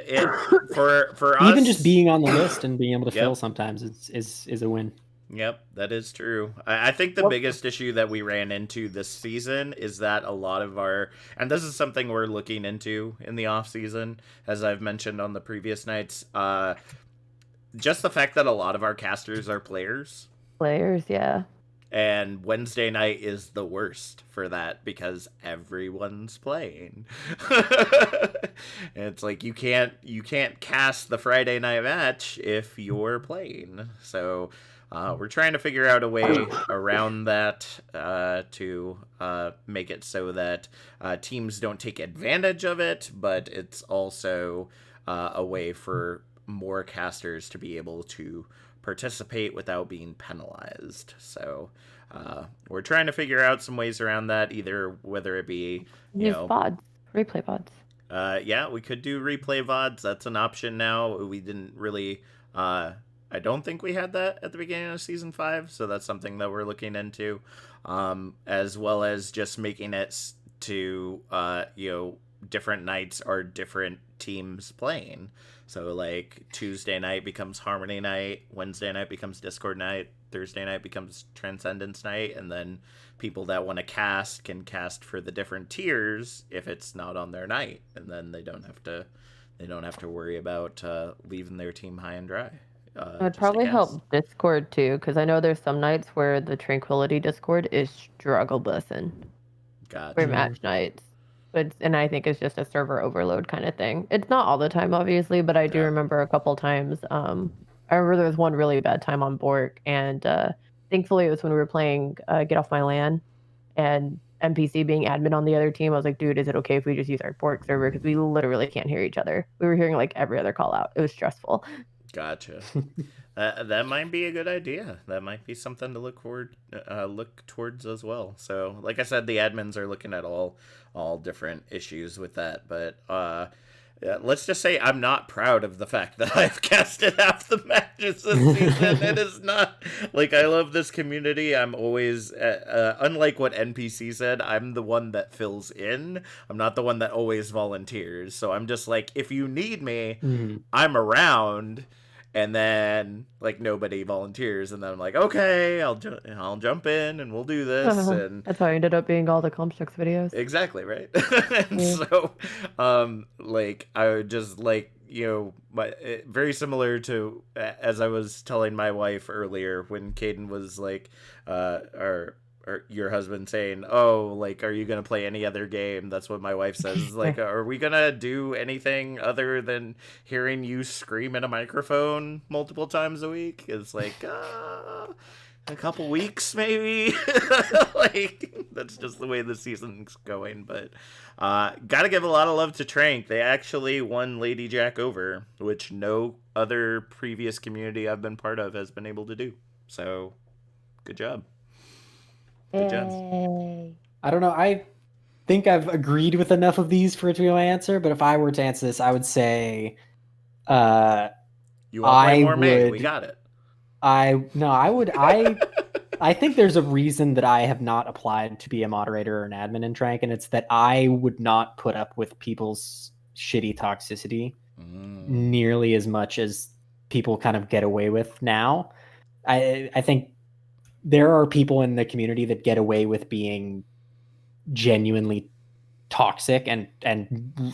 Speaker 1: for us,
Speaker 2: even just being on the list and being able to fill
Speaker 1: Yep.
Speaker 2: sometimes is a win.
Speaker 1: Yep, that is true. I think the biggest issue that we ran into this season is that a lot of our, and this is something we're looking into in the off season, as I've mentioned on the previous nights, just the fact that a lot of our casters are players.
Speaker 5: Players, yeah.
Speaker 1: And Wednesday night is the worst for that because everyone's playing. It's like you can't cast the Friday night match if you're playing. So we're trying to figure out a way around that to make it so that teams don't take advantage of it, but it's also a way for more casters to be able to participate without being penalized. So we're trying to figure out some ways around that, either whether it be
Speaker 5: VODs, replay VODs.
Speaker 1: yeah, we could do replay VODs. That's an option now. We didn't really I don't think we had that at the beginning of season 5, so that's something that we're looking into, as well as just making it to different nights are different teams playing. So like Tuesday night becomes Harmony night, Wednesday night becomes Discord night, Thursday night becomes Transcendence night, and then people that want to cast can cast for the different tiers if it's not on their night, and then they don't have to worry about leaving their team high and dry.
Speaker 5: It would
Speaker 1: Just to
Speaker 5: probably
Speaker 1: cast.
Speaker 5: help Discord too, because I know there's some nights where the Tranquility Discord is struggle bussing for
Speaker 1: Gotcha.
Speaker 5: match nights. And I think it's just a server overload kind of thing. It's not all the time, obviously, but I do
Speaker 1: Yeah.
Speaker 5: remember a couple times. I remember there was one really bad time on Bork, and thankfully it was when we were playing Get Off My LAN, and NPC being admin on the other team. I was like, dude, is it okay if we just use our Bork server? Because we literally can't hear each other. We were hearing like every other call out. It was stressful.
Speaker 1: Gotcha. That might be a good idea. That might be something to look towards as well. So, like I said, the admins are looking at all different issues with that. But let's just say I'm not proud of the fact that I've casted half the matches this season. It is not like I love this community. I'm always unlike what NPC said. I'm the one that fills in. I'm not the one that always volunteers. So I'm just like, if you need me, I'm around. And then like nobody volunteers, and then I'm like, okay, I'll jump in and we'll do this. And
Speaker 5: That's how I ended up being all the Comstructs videos.
Speaker 1: exactly, right? And so like I would just like very similar to as I was telling my wife earlier when Caden was like or your husband saying, oh, like, are you gonna play any other game? That's what my wife says. Like, are we gonna do anything other than hearing you scream in a microphone multiple times a week? It's like a couple weeks maybe. Like, that's just the way the season's going. But gotta give a lot of love to Trank. They actually won Lady Jack over, which no other previous community I've been part of has been able to do. So good job. Good job.
Speaker 2: I don't know. I think I've agreed with enough of these for it to be my answer, but if I were to answer this, I would say
Speaker 1: You want to play more May? We got it.
Speaker 2: I think there's a reason that I have not applied to be a moderator or an admin in Trank, and it's that I would not put up with people's shitty toxicity nearly as much as people kind of get away with now. I think there are people in the community that get away with being genuinely toxic and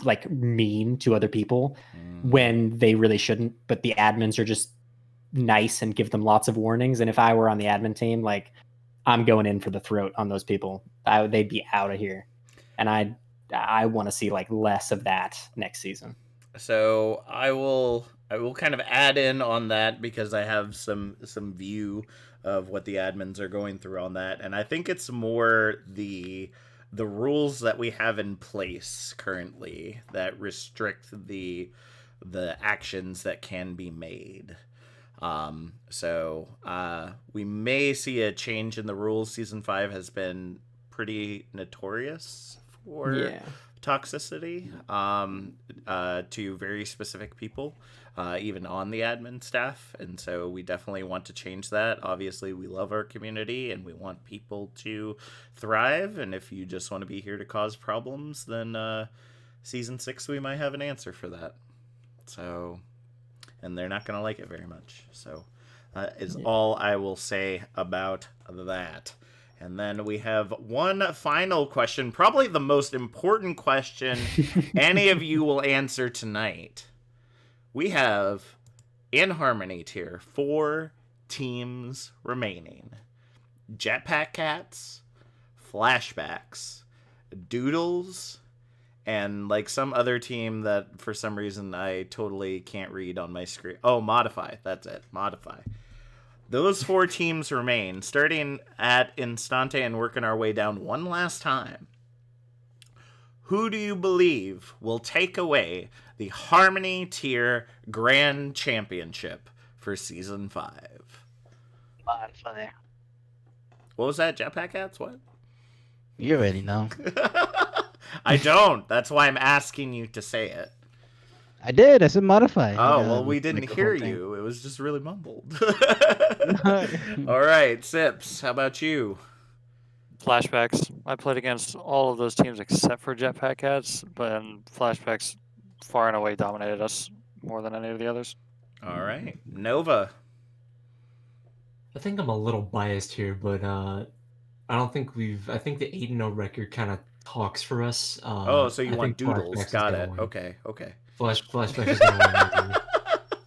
Speaker 2: like mean to other people when they really shouldn't, but the admins are just nice and give them lots of warnings. And if I were on the admin team, like, I'm going in for the throat on those people. They'd be out of here, and I want to see like less of that next season.
Speaker 1: So I will kind of add in on that because I have some view of what the admins are going through on that, and I think it's more the rules that we have in place currently that restrict the actions that can be made. So we may see a change in the rules. Season 5 has been pretty notorious for toxicity to very specific people, even on the admin staff. And so we definitely want to change that. Obviously, we love our community and we want people to thrive. And if you just want to be here to cause problems, then season 6, we might have an answer for that. So, and they're not going to like it very much. So that is all I will say about that. And then we have one final question, probably the most important question any of you will answer tonight. We have, in Harmony tier, 4 teams remaining. Jetpack Cats, Flashbacks, Doodles, and like some other team that for some reason I totally can't read on my screen. Oh, Modify. That's it. Modify. Those 4 teams remain, starting at Instante and working our way down one last time. Who do you believe will take away the Harmony Tier Grand Championship for Season 5?
Speaker 7: Modify.
Speaker 1: What was that, Jetpack Cats? What?
Speaker 7: You already know.
Speaker 1: I don't. That's why I'm asking you to say it.
Speaker 7: I did. I said modify.
Speaker 1: Oh, well, we
Speaker 7: Like
Speaker 1: didn't
Speaker 7: the
Speaker 1: hear
Speaker 7: whole thing.
Speaker 1: you. It was just really mumbled. All right, Sips, how about you?
Speaker 6: Flashbacks. I played against all of those teams except for Jetpack Cats, but Flashbacks far and away dominated us more than any of the others.
Speaker 1: All right, Nova.
Speaker 8: I think I'm a little biased here, but I don't think we've. I think the 8-0 record kind of talks for us.
Speaker 1: Oh, so you
Speaker 8: I
Speaker 1: want
Speaker 8: think
Speaker 1: Doodles?
Speaker 8: Flashbacks is
Speaker 1: Got
Speaker 8: gonna
Speaker 1: it.
Speaker 8: win.
Speaker 1: Okay, okay.
Speaker 8: Flashbacks is gonna win.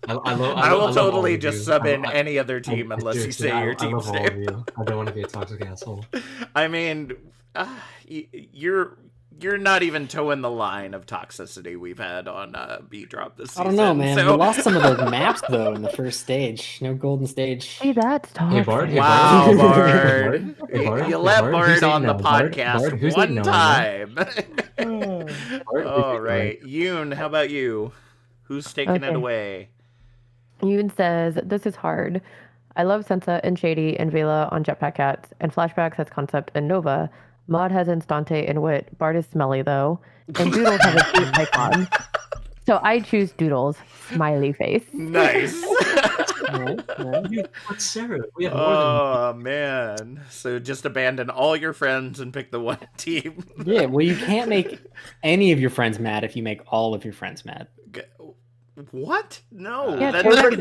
Speaker 1: I will
Speaker 8: love all
Speaker 1: totally
Speaker 8: of
Speaker 1: just
Speaker 8: you.
Speaker 1: sub in any other team unless you
Speaker 8: seriously,
Speaker 1: say your
Speaker 8: I
Speaker 1: team's
Speaker 8: love all of
Speaker 1: name.
Speaker 8: you. I don't want to be a toxic asshole.
Speaker 1: I mean, you're not even toeing the line of toxicity we've had on BeatDrop this season.
Speaker 2: I don't know, man.
Speaker 1: So...
Speaker 2: We lost some of those maps though in the first stage. No golden stage.
Speaker 5: Hey, that's toxic.
Speaker 8: Hey Bard,
Speaker 1: Wow,
Speaker 8: Bard.
Speaker 1: Bard. You let Bard on the podcast
Speaker 8: Who's
Speaker 1: one time. All
Speaker 8: right.
Speaker 1: right, Yoon, how about you? Who's taking it
Speaker 5: Okay.
Speaker 1: away?
Speaker 5: Yoon says, this is hard. I love Sensa and Shady and Vela on Jetpack Cats, and Flashbacks has Concept and Nova. Mod has Instante and Wit. Bart is smelly, though. And Doodles have a cute icon. So I choose Doodles. Smiley face.
Speaker 1: Nice.
Speaker 8: What's Sarah? We have more
Speaker 1: Oh, man. So just abandon all your friends and pick the one team.
Speaker 2: Yeah, well, you can't make any of your friends mad if you make all of your friends mad.
Speaker 1: What? No.
Speaker 5: Yeah,
Speaker 1: that's
Speaker 5: negatives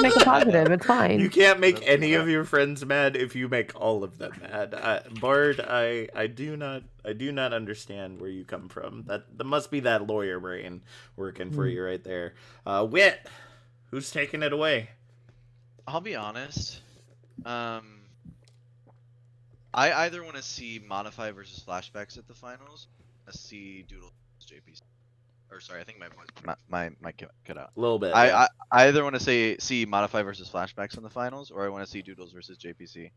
Speaker 5: make a positive. It's fine.
Speaker 1: You can't make any of your friends mad if you make all of them mad. Bard, I do not understand where you come from. That must be that lawyer brain working for you right there. Wit, who's taking it away?
Speaker 9: I'll be honest. I either want to see Modify versus Flashbacks at the finals, or see Doodle versus JPC. Or sorry, I think my mic cut out.
Speaker 1: A little bit.
Speaker 9: I either want to see Modify versus Flashbacks in the finals, or I want to see Doodles versus JPC.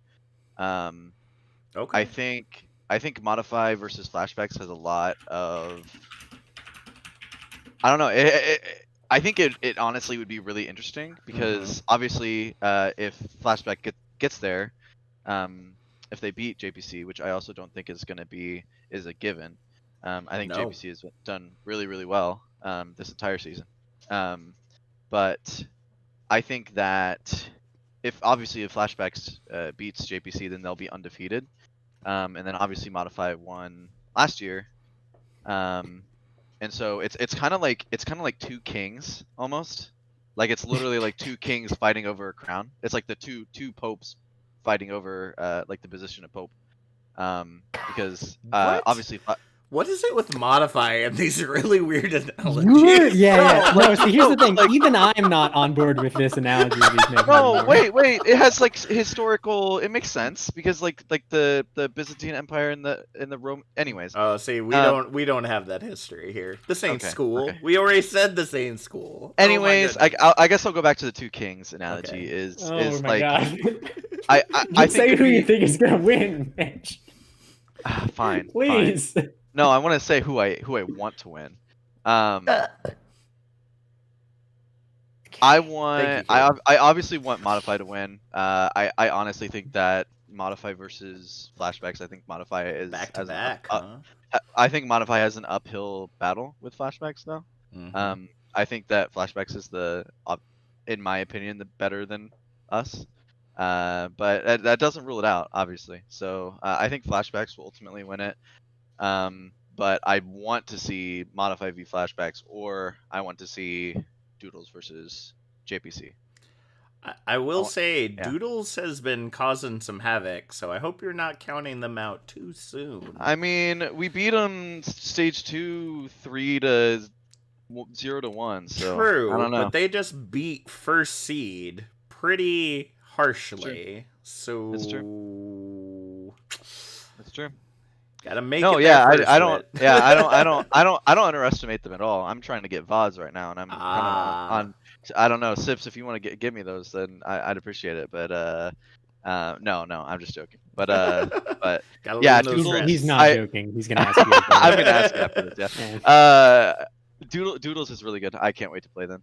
Speaker 1: Okay.
Speaker 9: I think Modify versus Flashbacks has a lot of. I don't know. I think it honestly would be really interesting because obviously, if Flashback gets there, if they beat JPC, which I also don't think is a given. I think JPC has done really, really well this entire season. But I think that if Flashbacks beats JPC, then they'll be undefeated. And then obviously Modify won last year. And so it's kind of like two kings almost. Like it's literally like two kings fighting over a crown. It's like the two popes fighting over like the position of pope. Because obviously.
Speaker 1: What is it with Modify and these really weird analogies?
Speaker 2: Yeah. No, see, here's the thing. Even I'm not on board with this analogy he's making.
Speaker 9: No, wait. It has like historical. It makes sense because like the Byzantine Empire and the Rome. Anyways.
Speaker 1: Oh, see, we don't have that history here. This ain't school.
Speaker 9: Okay.
Speaker 1: We already said this ain't school.
Speaker 9: Anyways, I guess I'll go back to the two kings analogy.
Speaker 1: Okay.
Speaker 9: Is
Speaker 2: my
Speaker 9: like
Speaker 2: God.
Speaker 9: I think
Speaker 2: say who you think is gonna win, Mitch.
Speaker 9: Fine.
Speaker 2: Please.
Speaker 9: Fine. No, I want to say who I want to win. I obviously want Modify to win. I honestly think that Modify versus Flashbacks. I think Modify is
Speaker 1: back to back.
Speaker 9: I think Modify has an uphill battle with Flashbacks though. I think that Flashbacks is in my opinion, the better than us. But that doesn't rule it out, obviously. So I think Flashbacks will ultimately win it. But I want to see Modify v Flashbacks, or I want to see Doodles versus JPC.
Speaker 1: I will say Doodles has been causing some havoc, so I hope you're not counting them out too soon.
Speaker 9: I mean, we beat them stage 2, 3 to 0 to 1. So
Speaker 1: true,
Speaker 9: I don't know.
Speaker 1: But they just beat first seed pretty harshly. So
Speaker 9: it's true. That's true.
Speaker 1: Gotta make
Speaker 9: no,
Speaker 1: it.
Speaker 9: Yeah,
Speaker 1: first
Speaker 9: I don't. Yeah, I don't underestimate them at all. I'm trying to get VODs right now, and I'm on. I don't know, Sips. If you want to give me those, then I'd appreciate it. But no, I'm just joking. But yeah, Doodles,
Speaker 2: he's not joking. He's gonna ask you.
Speaker 9: I'm gonna ask you after this. Yeah. Doodles is really good. I can't wait to play them.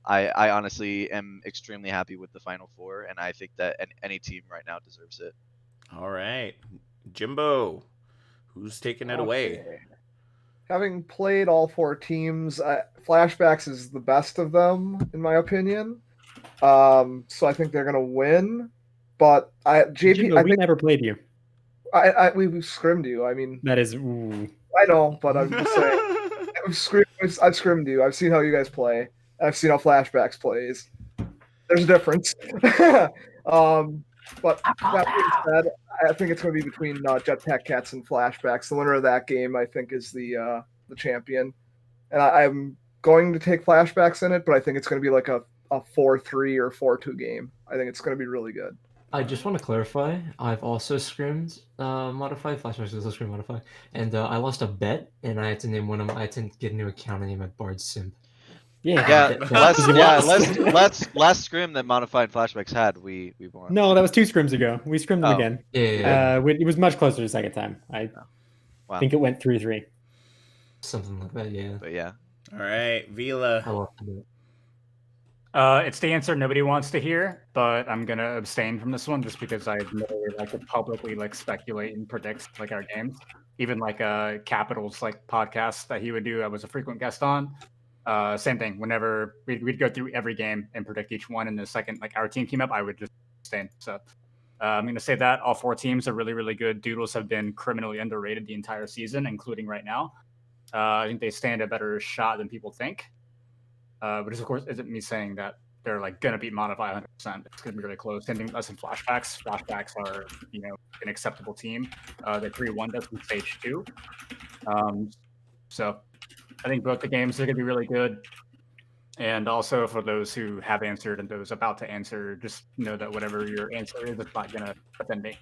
Speaker 9: I honestly am extremely happy with the Final Four, and I think that any team right now deserves it.
Speaker 1: All right, Jimbo. Who's taking it away?
Speaker 10: having played all 4 teams, Flashbacks is the best of them, in my opinion. So I think they're gonna win. But JP, I
Speaker 2: we
Speaker 10: think
Speaker 2: never played you.
Speaker 10: we've scrimmed you. I mean,
Speaker 2: That is. Ooh.
Speaker 10: I know, but I'm just saying. I've scrimmed you. I've seen how you guys play. I've seen how Flashbacks plays. There's a difference. But that being said, I think it's going to be between Jetpack Cats and Flashbacks. The winner of that game, I think, is the champion. And I'm going to take Flashbacks in it, but I think it's going to be like a 4-3 or 4-2 game. I think it's going to be really good.
Speaker 8: I just want to clarify. I've also scrimmed modify. Flashbacks also scrim modify, and I lost a bet, and I had to name one of. I had to get a new account and name it Bard Simp.
Speaker 2: Yeah.
Speaker 9: Last scrim that modified Flashbacks had, we won.
Speaker 2: No, that was 2 scrims ago. We scrimmed them again.
Speaker 8: Yeah.
Speaker 2: It was much closer the second time. I think it went 3-3.
Speaker 8: Something like that, yeah.
Speaker 9: But yeah.
Speaker 1: All right, Vila.
Speaker 11: It's the answer nobody wants to hear, but I'm gonna abstain from this one just because I never like to publicly like speculate and predict like our games. Even like Capital's like podcast that he would do, I was a frequent guest on. Same thing. Whenever we'd go through every game and predict each one, and the second like our team came up, I would just abstain. So I'm gonna say that all 4 teams are really, really good. Doodles have been criminally underrated the entire season, including right now. I think they stand a better shot than people think. But of course isn't me saying that they're like gonna beat Modify 100%. It's gonna be really close. Same thing with us in Flashbacks. Flashbacks are an acceptable team. They 3-1 us in stage 2. So I think both the games are gonna be really good. And also for those who have answered and those about to answer, just know that whatever your answer is, it's not gonna offend me.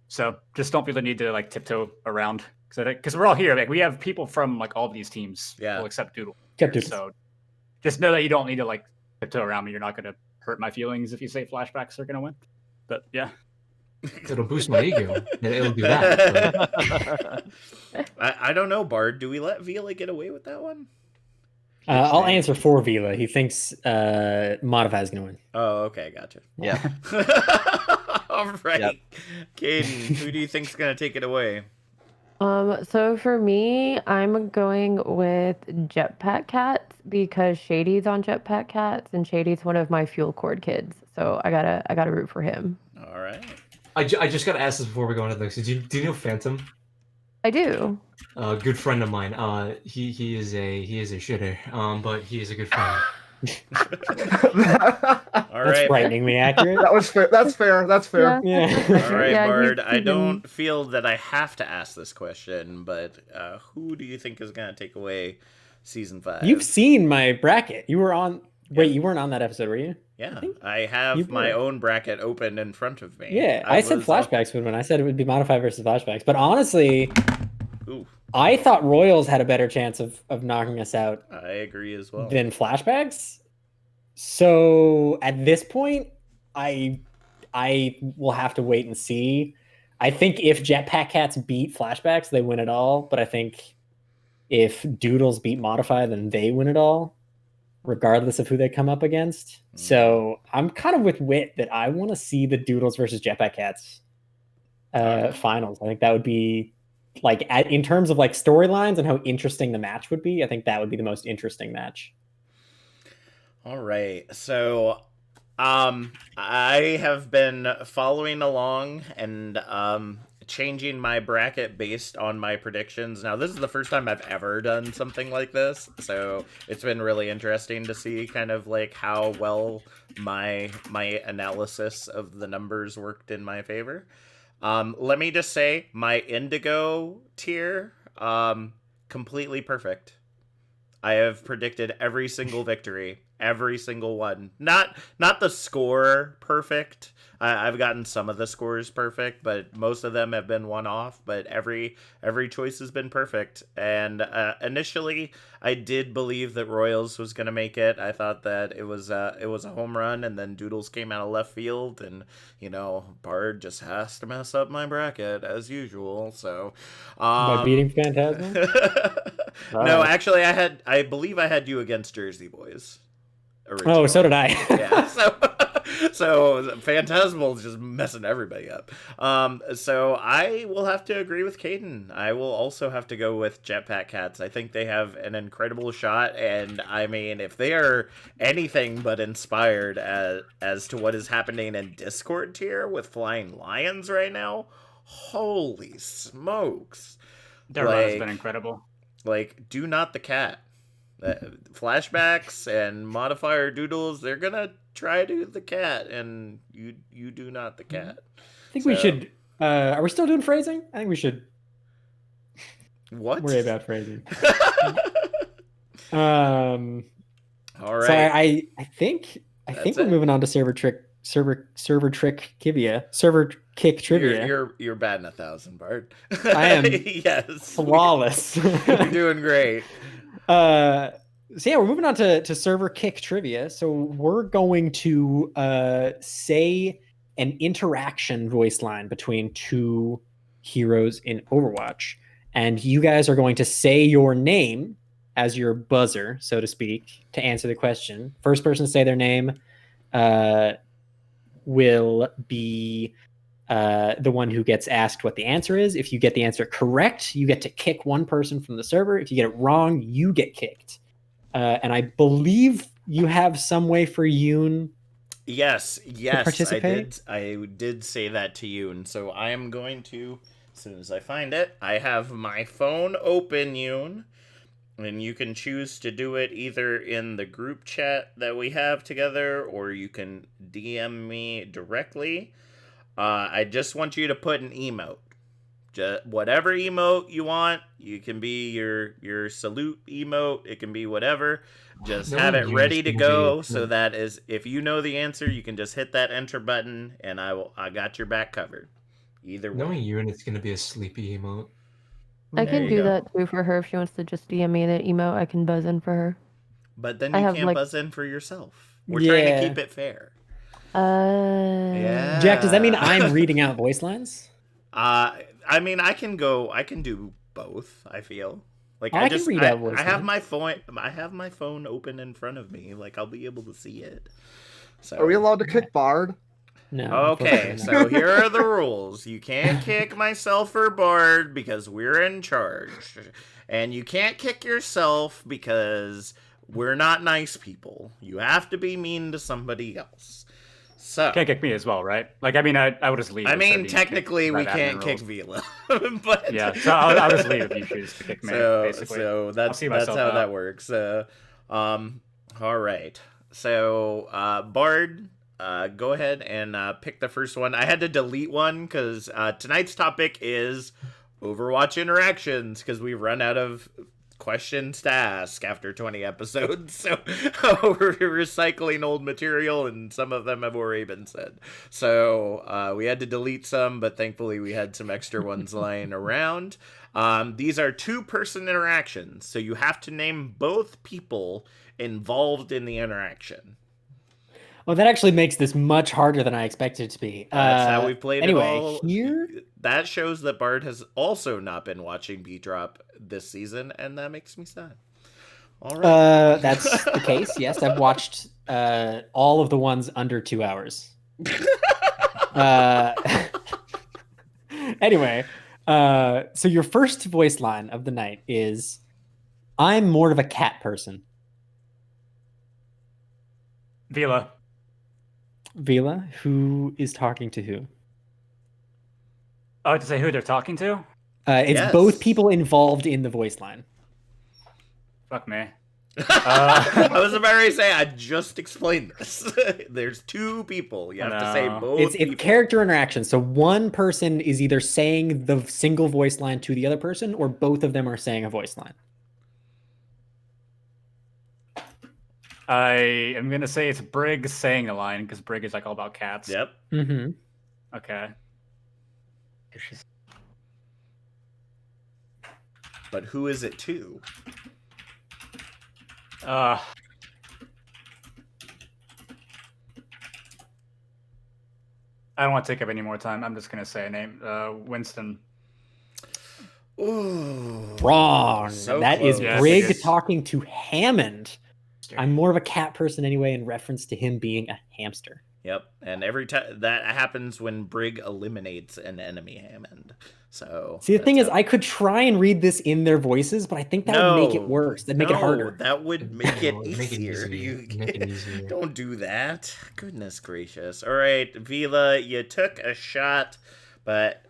Speaker 11: So just don't feel the need to like tiptoe around because we're all here. Like we have people from like all of these teams, well, except Doodle. So just know that you don't need to like tiptoe around me. You're not going to hurt my feelings if you say Flashbacks are going to win. But yeah,
Speaker 8: it'll boost my ego. It'll do that.
Speaker 1: I don't know, Bard. Do we let Vila get away with that one?
Speaker 2: I'll answer for Vila. He thinks Modify is going to win.
Speaker 1: Oh, okay, gotcha.
Speaker 9: Yeah.
Speaker 1: All right, Caden, who do you think's going to take it away?
Speaker 5: So for me, I'm going with Jetpack Cats because Shady's on Jetpack Cats, and Shady's one of my Fuel Cord kids. So I gotta root for him.
Speaker 1: All right.
Speaker 8: I just gotta ask this before we go on to the next. Do you know Phantom?
Speaker 5: I do.
Speaker 8: Good friend of mine. He is a shitter. But he is a good friend.
Speaker 1: All
Speaker 2: That's
Speaker 1: right.
Speaker 2: frighteningly accurate.
Speaker 10: That was fair. That's fair. That's fair.
Speaker 2: Yeah.
Speaker 1: All right,
Speaker 5: Yeah,
Speaker 1: Bard. I don't feel that I have to ask this question, but who do you think is going to take away season 5?
Speaker 2: You've seen my bracket. You were on. Wait, you weren't on that episode, were you?
Speaker 1: Yeah, I have my own bracket open in front of me.
Speaker 2: Yeah, I said Flashbacks would win. I said it would be Modify versus Flashbacks. But honestly, I thought Royals had a better chance of knocking us out.
Speaker 1: I agree as well.
Speaker 2: Than Flashbacks. So at this point, I will have to wait and see. I think if Jetpack Cats beat Flashbacks, they win it all. But I think if Doodles beat Modify, then they win it all, regardless of who they come up against. So I'm kind of with Wit that I want to see the Doodles versus Jetpack Cats finals. I think that would be like in terms of like storylines and how interesting the match would be. I think that would be the most interesting match.
Speaker 1: All right. So I have been following along and changing my bracket based on my predictions. Now, this is the first time I've ever done something like this, so it's been really interesting to see kind of like how well my analysis of the numbers worked in my favor. Let me just say, my Indigo tier, completely perfect. I have predicted every single victory, every single one. Not the score perfect. I've gotten some of the scores perfect, but most of them have been one-off. But every choice has been perfect. And initially, I did believe that Royals was going to make it. I thought that it was a home run, and then Doodles came out of left field, and Bard just has to mess up my bracket as usual. So
Speaker 2: by beating Phantasm.
Speaker 1: No, actually, I believe I had you against Jersey Boys.
Speaker 2: Originally. Oh, so did I.
Speaker 1: Yeah. So So Phantasmal's just messing everybody up. So I will have to agree with Caden. I will also have to go with Jetpack Cats. I think they have an incredible shot, and I mean, if they are anything but inspired as to what is happening in Discord tier with Flying Lions right now, holy smokes!
Speaker 11: Their run has been incredible.
Speaker 1: Like, do not the cat. Flashbacks and modifier doodles, they're gonna try to the cat, and you do not the cat.
Speaker 2: I think we should. Are we still doing phrasing? I think we should.
Speaker 1: What?
Speaker 2: Worry about phrasing.
Speaker 1: All right.
Speaker 2: So I think we're moving on to server kick trivia.
Speaker 1: You're batting 1,000, Bart.
Speaker 2: I am.
Speaker 1: Yes.
Speaker 2: Flawless.
Speaker 1: You're doing great.
Speaker 2: So yeah, we're moving on to server kick trivia. So we're going to say an interaction voice line between two heroes in Overwatch, and you guys are going to say your name as your buzzer, so to speak, to answer the question. First person to say their name will be the one who gets asked what the answer is. If you get the answer correct, you get to kick one person from the server. If you get it wrong, you get kicked. And I believe you have some way for Yoon.
Speaker 1: Yes,
Speaker 2: participate?
Speaker 1: I did say that to you, and so I am going to, as soon as I find it, I have my phone open, Yoon, and you can choose to do it either in the group chat that we have together, or you can DM me directly. I just want you to put an emote. Just whatever emote you want. You can be your salute emote. It can be whatever. Just have it ready to go, so that is, if you know the answer, you can just hit that enter button, and I got your back covered. Either way.
Speaker 8: Knowing you, and it's gonna be a sleepy emote.
Speaker 5: I can do that too for her if she wants to just DM me the emote. I can buzz in for her.
Speaker 1: But then you can't buzz in for yourself. We're trying to keep it fair.
Speaker 2: Yeah. Jack, does that mean I'm reading out voice lines?
Speaker 1: I mean, I can do both. I feel like I have my phone open in front of me. Like, I'll be able to see it. So
Speaker 10: are we allowed to kick Bard?
Speaker 2: No.
Speaker 1: Okay, so here are the rules. You can't kick myself or Bard because we're in charge, and you can't kick yourself because we're not nice people. You have to be mean to somebody else. So
Speaker 11: you can't kick me as well, right? Like, I mean, I would just leave.
Speaker 1: I mean, technically, we can't kick Vila, but
Speaker 11: yeah, so I'll just leave if you choose to kick me. Basically,
Speaker 1: so that's how that works. All right. So Bard, go ahead and pick the first one. I had to delete one because tonight's topic is Overwatch interactions because we've run out of questions to ask after 20 episodes, so we're recycling old material, and some of them have already been said, so we had to delete some, but thankfully we had some extra ones lying around. These are two-person interactions, so you have to name both people involved in the interaction.
Speaker 2: Well, that actually makes this much harder than I expected it to be.
Speaker 1: That's how we played it all.
Speaker 2: Here,
Speaker 1: that shows that Bard has also not been watching BeatDrop this season, and that makes me sad. All right.
Speaker 2: That's the case. Yes, I've watched all of the ones under 2 hours. Anyway, so your first voice line of the night is, "I'm more of a cat person."
Speaker 11: Vila,
Speaker 2: who is talking to who?
Speaker 11: Oh, to say who they're talking to?
Speaker 2: It's both people involved in the voice line.
Speaker 11: Fuck me.
Speaker 1: I was about to say, I just explained this. There's two people. You have to say both.
Speaker 2: It's character interaction. So one person is either saying the single voice line to the other person, or both of them are saying a voice line.
Speaker 11: I am going to say it's Brig saying a line, because Brig is like all about cats.
Speaker 1: Yep.
Speaker 2: Mm-hmm.
Speaker 11: Okay.
Speaker 1: But who is it to?
Speaker 11: I don't want to take up any more time. I'm just going to say a name. Winston.
Speaker 1: Ooh.
Speaker 2: Wrong.
Speaker 1: So
Speaker 2: that
Speaker 1: close.
Speaker 2: is Brig talking to Hammond. I'm more of a cat person anyway, in reference to him being a hamster.
Speaker 1: Yep, and every time that happens when Brig eliminates an enemy Hammond. So
Speaker 2: See, the thing
Speaker 1: that's
Speaker 2: is,
Speaker 1: how-
Speaker 2: I could try and read this in their voices, but I think that would make it
Speaker 1: No,
Speaker 2: worse. That'd make it
Speaker 1: no,
Speaker 2: harder.
Speaker 1: that would make it
Speaker 8: No, make it
Speaker 1: easier.
Speaker 8: easier.
Speaker 1: You
Speaker 8: Make it easier.
Speaker 1: don't do that. Goodness gracious. All right, Vila, you took a shot, but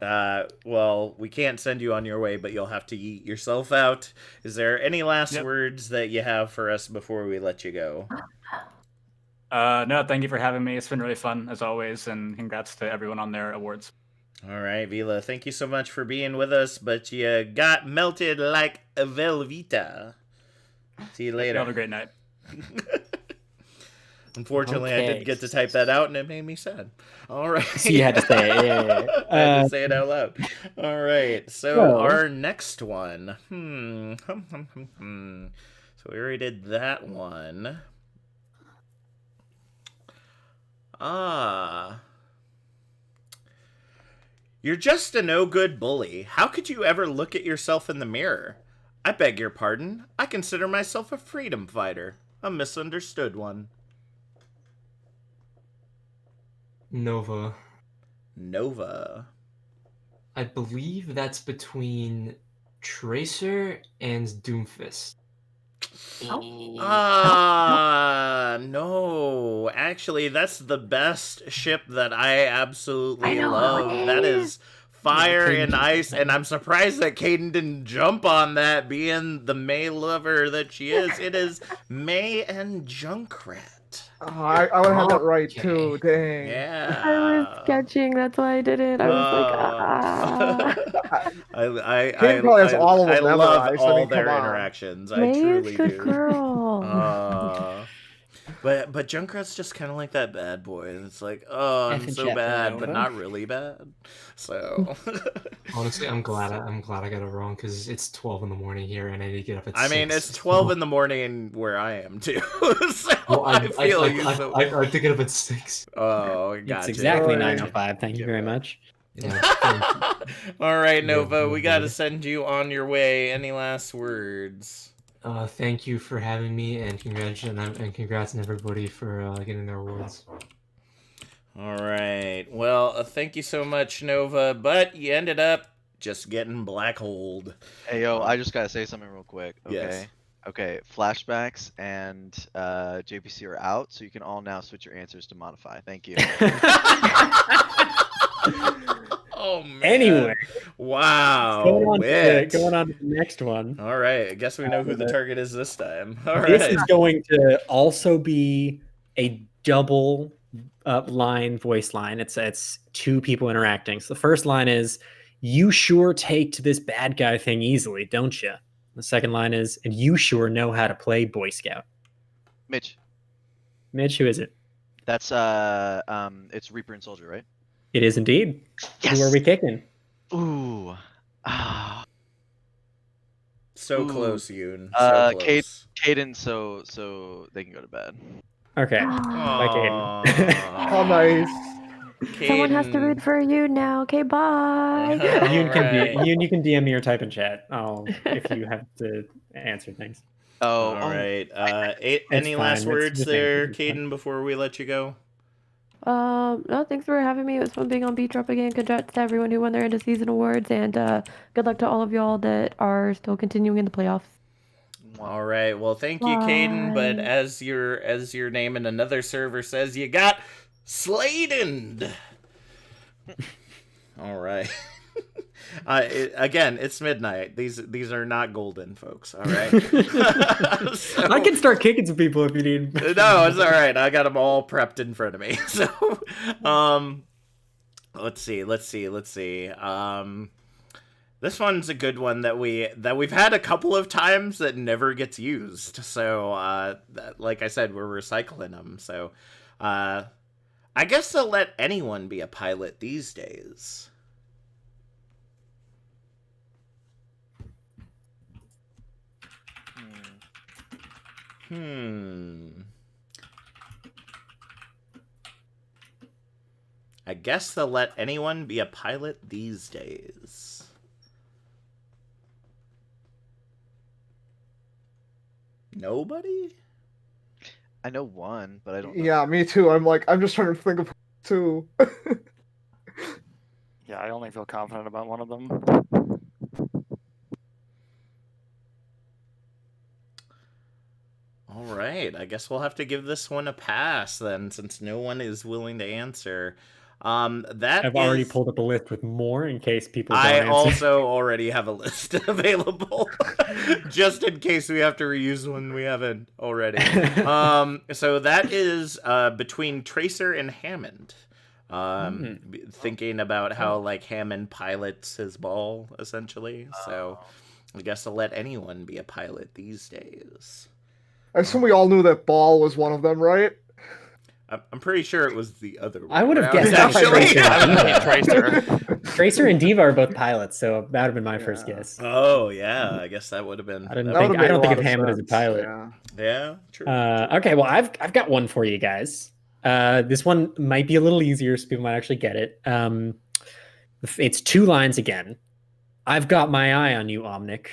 Speaker 1: well, we can't send you on your way, but you'll have to eat yourself out. Is there any last
Speaker 11: Yep.
Speaker 1: words that you have for us before we let you go?
Speaker 11: No, thank you for having me. It's been really fun as always, and congrats to everyone on their awards.
Speaker 1: All right, Vila, thank you so much for being with us, but you got melted like a Velveeta. See you later.
Speaker 11: Have a great night.
Speaker 1: Unfortunately, I did get to type that out, and it made me sad. All right.
Speaker 2: So you had to say it. Yeah.
Speaker 1: I had to say it out loud. All right. So
Speaker 2: So-
Speaker 1: our next one. So we already did that one. You're just a no-good bully. How could you ever look at yourself in the mirror? I beg your pardon. I consider myself a freedom fighter. A misunderstood one.
Speaker 8: Nova.
Speaker 1: Nova.
Speaker 8: I believe that's between Tracer and Doomfist.
Speaker 1: No. Actually, that's the best ship that I absolutely
Speaker 5: I know
Speaker 1: love.
Speaker 5: it
Speaker 1: That
Speaker 5: is.
Speaker 1: is Fire
Speaker 2: Yeah,
Speaker 1: and
Speaker 2: Caden
Speaker 1: Ice, and I'm surprised that Caden didn't jump on that, being the May lover that she is. It is May and Junkrat.
Speaker 10: Oh, I would have had that right
Speaker 8: Okay.
Speaker 10: too. Dang.
Speaker 1: Yeah.
Speaker 5: I was sketching. That's why I did it. I was like, ah.
Speaker 10: Caden probably has all of them
Speaker 1: I love
Speaker 10: memorized. I
Speaker 1: all
Speaker 10: mean,
Speaker 1: their
Speaker 10: come on.
Speaker 1: interactions. I
Speaker 5: May is
Speaker 1: truly
Speaker 5: good
Speaker 1: do.
Speaker 5: girl.
Speaker 1: But Junkrat's just kind of like that bad boy. It's like, oh, I'm
Speaker 2: F and
Speaker 1: so
Speaker 2: chat
Speaker 1: bad,
Speaker 2: Nova.
Speaker 1: but not really bad. So,
Speaker 8: Honestly, I'm glad I got it wrong because it's 12 in the morning here and I need to get up at
Speaker 1: I
Speaker 8: 6.
Speaker 1: mean, it's 12 in the morning where I am too. So
Speaker 8: Well,
Speaker 1: I feel you. So...
Speaker 8: I have to get up at 6.
Speaker 1: Oh,
Speaker 2: It's
Speaker 1: gotcha.
Speaker 2: exactly
Speaker 10: Right.
Speaker 2: 9:05. Thank you very much.
Speaker 8: Yeah.
Speaker 1: All right,
Speaker 8: Yeah,
Speaker 1: Nova, we got to
Speaker 8: dude.
Speaker 1: send you on your way. Any last words?
Speaker 8: Thank you for having me and congrats on everybody for getting their awards.
Speaker 1: All right. Well, thank you so much, Nova, but you ended up just getting black holed.
Speaker 9: Hey yo, I just gotta say something real quick. Okay.
Speaker 1: Yes.
Speaker 9: Okay. Flashbacks and JPC are out, so you can all now switch your answers to modify. Thank you.
Speaker 1: Oh man.
Speaker 2: Anyway,
Speaker 1: Wow.
Speaker 2: going on to the next one.
Speaker 1: All right. I guess we know who the target is this time. All
Speaker 2: This
Speaker 1: right.
Speaker 2: is going to also be a double voice line. It's two people interacting. So the first line is, "You sure take to this bad guy thing easily, don't you?" The second line is, "And you sure know how to play Boy Scout."
Speaker 9: Mitch,
Speaker 2: Mitch, who is it?
Speaker 9: that's it's Reaper and Soldier, right?
Speaker 2: It is indeed.
Speaker 9: Yes.
Speaker 2: Who are we kicking?
Speaker 9: Ooh. Ah.
Speaker 1: So
Speaker 9: Ooh.
Speaker 1: close, Yoon. So close.
Speaker 9: Caden, so they can go to bed.
Speaker 2: Okay. Bye, Caden.
Speaker 10: How nice.
Speaker 5: Someone has to root for you now. Okay, bye.
Speaker 2: You can DM me or type in chat. If you have to answer things.
Speaker 9: Oh.
Speaker 1: All right.
Speaker 2: It's
Speaker 1: Any last
Speaker 2: fine. It's
Speaker 1: words
Speaker 2: the thing.
Speaker 1: there,
Speaker 2: It's fine.
Speaker 1: Caden, before we let you go?
Speaker 5: No, thanks for having me. It was fun being on BeatDrop again. Congrats to everyone who won their end of season awards, and good luck to all of y'all that are still continuing in the playoffs.
Speaker 1: All right. Well, thank you, Caden. But
Speaker 5: Bye.
Speaker 1: as your name in another server says, you got Sladened. All right. Again, it's midnight. These are not golden, folks. All right. So-
Speaker 2: I can start kicking some people if you need.
Speaker 1: No, it's all right. I got them all prepped in front of me. So, let's see. This one's a good one that we've had a couple of times that never gets used. So, like I said, we're recycling them. So, I guess they'll let anyone be a pilot these days. I guess they'll let anyone be a pilot these days. Nobody?
Speaker 9: I know one, but I don't know.
Speaker 10: Yeah, me too. I'm just trying to think of two.
Speaker 6: Yeah, I only feel confident about one of them.
Speaker 1: All right, I guess we'll have to give this one a pass then, since no one is willing to answer.
Speaker 2: I've already pulled up a list with more in case people don't
Speaker 1: I
Speaker 2: answer.
Speaker 1: also already have a list available, just in case we have to reuse one we haven't already. So that is between Tracer and Hammond. Thinking about how like Hammond pilots his ball essentially. So I guess I'll let anyone be a pilot these days.
Speaker 10: I assume we all knew that Ball was one of them, right?
Speaker 1: I'm pretty sure it was the other way
Speaker 2: I would have
Speaker 1: around,
Speaker 2: guessed
Speaker 1: actually.
Speaker 2: Tracer. Tracer and Diva are both pilots, so that would have been my first guess.
Speaker 1: Oh yeah, I guess that would have been.
Speaker 2: I don't think of Hammond as a pilot.
Speaker 1: Yeah, true.
Speaker 2: Okay, well I've got one for you guys. This one might be a little easier, so people might actually get it. It's 2 lines again. I've got my eye on you, Omnic,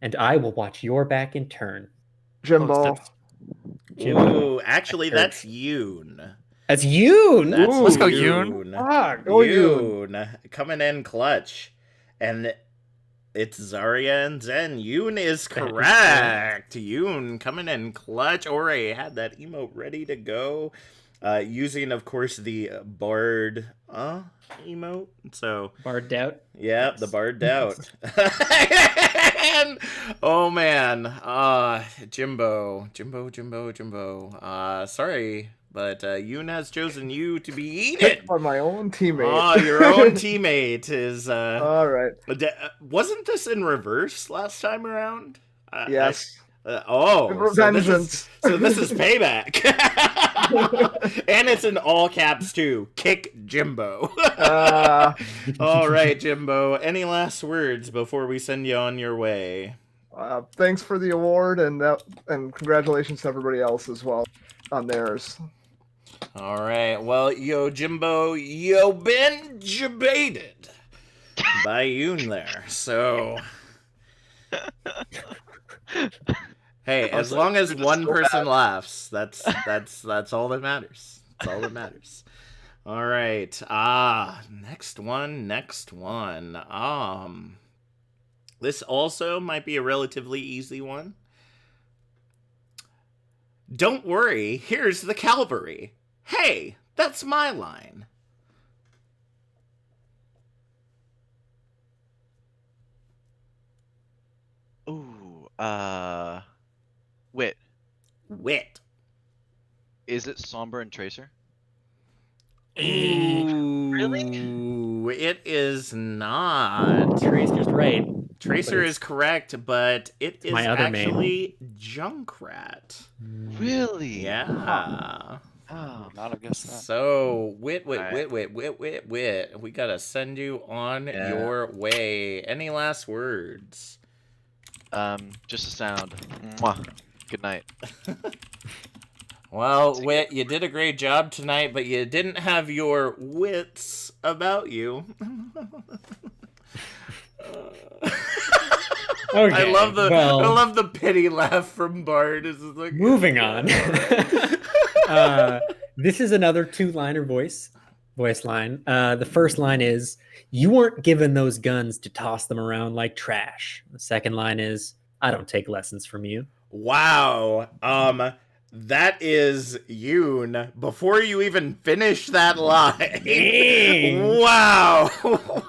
Speaker 2: and I will watch your back in turn.
Speaker 10: Jimbo.
Speaker 1: Ooh, actually, that's Yoon.
Speaker 2: That's Yoon.
Speaker 6: Let's go Yoon.
Speaker 1: Yoon coming in clutch, and it's Zarya and Zen. Yoon is correct. Yoon coming in clutch. Ore had that emote ready to go, using, of course, the Bard emote. So
Speaker 2: Bard Doubt.
Speaker 1: Yeah, the Bard Doubt. And, oh man, Jimbo. Sorry, but Yoon has chosen you to be eaten
Speaker 10: by my own teammate.
Speaker 1: Oh, your own teammate is.
Speaker 10: All right.
Speaker 1: Wasn't this in reverse last time around?
Speaker 10: Yes.
Speaker 1: Vengeance. So this is payback. And it's in all caps too. Kick Jimbo. All right, Jimbo. Any last words before we send you on your way?
Speaker 10: Thanks for the award, and congratulations to everybody else as well on theirs.
Speaker 1: All right. Well, yo, Jimbo, yo been debated by Yoon there. So, hey, as long as one person laughs, that's all that matters. That's all that matters. All right. Next one. This also might be a relatively easy one. Don't worry, here's the cavalry. Hey, that's my line.
Speaker 9: Ooh, Wit. Is it Somber and Tracer?
Speaker 1: Ooh, it is not.
Speaker 2: Tracer's right.
Speaker 1: Tracer is correct, but it is actually Junkrat.
Speaker 9: Really?
Speaker 1: Yeah.
Speaker 9: Oh,
Speaker 6: not have guessed that.
Speaker 1: So, Wit. We gotta send you on your way. Any last words?
Speaker 9: Just a sound. Mwah. Good night.
Speaker 1: Well, Wit, you did a great job tonight, but you didn't have your wits about you.
Speaker 2: Okay,
Speaker 1: I love the pity laugh from Bard. It's like,
Speaker 2: moving on. This is another 2-liner voice line. The first line is, "You weren't given those guns to toss them around like trash." The second line is, "I don't take lessons from you."
Speaker 1: Wow. That is Yoon before you even finish that line.
Speaker 2: Dang.
Speaker 1: Wow.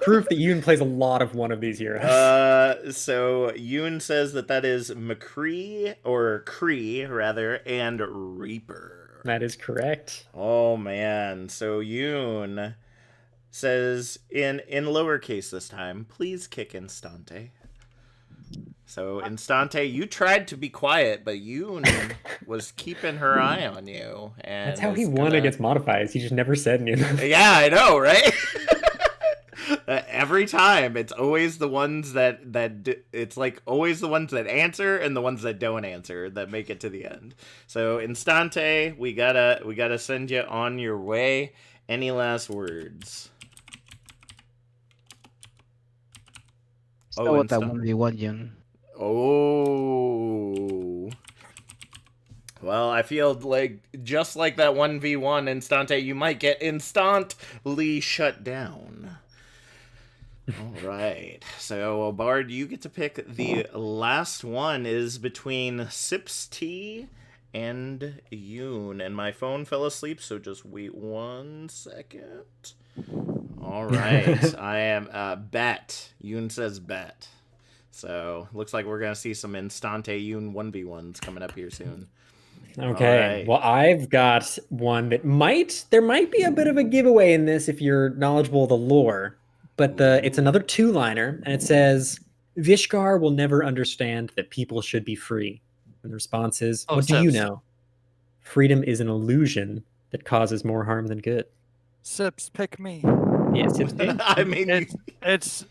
Speaker 2: Proof that Yoon plays a lot of one of these heroes.
Speaker 1: So Yoon says that is McCree, or Cree rather, and Reaper.
Speaker 2: That is correct.
Speaker 1: Oh man. So Yoon says in lowercase this time, please kick Instante. So, Instante, you tried to be quiet, but Yoon was keeping her eye on you. And
Speaker 2: that's how he won against Modifies. He just never said anything.
Speaker 1: Yeah, I know, right? Every time, it's always the ones it's like always the ones that answer and the ones that don't answer that make it to the end. So, Instante, we gotta send you on your way. Any last words?
Speaker 7: Still with that 1v1 young.
Speaker 1: Oh. Well, I feel like just like that 1v1 Instante, you might get instantly shut down. All right. So, Bard, you get to pick the last one is between Sips T and Yoon. And my phone fell asleep, so just wait 1 second. All right. I am bet. Yoon says bet. So, looks like we're going to see some Instante Yoon 1v1s coming up here soon.
Speaker 2: Okay.
Speaker 1: Right.
Speaker 2: Well, I've got one that there might be a bit of a giveaway in this if you're knowledgeable of the lore, but it's another two-liner, and it says, Vishkar will never understand that people should be free. And the response is,
Speaker 6: Oh,
Speaker 2: what do you
Speaker 6: Sips.
Speaker 2: know? Freedom is an illusion that causes more harm than good.
Speaker 6: Sips, pick me.
Speaker 2: Yes, Sips D.
Speaker 1: I mean,
Speaker 6: It's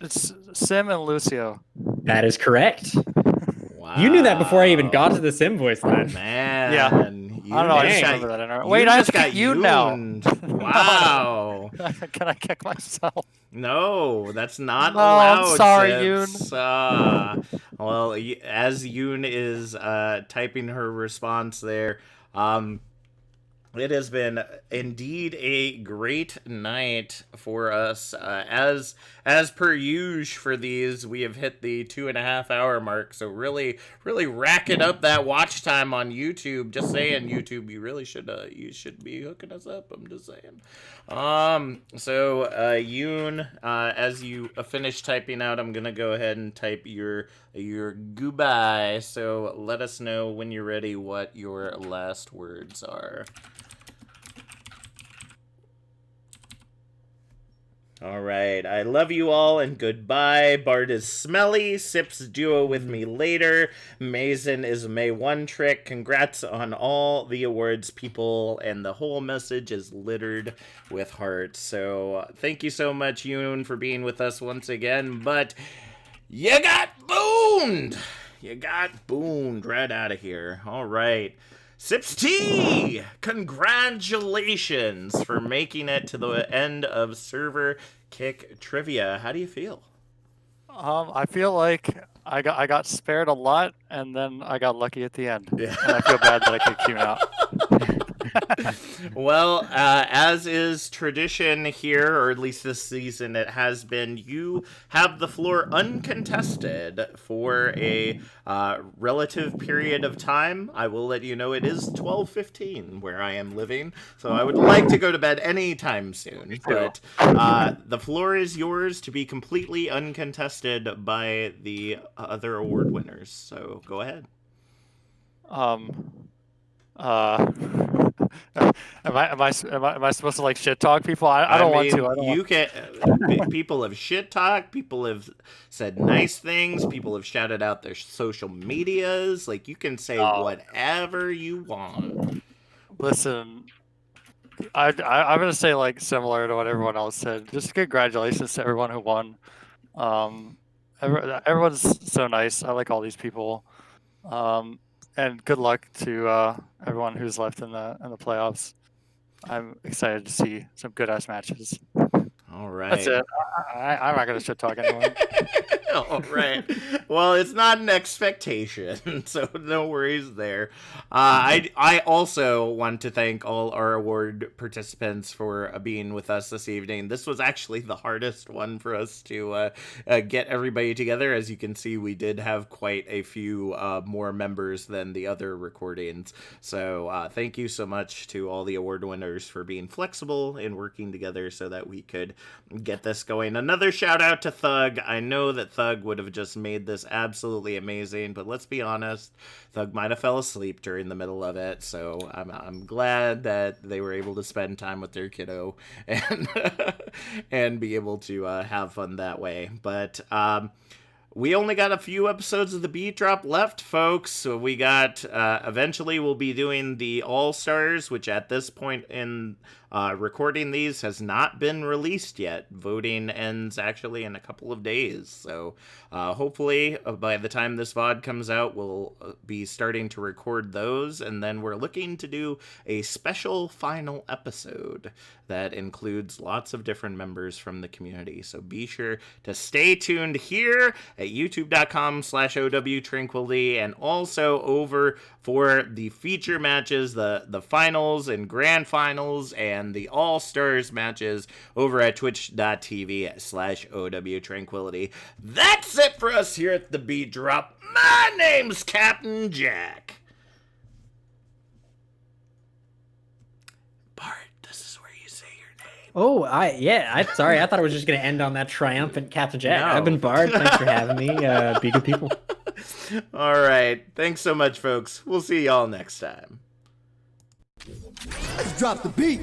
Speaker 6: Sim and Lucio.
Speaker 2: That is correct.
Speaker 1: wow.
Speaker 2: You knew that before I even got to the Sim voice line.
Speaker 1: Man.
Speaker 6: Yeah.
Speaker 1: You
Speaker 6: I don't know. I
Speaker 1: just
Speaker 6: just
Speaker 1: got,
Speaker 6: remember that. In our...
Speaker 1: you
Speaker 6: Wait, I
Speaker 1: just
Speaker 6: just got you now.
Speaker 1: Wow.
Speaker 6: Can I kick myself?
Speaker 1: No, that's not
Speaker 6: No,
Speaker 1: allowed.
Speaker 6: I'm sorry,
Speaker 1: Sips. Well, as Yoon is typing her response there, it has been indeed a great night for us. As per usual for these, we have hit the 2.5 hour mark. So really racking up that watch time on YouTube. Just saying, YouTube, you really should be hooking us up. I'm just saying. So Yoon, as you finish typing out, I'm gonna go ahead and type your goodbye. So let us know when you're ready what your last words are. All right. I love you all and goodbye. Bard is smelly. Sips duo with me later. Mason is May 1 trick. Congrats on all the awards, people. And the whole message is littered with hearts. So thank you so much, Yoon, for being with us once again. But you got boomed. You got boomed right out of here. All right. Sips T! Congratulations for making it to the end of Server Kick Trivia. How do you feel?
Speaker 6: I feel like I got spared a lot, and then I got lucky at the end.
Speaker 1: Yeah.
Speaker 6: And I feel bad that I kicked you out.
Speaker 1: Well, as is tradition here, or at least this season it has been, you have the floor uncontested for a relative period of time. I will let you know it is 12:15 where I am living, so I would like to go to bed anytime soon. But the floor is yours to be completely uncontested by the other award winners. So go ahead.
Speaker 6: Am I supposed to like shit talk people? I don't want to. I don't
Speaker 1: you
Speaker 6: want...
Speaker 1: can. People have shit talked. People have said nice things. People have shouted out their social medias. Like you can say whatever you want.
Speaker 6: Listen, I'm gonna say like similar to what everyone else said. Just congratulations to everyone who won. Everyone's so nice. I like all these people. And good luck to everyone who's left in the playoffs. I'm excited to see some good ass matches.
Speaker 1: All right.
Speaker 6: That's it. I'm not gonna shit talk anyone.
Speaker 1: All right. Well, it's not an expectation, so no worries there. I also want to thank all our award participants for being with us this evening. This was actually the hardest one for us to get everybody together. As you can see, we did have quite a few more members than the other recordings. So thank you so much to all the award winners for being flexible and working together so that we could get this going. Another shout out to Thug. I know that Thug would have just made this absolutely amazing, but let's be honest, Thug might have fell asleep during the middle of it, so I'm glad that they were able to spend time with their kiddo and and be able to have fun that way. But we only got a few episodes of the BeatDrop left, folks. So we got, eventually we'll be doing the All-Stars, which at this point in recording these has not been released yet. Voting ends actually in a couple of days. So hopefully by the time this VOD comes out, we'll be starting to record those. And then we're looking to do a special final episode that includes lots of different members from the community. So be sure to stay tuned here at youtube.com/OWTranquility, and also over for the feature matches, the finals and grand finals, and the all-stars matches over at twitch.tv/OWTranquility. That's it for us here at the Beat Drop. My name's Captain Jack. Bart, this is where you say your name.
Speaker 2: Oh, I'm sorry. I thought it was just going to end on that triumphant Captain Jack.
Speaker 1: No.
Speaker 2: I've been Bard. Thanks for having me. Be good people.
Speaker 1: All right. Thanks so much, folks. We'll see y'all next time.
Speaker 4: Let's drop the beat.